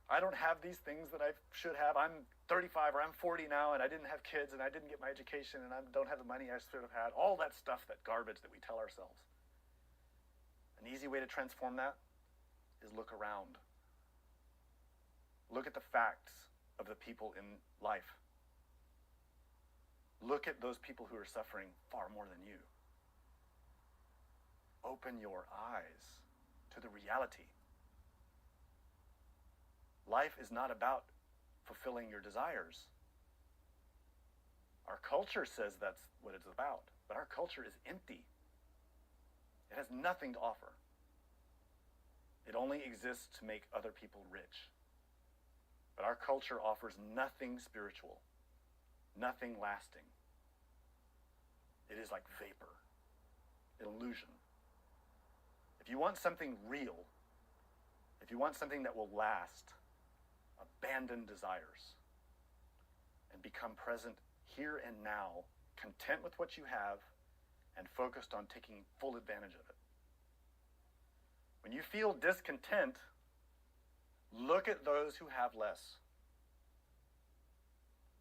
I don't have these things that I should have, I'm 35 or I'm 40 now and I didn't have kids and I didn't get my education and I don't have the money I should have had, all that stuff, that garbage that we tell ourselves. An easy way to transform that is look around. Look at the facts of the people in life. Look at those people who are suffering far more than you. Open your eyes to the reality. Life is not about fulfilling your desires. Our culture says that's what it's about, but our culture is empty. It has nothing to offer. It only exists to make other people rich. But our culture offers nothing spiritual, nothing lasting. It is like vapor, an illusion. If you want something real, if you want something that will last, abandon desires and become present here and now, content with what you have and focused on taking full advantage of it. When you feel discontent, look at those who have less.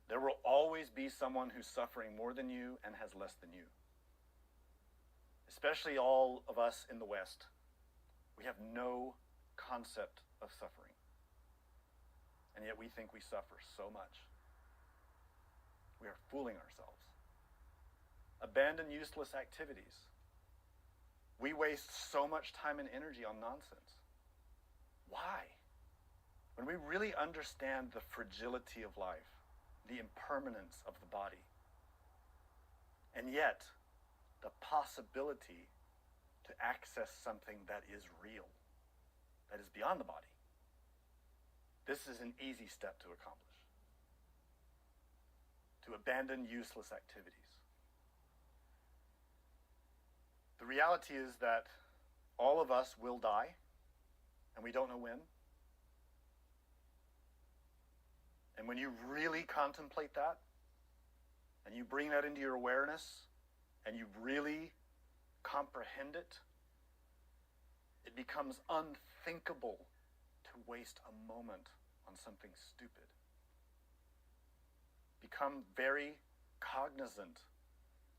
There will always be someone who's suffering more than you and has less than you. Especially all of us in the West. We have no concept of suffering. And yet we think we suffer so much. We are fooling ourselves. Abandon useless activities. We waste so much time and energy on nonsense. Why? When we really understand the fragility of life, the impermanence of the body, and yet the possibility to access something that is real, that is beyond the body, this is an easy step to accomplish. to abandon useless activities. The reality is that all of us will die, and we don't know when. And when you really contemplate that, and you bring that into your awareness, and you really comprehend it, it becomes unthinkable to waste a moment on something stupid. Become very cognizant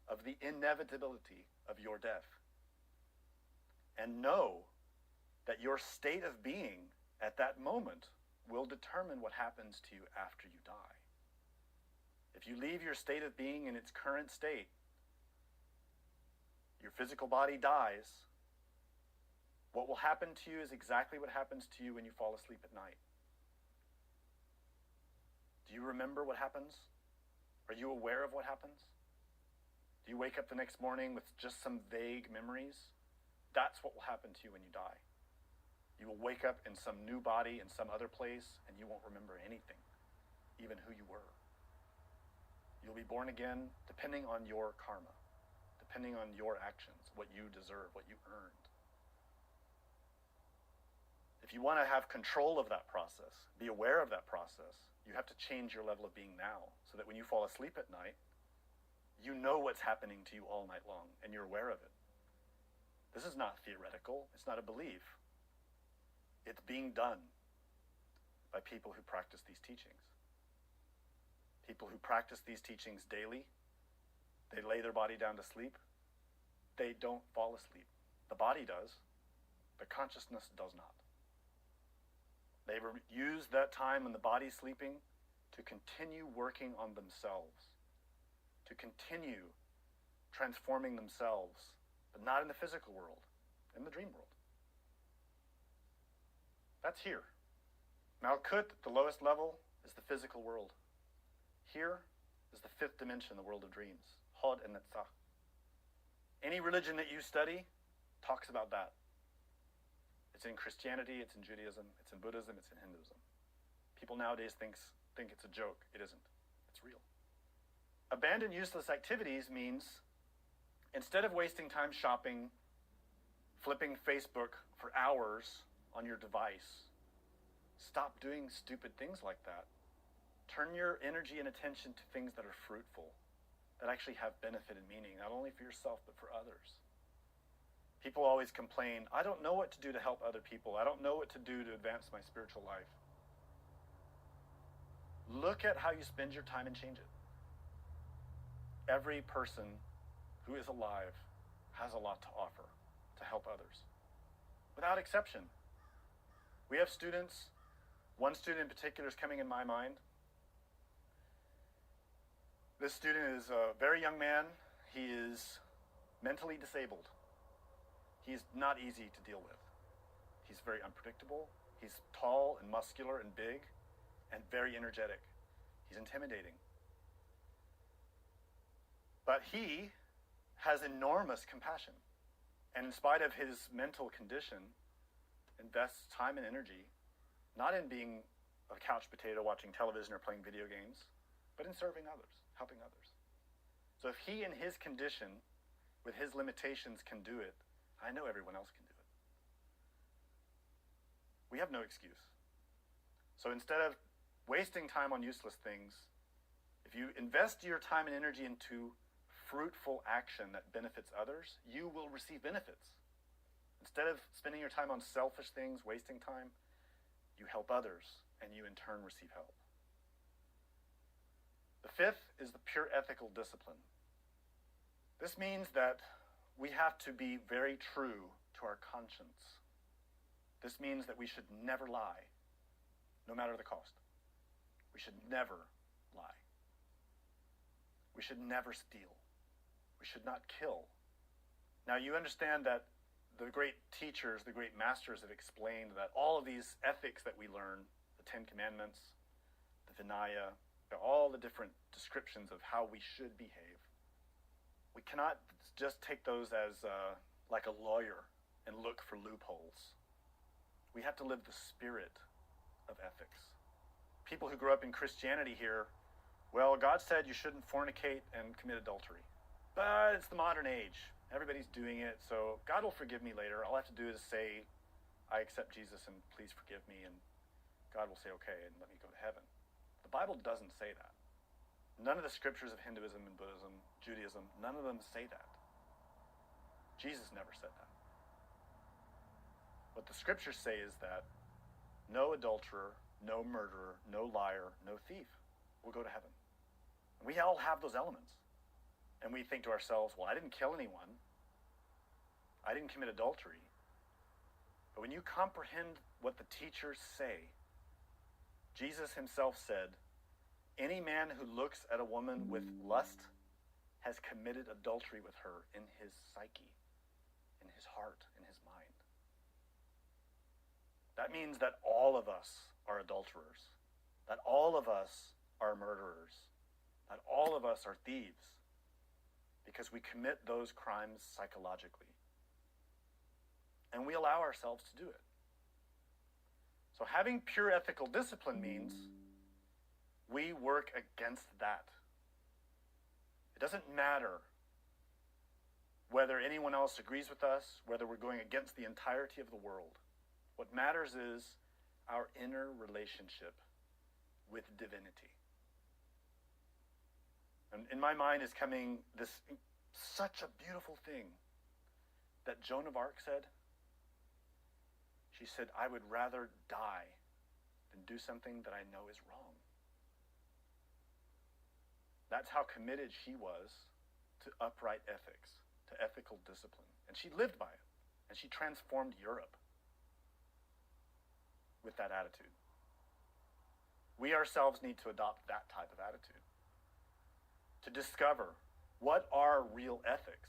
of the inevitability of your death. And know that your state of being at that moment will determine what happens to you after you die. If you leave your state of being in its current state, your physical body dies. What will happen to you is exactly what happens to you when you fall asleep at night. Do you remember what happens? Are you aware of what happens? Do you wake up the next morning with just some vague memories? That's what will happen to you when you die. You will wake up in some new body in some other place, and you won't remember anything, even who you were. You'll be born again depending on your karma, depending on your actions, what you deserve, what you earned. If you want to have control of that process, be aware of that process, you have to change your level of being now, so that when you fall asleep at night, you know what's happening to you all night long, and you're aware of it. This is not theoretical. It's not a belief. It's being done by people who practice these teachings. People who practice these teachings daily, they lay their body down to sleep. They don't fall asleep. The body does, but consciousness does not. They use that time when the body's sleeping to continue working on themselves, to continue transforming themselves, but not in the physical world, in the dream world. That's here. Malkut, the lowest level, is the physical world. Here is the fifth dimension, the world of dreams. Hod and Netzach. Any religion that you study talks about that. It's in Christianity, it's in Judaism, it's in Buddhism, it's in Hinduism. People nowadays think it's a joke. It isn't. It's real. Abandon useless activities means instead of wasting time shopping, flipping Facebook for hours on your device, stop doing stupid things like that. Turn your energy and attention to things that are fruitful, that actually have benefit and meaning, not only for yourself, but for others. People always complain, I don't know what to do to help other people. I don't know what to do to advance my spiritual life. Look at how you spend your time and change it. Every person who is alive has a lot to offer to help others, without exception. We have students, one student in particular is coming in my mind. This student is a very young man. He is mentally disabled. He's not easy to deal with. He's very unpredictable. He's tall and muscular and big and very energetic. He's intimidating. But he has enormous compassion. And in spite of his mental condition, invests time and energy, not in being a couch potato watching television or playing video games, but in serving others, helping others. So if he in his condition, with his limitations, can do it, I know everyone else can do it. We have no excuse. So instead of wasting time on useless things, if you invest your time and energy into fruitful action that benefits others, you will receive benefits. Instead of spending your time on selfish things, wasting time, you help others, and you in turn receive help. The fifth is the pure ethical discipline. This means that we have to be very true to our conscience. This means that we should never lie, no matter the cost. We should never lie. We should never steal. We should not kill. Now you understand that the great teachers, the great masters have explained that all of these ethics that we learn, the Ten Commandments, the Vinaya, all the different descriptions of how we should behave, we cannot just take those as like a lawyer and look for loopholes. We have to live the spirit of ethics. People who grew up in Christianity here Well, God said you shouldn't fornicate and commit adultery. But it's the modern age. Everybody's doing it, so God will forgive me later. All I have to do is say, I accept Jesus and please forgive me, and God will say, okay, and let me go to heaven. The Bible doesn't say that. None of the scriptures of Hinduism and Buddhism, Judaism, none of them say that. Jesus never said that. What the scriptures say is that no adulterer, no murderer, no liar, no thief will go to heaven. We all have those elements. And we think to ourselves, well, I didn't kill anyone. I didn't commit adultery. But when you comprehend what the teachers say, Jesus himself said, any man who looks at a woman with lust has committed adultery with her in his psyche, in his heart, in his mind. That means that all of us are adulterers, that all of us are murderers, that all of us are thieves, because we commit those crimes psychologically. And we allow ourselves to do it. So having pure ethical discipline means we work against that. It doesn't matter whether anyone else agrees with us, whether we're going against the entirety of the world. What matters is our inner relationship with divinity. And in my mind is coming this such a beautiful thing that Joan of Arc said. She said, I would rather die than do something that I know is wrong. That's how committed she was to upright ethics, to ethical discipline. And she lived by it. And she transformed Europe with that attitude. We ourselves need to adopt that type of attitude. To discover what are real ethics.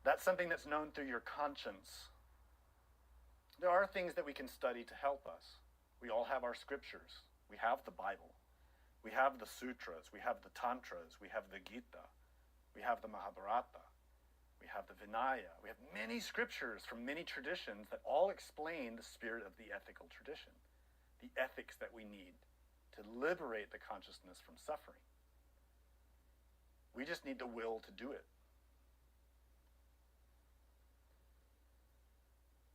That's something that's known through your conscience. There are things that we can study to help us. We all have our scriptures. We have the Bible. We have the sutras. We have the tantras. We have the Gita. We have the Mahabharata. We have the Vinaya. We have many scriptures from many traditions that all explain the spirit of the ethical tradition, the ethics that we need to liberate the consciousness from suffering. We just need the will to do it.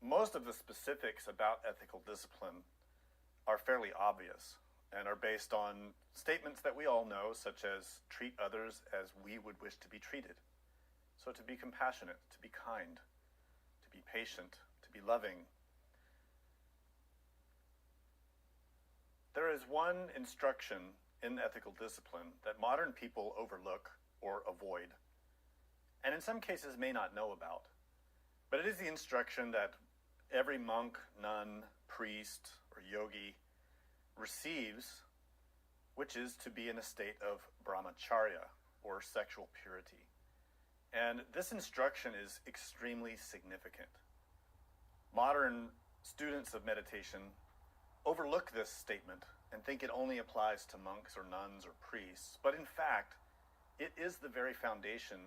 Most of the specifics about ethical discipline are fairly obvious and are based on statements that we all know, such as treat others as we would wish to be treated. So to be compassionate, to be kind, to be patient, to be loving. There is one instruction in ethical discipline that modern people overlook or avoid, and in some cases may not know about. But it is the instruction that every monk, nun, priest, or yogi receives, which is to be in a state of brahmacharya, or sexual purity. And this instruction is extremely significant. Modern students of meditation overlook this statement and think it only applies to monks or nuns or priests, but in fact, it is the very foundation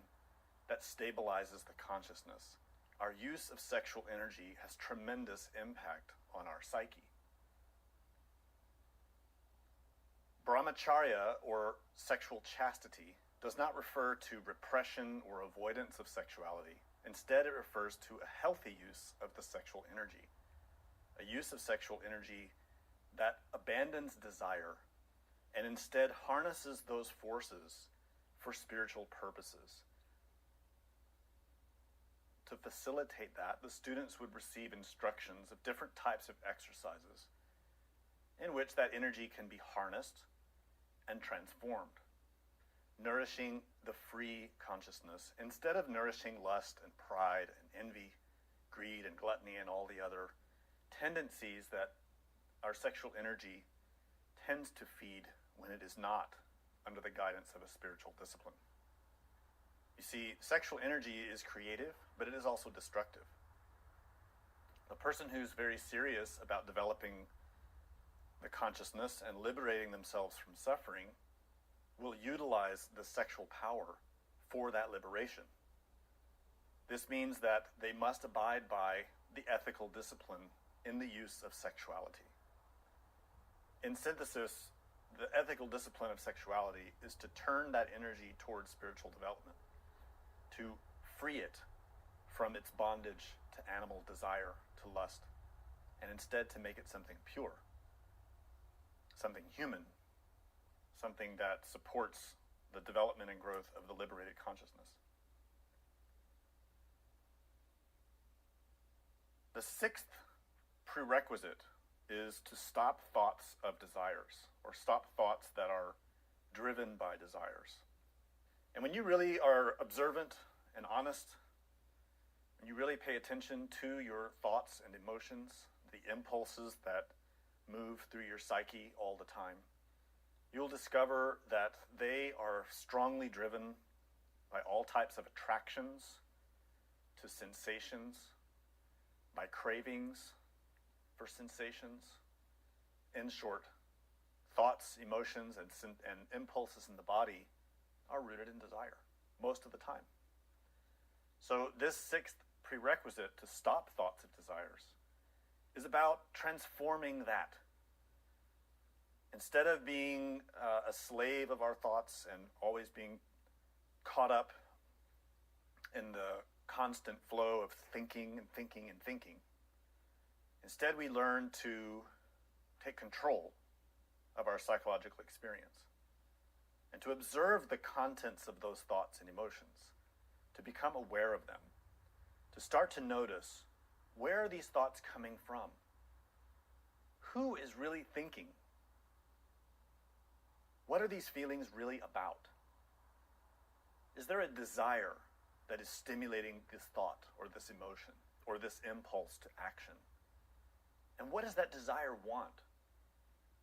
that stabilizes the consciousness. Our use of sexual energy has tremendous impact on our psyche. Brahmacharya, or sexual chastity, does not refer to repression or avoidance of sexuality. Instead, it refers to a healthy use of the sexual energy, a use of sexual energy that abandons desire and instead harnesses those forces for spiritual purposes. To facilitate that, the students would receive instructions of different types of exercises in which that energy can be harnessed and transformed, nourishing the free consciousness instead of nourishing lust and pride and envy, greed and gluttony and all the other tendencies that our sexual energy tends to feed when it is not under the guidance of a spiritual discipline. You see, sexual energy is creative, but it is also destructive. A person who's very serious about developing the consciousness and liberating themselves from suffering will utilize the sexual power for that liberation. This means that they must abide by the ethical discipline in the use of sexuality. In synthesis, the ethical discipline of sexuality is to turn that energy towards spiritual development, to free it from its bondage to animal desire, to lust, and instead to make it something pure, something human, something that supports the development and growth of the liberated consciousness. The sixth prerequisite is to stop thoughts of desires, or stop thoughts that are driven by desires. And when you really are observant and honest, when you really pay attention to your thoughts and emotions, the impulses that move through your psyche all the time, you'll discover that they are strongly driven by all types of attractions to sensations, by cravings for sensations. In short, thoughts, emotions, and impulses in the body are rooted in desire most of the time. So this sixth prerequisite to stop thoughts of desires is about transforming that. Instead of being a slave of our thoughts and always being caught up in the constant flow of thinking and thinking and thinking, instead we learn to take control of our psychological experience and to observe the contents of those thoughts and emotions, to become aware of them, to start to notice, where are these thoughts coming from? Who is really thinking? What are these feelings really about? Is there a desire that is stimulating this thought or this emotion or this impulse to action? And what does that desire want?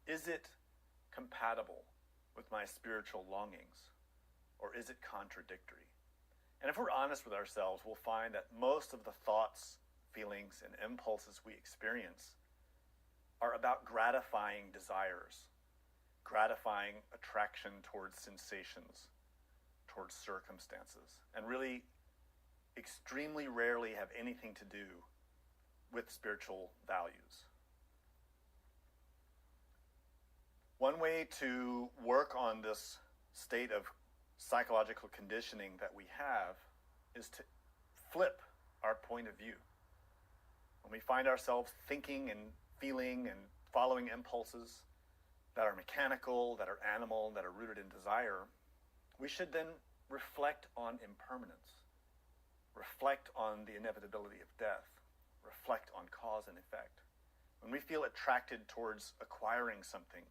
Is it compatible with my spiritual longings, or is it contradictory? And if we're honest with ourselves, we'll find that most of the thoughts, feelings, and impulses we experience are about gratifying desires, gratifying attraction towards sensations, towards circumstances, and really extremely rarely have anything to do with spiritual values. One way to work on this state of psychological conditioning that we have is to flip our point of view. When we find ourselves thinking and feeling and following impulses that are mechanical, that are animal, that are rooted in desire, we should then reflect on impermanence, reflect on the inevitability of death, reflect on cause and effect. When we feel attracted towards acquiring something,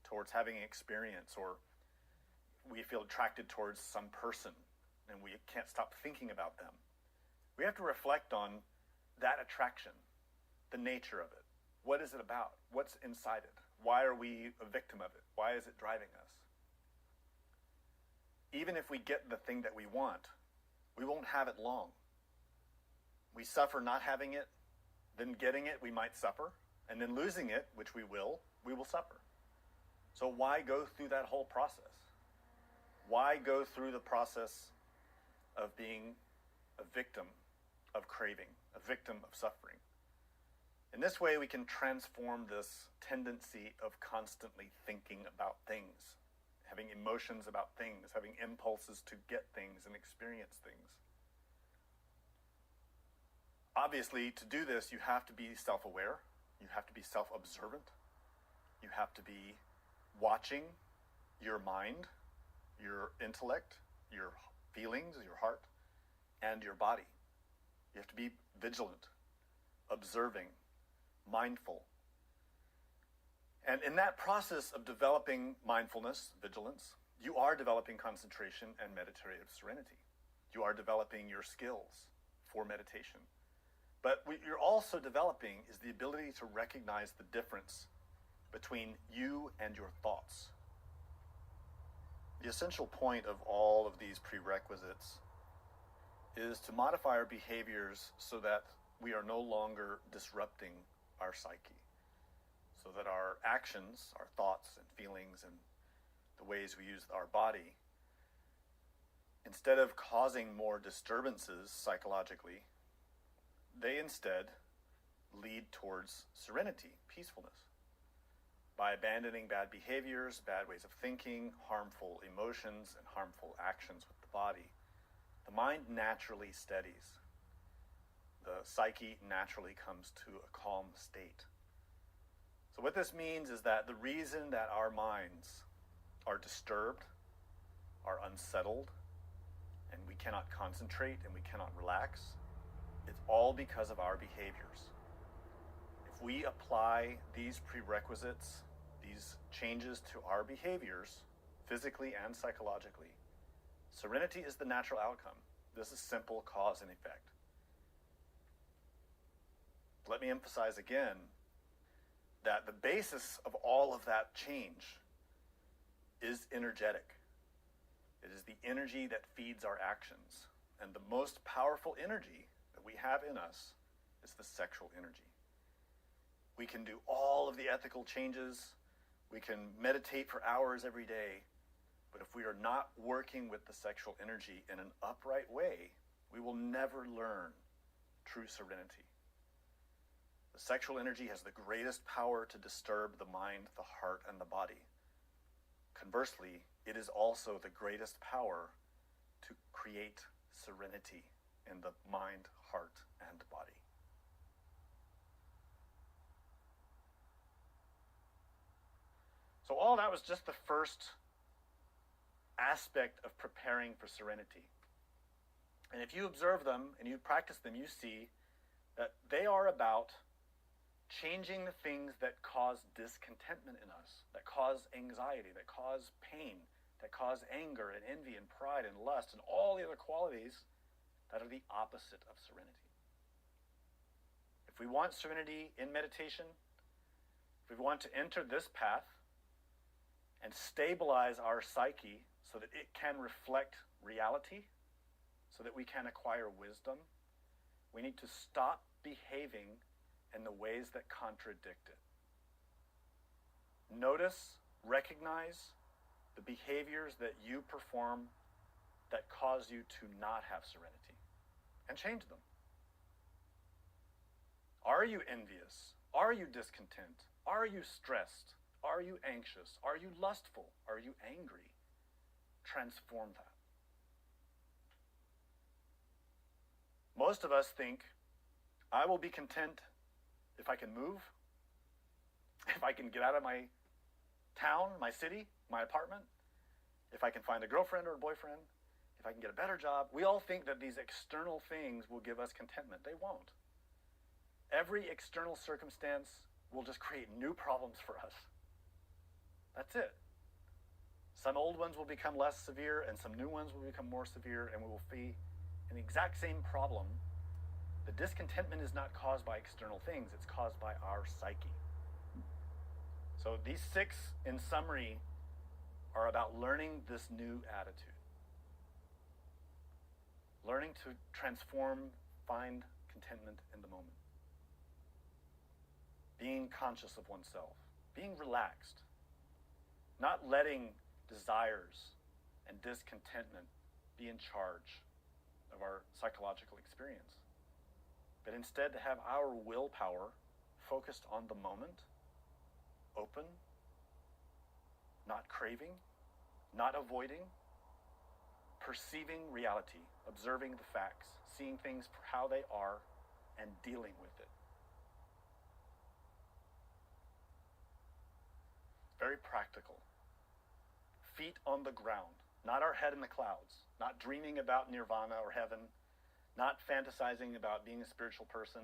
towards having an experience, or we feel attracted towards some person and we can't stop thinking about them, we have to reflect on that attraction, the nature of it. What is it about? What's inside it? Why are we a victim of it? Why is it driving us? Even if we get the thing that we want, we won't have it long. We suffer not having it, then getting it, we might suffer, and then losing it, which we will suffer. So why go through that whole process? Why go through the process of being a victim of craving, a victim of suffering? In this way, we can transform this tendency of constantly thinking about things, having emotions about things, having impulses to get things and experience things. Obviously, to do this, you have to be self-aware, you have to be self-observant, you have to be watching your mind, your intellect, your feelings, your heart, and your body. You have to be vigilant, observing, mindful. And in that process of developing mindfulness, vigilance, you are developing concentration and meditative serenity. You are developing your skills for meditation. But what you're also developing is the ability to recognize the difference between you and your thoughts. The essential point of all of these prerequisites is to modify our behaviors so that we are no longer disrupting our psyche, so that our actions, our thoughts and feelings and the ways we use our body, instead of causing more disturbances psychologically, they instead lead towards serenity, peacefulness. by abandoning bad behaviors, bad ways of thinking, harmful emotions, and harmful actions with the body, the mind naturally steadies. The psyche naturally comes to a calm state. So what this means is that the reason that our minds are disturbed, are unsettled, and we cannot concentrate and we cannot relax, it's all because of our behaviors. If we apply these prerequisites, these changes to our behaviors, physically and psychologically, serenity is the natural outcome. This is simple cause and effect. Let me emphasize again that the basis of all of that change is energetic. It is the energy that feeds our actions. And the most powerful energy that we have in us is the sexual energy. We can do all of the ethical changes. We can meditate for hours every day. But if we are not working with the sexual energy in an upright way, we will never learn true serenity. The sexual energy has the greatest power to disturb the mind, the heart, and the body. Conversely, it is also the greatest power to create serenity in the mind, heart, and body. So all that was just the first aspect of preparing for serenity. And if you observe them and you practice them, you see that they are about changing the things that cause discontentment in us, that cause anxiety, that cause pain, that cause anger and envy and pride and lust and all the other qualities that are the opposite of serenity. If we want serenity in meditation, if we want to enter this path and stabilize our psyche so that it can reflect reality, so that we can acquire wisdom, we need to stop behaving in the ways that contradict it. Notice, recognize the behaviors that you perform that cause you to not have serenity, and change them. Are you envious? Are you discontent? Are you stressed? Are you anxious? Are you lustful? Are you angry? Transform that. Most of us think, I will be content if I can move, if I can get out of my town, my city, my apartment, if I can find a girlfriend or a boyfriend, if I can get a better job. We all think that these external things will give us contentment. They won't. Every external circumstance will just create new problems for us. That's it. Some old ones will become less severe and some new ones will become more severe, and we will be in the exact same problem. The discontentment is not caused by external things, it's caused by our psyche. So these 6, in summary, are about learning this new attitude. Learning to transform, find contentment in the moment. Being conscious of oneself. Being relaxed. Not letting desires and discontentment be in charge of our psychological experience, but instead to have our willpower focused on the moment, open, not craving, not avoiding, perceiving reality, observing the facts, seeing things for how they are, and dealing with it. Very practical. Feet on the ground, not our head in the clouds, not dreaming about nirvana or heaven, not fantasizing about being a spiritual person,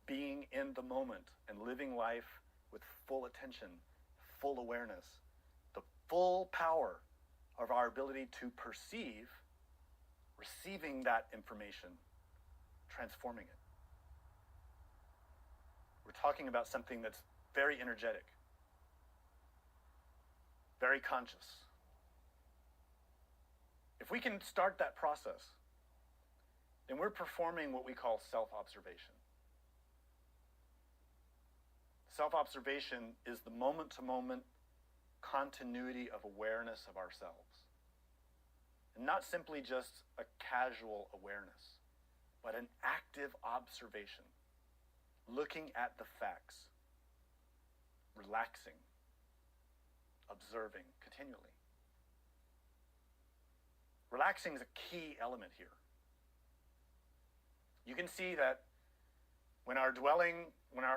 being in the moment and living life with full attention, full awareness, the full power of our ability to perceive, receiving that information, transforming it. We're talking about something that's very energetic, very conscious. If we can start that process, then we're performing what we call self-observation. Self-observation is the moment-to-moment continuity of awareness of ourselves. And not simply just a casual awareness, but an active observation, looking at the facts, relaxing, observing continually. Relaxing is a key element here. You can see that when our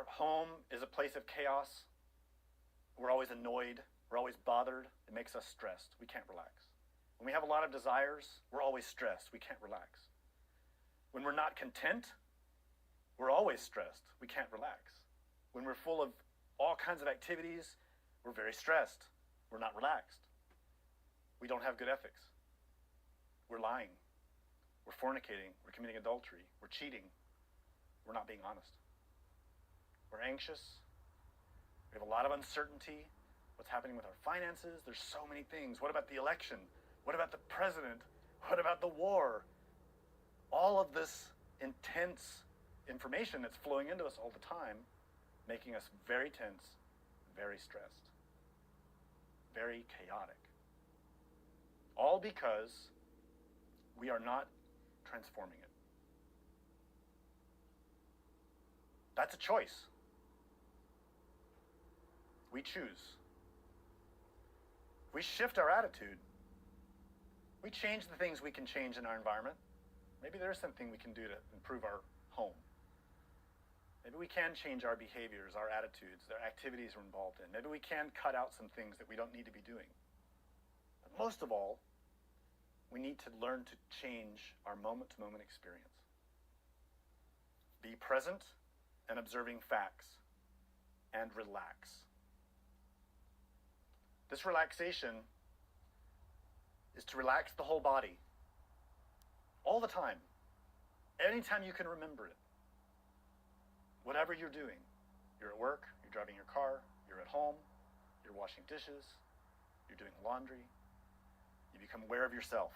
home is a place of chaos, we're always annoyed, we're always bothered, it makes us stressed. We can't relax. When we have a lot of desires, we're always stressed. We can't relax. When we're not content, we're always stressed. We can't relax. When we're full of all kinds of activities, we're very stressed. We're not relaxed. We don't have good ethics. We're lying. We're fornicating. We're committing adultery. We're cheating. We're not being honest. We're anxious. We have a lot of uncertainty. What's happening with our finances? There's so many things. What about the election? What about the president? What about the war? All of this intense information that's flowing into us all the time, making us very tense, very stressed, very chaotic. All because we are not transforming it. That's a choice. We choose. We shift our attitude. We change the things we can change in our environment. Maybe there's something we can do to improve our home. Maybe we can change our behaviors, our attitudes, the activities we're involved in. Maybe we can cut out some things that we don't need to be doing. But most of all, we need to learn to change our moment-to-moment experience. Be present and observing facts, and relax. This relaxation is to relax the whole body, all the time, anytime you can remember it. Whatever you're doing, you're at work, you're driving your car, you're at home, you're washing dishes, you're doing laundry, you become aware of yourself.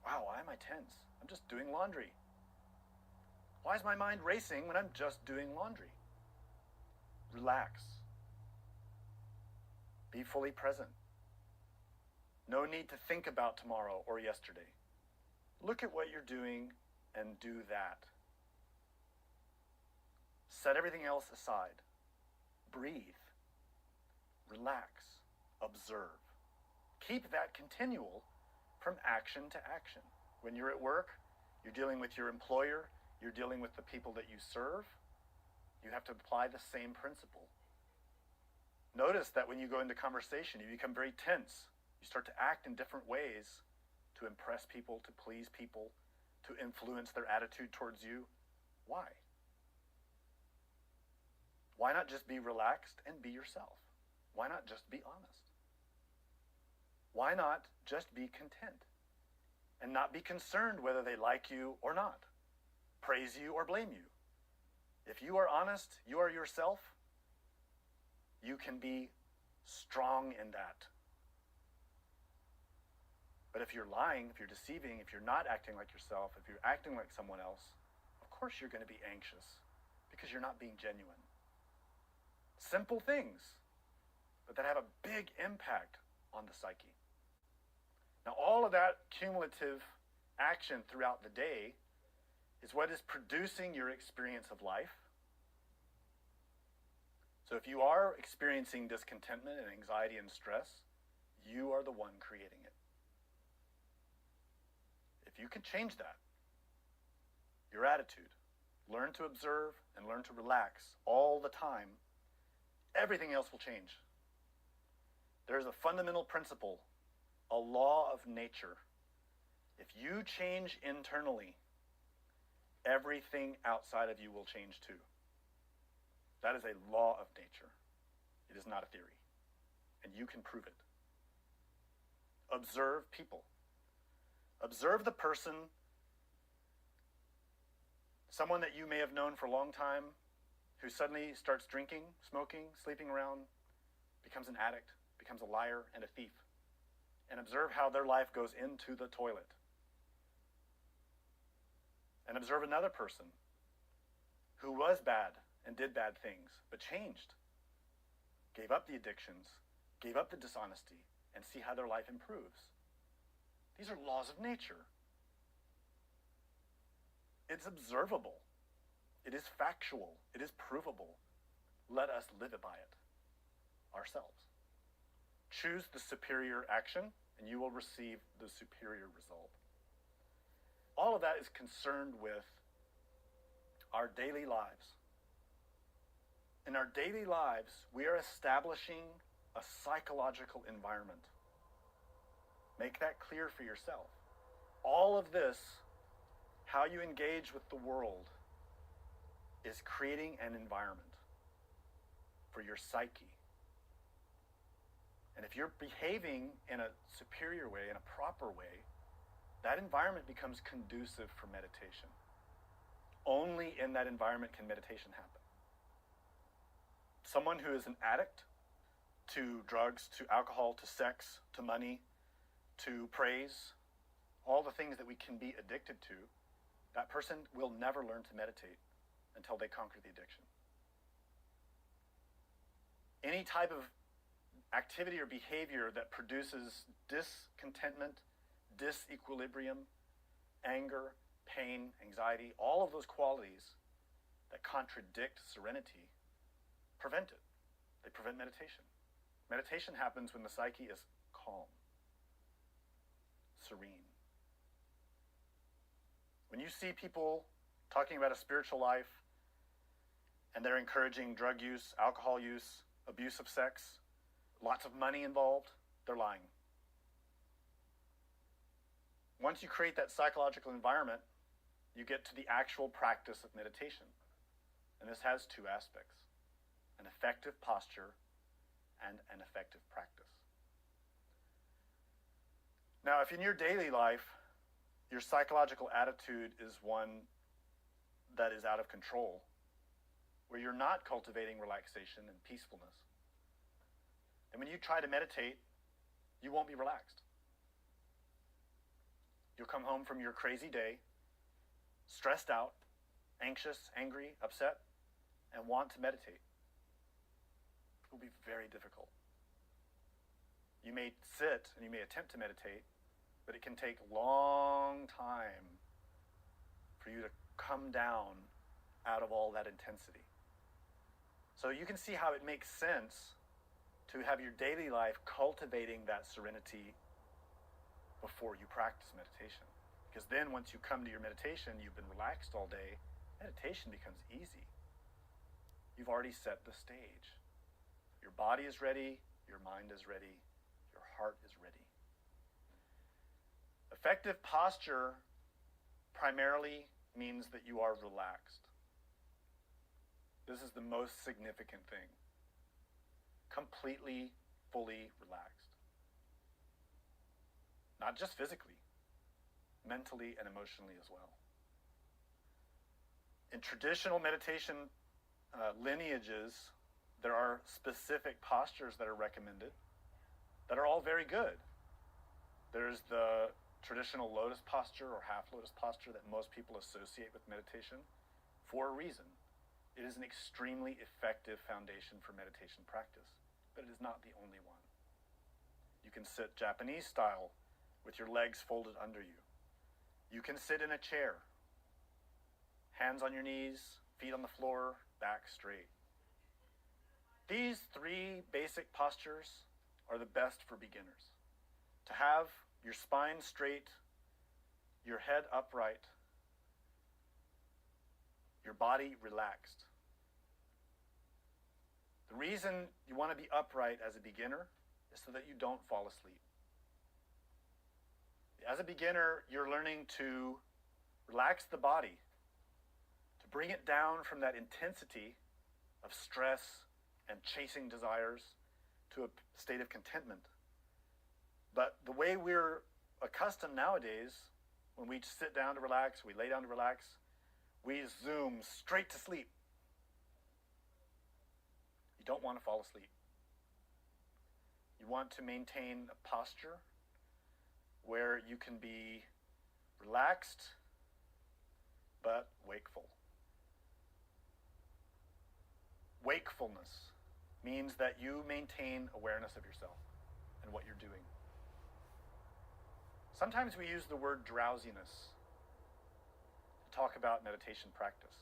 Wow, why am I tense? I'm just doing laundry. Why is my mind racing when I'm just doing laundry? Relax. Be fully present. No need to think about tomorrow or yesterday. Look at what you're doing and do that. Set everything else aside. Breathe. Relax. Observe. Keep that continual from action to action. When you're at work, you're dealing with your employer, you're dealing with the people that you serve, you have to apply the same principle. Notice that when you go into conversation, you become very tense. You start to act in different ways to impress people, to please people, to influence their attitude towards you. Why? Why not just be relaxed and be yourself? Why not just be honest? Why not just be content and not be concerned whether they like you or not, praise you or blame you? If you are honest, you are yourself, you can be strong in that. But if you're lying, if you're deceiving, if you're not acting like yourself, if you're acting like someone else, of course you're going to be anxious because you're not being genuine. Simple things, but that have a big impact on the psyche. Now, all of that cumulative action throughout the day is what is producing your experience of life. So if you are experiencing discontentment and anxiety and stress, you are the one creating it. If you can change that, your attitude, learn to observe and learn to relax all the time, everything else will change. There's a fundamental principle, a law of nature. If you change internally, everything outside of you will change too. That is a law of nature. It is not a theory. And you can prove it. Observe people. Observe the person, someone that you may have known for a long time, who suddenly starts drinking, smoking, sleeping around, becomes an addict, becomes a liar and a thief. And observe how their life goes into the toilet. And observe another person who was bad and did bad things, but changed, gave up the addictions, gave up the dishonesty, and see how their life improves. These are laws of nature. It's observable. It is factual. It is provable. Let us live it by it ourselves. Choose the superior action, and you will receive the superior result. All of that is concerned with our daily lives. In our daily lives, we are establishing a psychological environment. Make that clear for yourself. All of this, how you engage with the world, is creating an environment for your psyche. And if you're behaving in a superior way, in a proper way, that environment becomes conducive for meditation. Only in that environment can meditation happen. Someone who is an addict to drugs, to alcohol, to sex, to money, to praise, all the things that we can be addicted to, that person will never learn to meditate until they conquer the addiction. Any type of activity or behavior that produces discontentment, disequilibrium, anger, pain, anxiety, all of those qualities that contradict serenity, prevent it. They prevent meditation. Meditation happens when the psyche is calm, serene. When you see people talking about a spiritual life and they're encouraging drug use, alcohol use, abuse of sex, lots of money involved, they're lying. Once you create that psychological environment, you get to the actual practice of meditation. And this has two aspects: an effective posture and an effective practice. Now, if in your daily life, your psychological attitude is one that is out of control, where you're not cultivating relaxation and peacefulness, and when you try to meditate, you won't be relaxed. You'll come home from your crazy day, stressed out, anxious, angry, upset, and want to meditate. It will be very difficult. You may sit and you may attempt to meditate, but it can take a long time for you to come down out of all that intensity. So you can see how it makes sense to have your daily life cultivating that serenity before you practice meditation. Because then once you come to your meditation, you've been relaxed all day, meditation becomes easy. You've already set the stage. Your body is ready, your mind is ready, your heart is ready. Effective posture primarily means that you are relaxed. This is the most significant thing. Completely, fully relaxed. Not just physically, mentally and emotionally as well. In traditional meditation lineages, there are specific postures that are recommended that are all very good. There's the traditional lotus posture or half lotus posture that most people associate with meditation for a reason. It is an extremely effective foundation for meditation practice, but it is not the only one. You can sit Japanese style with your legs folded under you. You can sit in a chair, hands on your knees, feet on the floor, back straight. These three basic postures are the best for beginners. To have your spine straight, your head upright, your body relaxed. The reason you want to be upright as a beginner is so that you don't fall asleep. As a beginner, you're learning to relax the body, to bring it down from that intensity of stress and chasing desires to a state of contentment. But the way we're accustomed nowadays, when we sit down to relax, we lay down to relax, we zoom straight to sleep. You don't want to fall asleep. You want to maintain a posture where you can be relaxed but wakeful. Wakefulness means that you maintain awareness of yourself and what you're doing. Sometimes we use the word drowsiness to talk about meditation practice.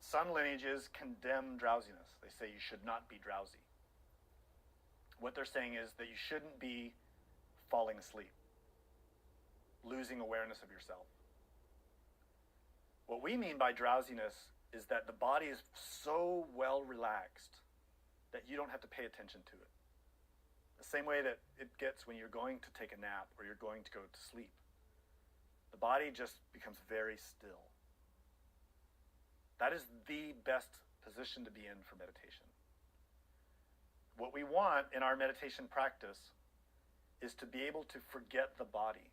Some lineages condemn drowsiness. They say you should not be drowsy. what they're saying is that you shouldn't be falling asleep, losing awareness of yourself. What we mean by drowsiness is that the body is so well relaxed that you don't have to pay attention to it. The same way that it gets when you're going to take a nap or you're going to go to sleep. The body just becomes very still. That is the best position to be in for meditation. What we want in our meditation practice is to be able to forget the body,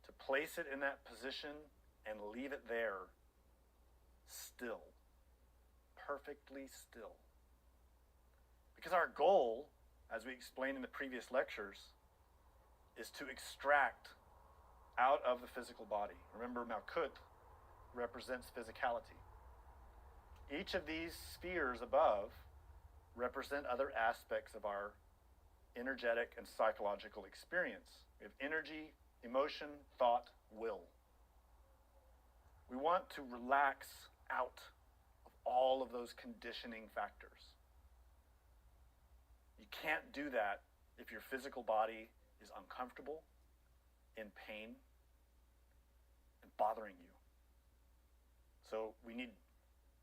to place it in that position and leave it there still, perfectly still. Because our goal, as we explained in the previous lectures, is to extract out of the physical body. Remember, Malkut represents physicality. Each of these spheres above represent other aspects of our energetic and psychological experience. We have energy, emotion, thought, will. We want to relax out of all of those conditioning factors. You can't do that if your physical body is uncomfortable, in pain, and bothering you. So we need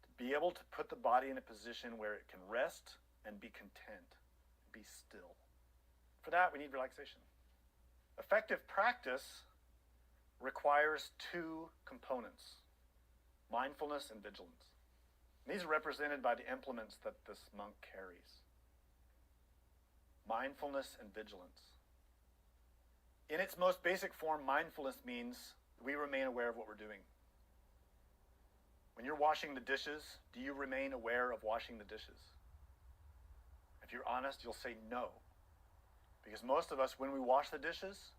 to be able to put the body in a position where it can rest and be content, be still. For that, we need relaxation. Effective practice requires two components, mindfulness and vigilance. These are represented by the implements that this monk carries. Mindfulness and vigilance. In its most basic form, mindfulness means we remain aware of what we're doing. When you're washing the dishes, do you remain aware of washing the dishes? If you're honest, you'll say no. Because most of us, when we wash the dishes,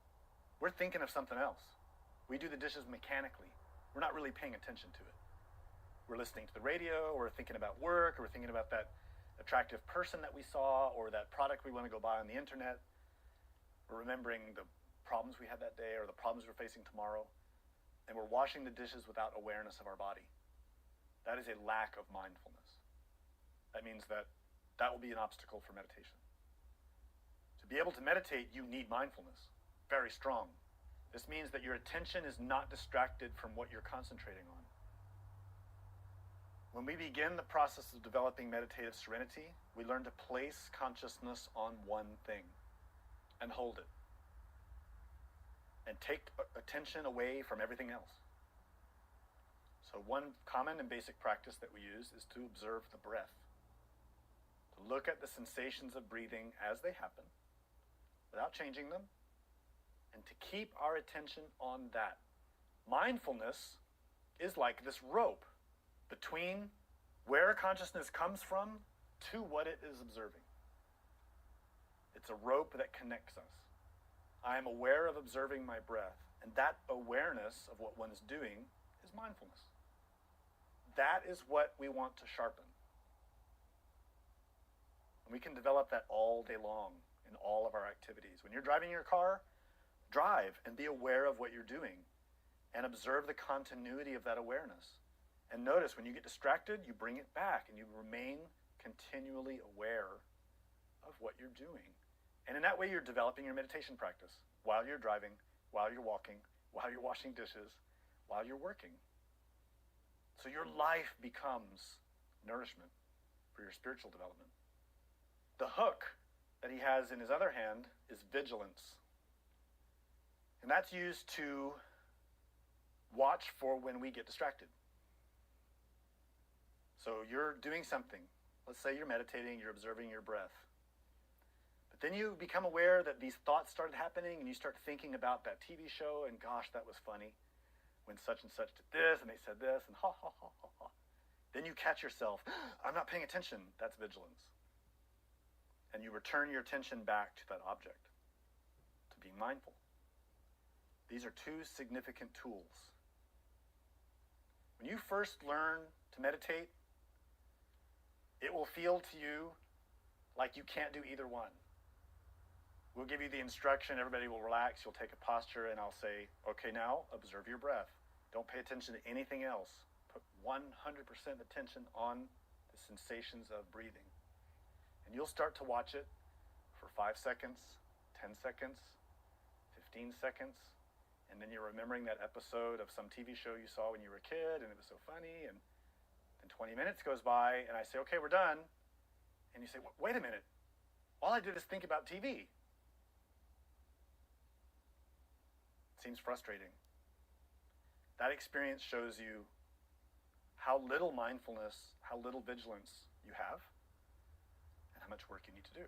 we're thinking of something else. We do the dishes mechanically. We're not really paying attention to it. We're listening to the radio, or we're thinking about work, or we're thinking about that attractive person that we saw, or that product we want to go buy on the internet. We're remembering the problems we had that day, or the problems we're facing tomorrow. And we're washing the dishes without awareness of our body. That is a lack of mindfulness. That means that will be an obstacle for meditation. To be able to meditate, you need mindfulness. Very strong. This means that your attention is not distracted from what you're concentrating on. When we begin the process of developing meditative serenity, we learn to place consciousness on one thing and hold it. And take attention away from everything else. So one common and basic practice that we use is to observe the breath. To look at the sensations of breathing as they happen, without changing them, and to keep our attention on that. Mindfulness is like this rope between where consciousness comes from to what it is observing. It's a rope that connects us. I am aware of observing my breath, and that awareness of what one is doing is mindfulness. That is what we want to sharpen. And we can develop that all day long in all of our activities. When you're driving your car, drive and be aware of what you're doing and observe the continuity of that awareness. And notice when you get distracted, you bring it back and you remain continually aware of what you're doing. And in that way, you're developing your meditation practice while you're driving, while you're walking, while you're washing dishes, while you're working. So your life becomes nourishment for your spiritual development. The hook that he has in his other hand is vigilance. And that's used to watch for when we get distracted. So you're doing something. Let's say you're meditating, you're observing your breath. But then you become aware that these thoughts started happening and you start thinking about that TV show and gosh, that was funny. When such and such did this and they said this and ha ha ha ha ha. Then you catch yourself, I'm not paying attention. That's vigilance. And you return your attention back to that object, to being mindful. These are two significant tools. When you first learn to meditate, it will feel to you like you can't do either one. We'll give you the instruction, everybody will relax, you'll take a posture, and I'll say, okay, now observe your breath. Don't pay attention to anything else. Put 100% attention on the sensations of breathing. And you'll start to watch it, for 5 seconds, 10 seconds, 15 seconds, and then you're remembering that episode of some TV show you saw when you were a kid and it was so funny, and then 20 minutes goes by and I say, okay, we're done. And you say, wait a minute, all I did is think about TV. Seems frustrating. That experience shows you how little mindfulness, how little vigilance you have, and how much work you need to do.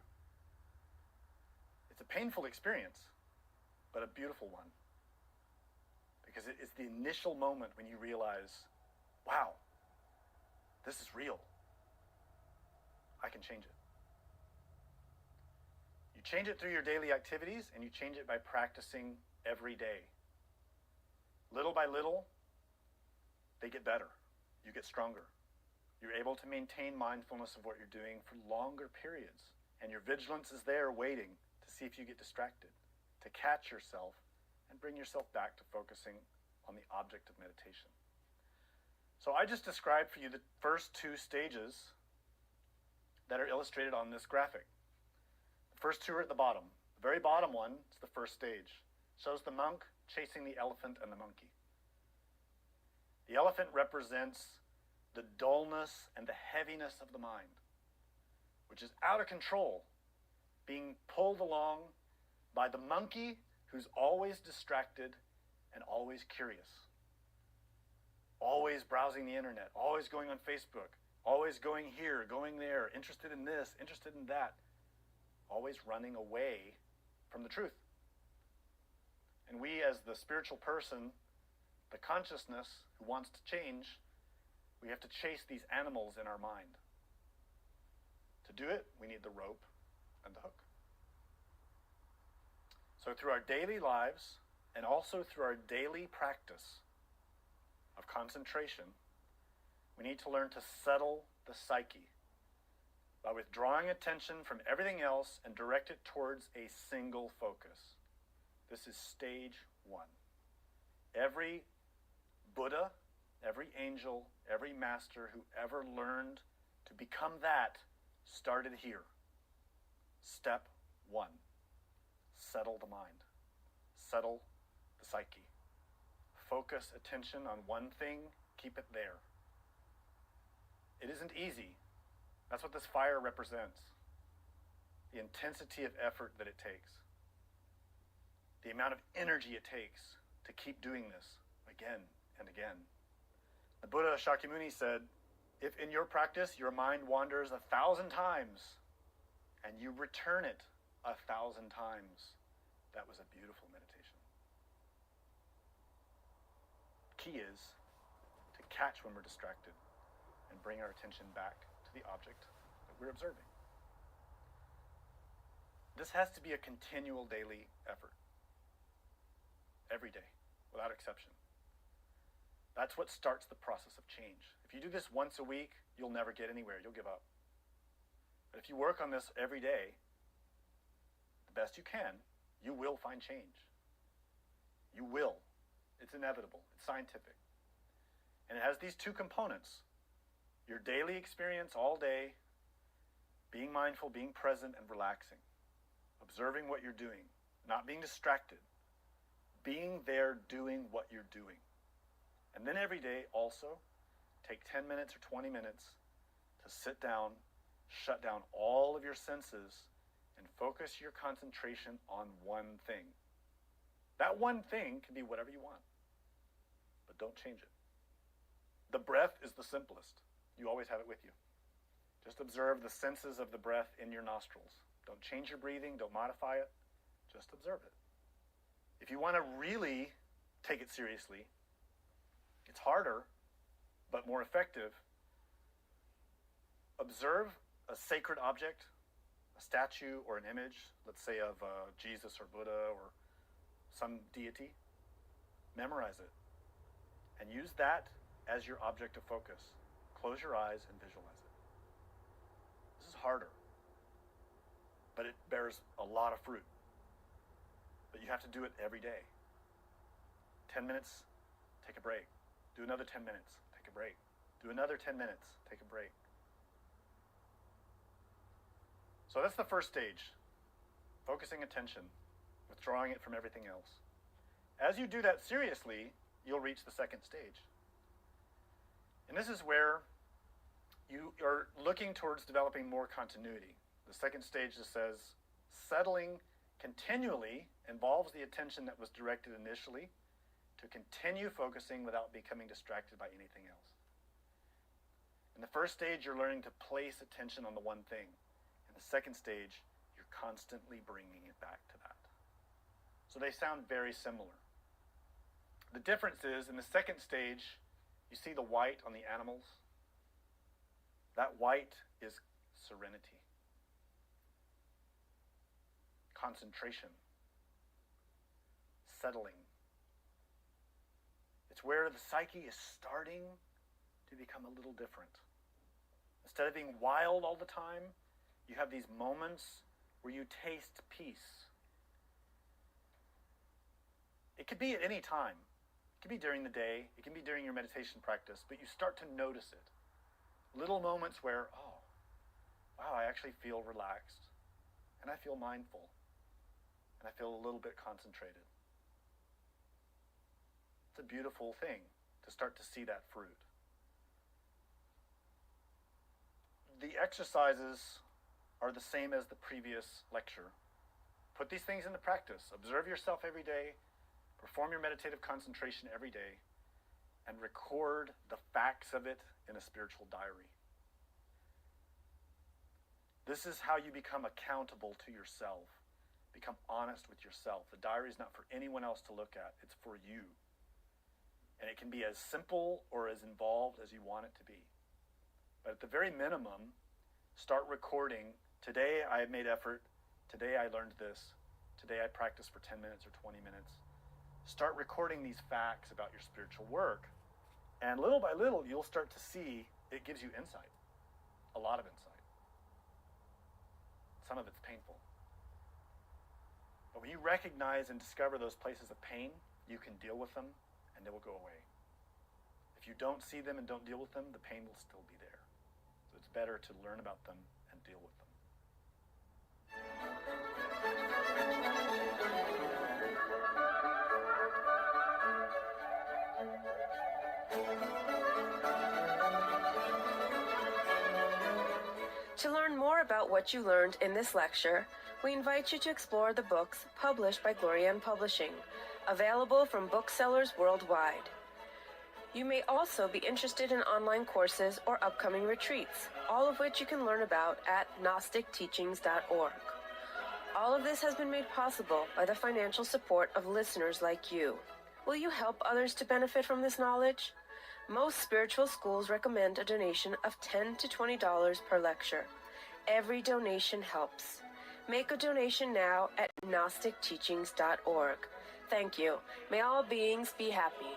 It's a painful experience, but a beautiful one. Because it's the initial moment when you realize, wow, this is real. I can change it. You change it through your daily activities, and you change it by practicing every day. Little by little, they get better. You get stronger. You're able to maintain mindfulness of what you're doing for longer periods. And your vigilance is there waiting to see if you get distracted, to catch yourself and bring yourself back to focusing on the object of meditation. So I just described for you the first 2 stages that are illustrated on this graphic. The first 2 are at the bottom. The very bottom one is the first stage. It shows the monk chasing the elephant and the monkey. The elephant represents the dullness and the heaviness of the mind, which is out of control, being pulled along by the monkey who's always distracted and always curious, always browsing the internet, always going on Facebook, always going here, going there, interested in this, interested in that, always running away from the truth. And we, as the spiritual person, the consciousness who wants to change, we have to chase these animals in our mind. To do it, we need the rope and the hook. So through our daily lives, and also through our daily practice of concentration, we need to learn to settle the psyche by withdrawing attention from everything else and direct it towards a single focus. This is stage 1. Every Buddha, every angel, every master who ever learned to become that started here. Step 1. Settle the mind. Settle the psyche. Focus attention on one thing, keep it there. It isn't easy. That's what this fire represents. The intensity of effort that it takes. The amount of energy it takes to keep doing this again and again. The Buddha Shakyamuni said, if in your practice your mind wanders 1,000 times and you return it 1,000 times, that was a beautiful meditation. Key is to catch when we're distracted and bring our attention back to the object that we're observing. This has to be a continual daily effort. Every day, without exception. That's what starts the process of change. If you do this once a week, you'll never get anywhere. You'll give up. But if you work on this every day, the best you can, you will find change. You will. It's inevitable. It's scientific. And it has these 2 components. Your daily experience all day, being mindful, being present, and relaxing. Observing what you're doing, not being distracted. Being there doing what you're doing. And then every day also, take 10 minutes or 20 minutes to sit down, shut down all of your senses, and focus your concentration on one thing. That one thing can be whatever you want, but don't change it. The breath is the simplest. You always have it with you. Just observe the senses of the breath in your nostrils. Don't change your breathing, don't modify it, just observe it. If you want to really take it seriously, it's harder, but more effective. Observe a sacred object, a statue or an image, let's say of Jesus or Buddha or some deity. Memorize it and use that as your object of focus. Close your eyes and visualize it. This is harder, but it bears a lot of fruit. But you have to do it every day. 10 minutes, take a break. Do another 10 minutes, take a break. Do another 10 minutes, take a break. So that's the first stage. focusing attention, withdrawing it from everything else. As you do that seriously, you'll reach the second stage. And this is where you are looking towards developing more continuity. The second stage just says, settling continually involves the attention that was directed initially to continue focusing without becoming distracted by anything else. In the first stage, you're learning to place attention on the one thing. In the second stage, you're constantly bringing it back to that. So they sound very similar. The difference is, in the second stage, you see the white on the animals? That white is serenity, concentration, settling. It's where the psyche is starting to become a little different. Instead of being wild all the time, you have these moments where you taste peace. It could be at any time. It could be during the day. It can be during your meditation practice, but you start to notice it. Little moments where, oh, wow, I actually feel relaxed, and I feel mindful, and I feel a little bit concentrated. It's a beautiful thing to start to see that fruit. The exercises are the same as the previous lecture. Put these things into practice. Observe yourself every day. Perform your meditative concentration every day. And record the facts of it in a spiritual diary. This is how you become accountable to yourself. Become honest with yourself. The diary is not for anyone else to look at. It's for you. And it can be as simple or as involved as you want it to be. But at the very minimum, start recording. Today I made effort. Today I learned this. Today I practiced for 10 minutes or 20 minutes. Start recording these facts about your spiritual work. And little by little, you'll start to see it gives you insight. A lot of insight. Some of it's painful. But when you recognize and discover those places of pain, you can deal with them and they will go away. If you don't see them and don't deal with them, the pain will still be there. So it's better to learn about them and deal with them. To learn more about what you learned in this lecture, we invite you to explore the books published by Glorian Publishing, available from booksellers worldwide. You may also be interested in online courses or upcoming retreats, all of which you can learn about at GnosticTeachings.org. All of this has been made possible by the financial support of listeners like you. Will you help others to benefit from this knowledge? Most spiritual schools recommend a donation of $10 to $20 per lecture. Every donation helps. Make a donation now at GnosticTeachings.org. Thank you. May all beings be happy.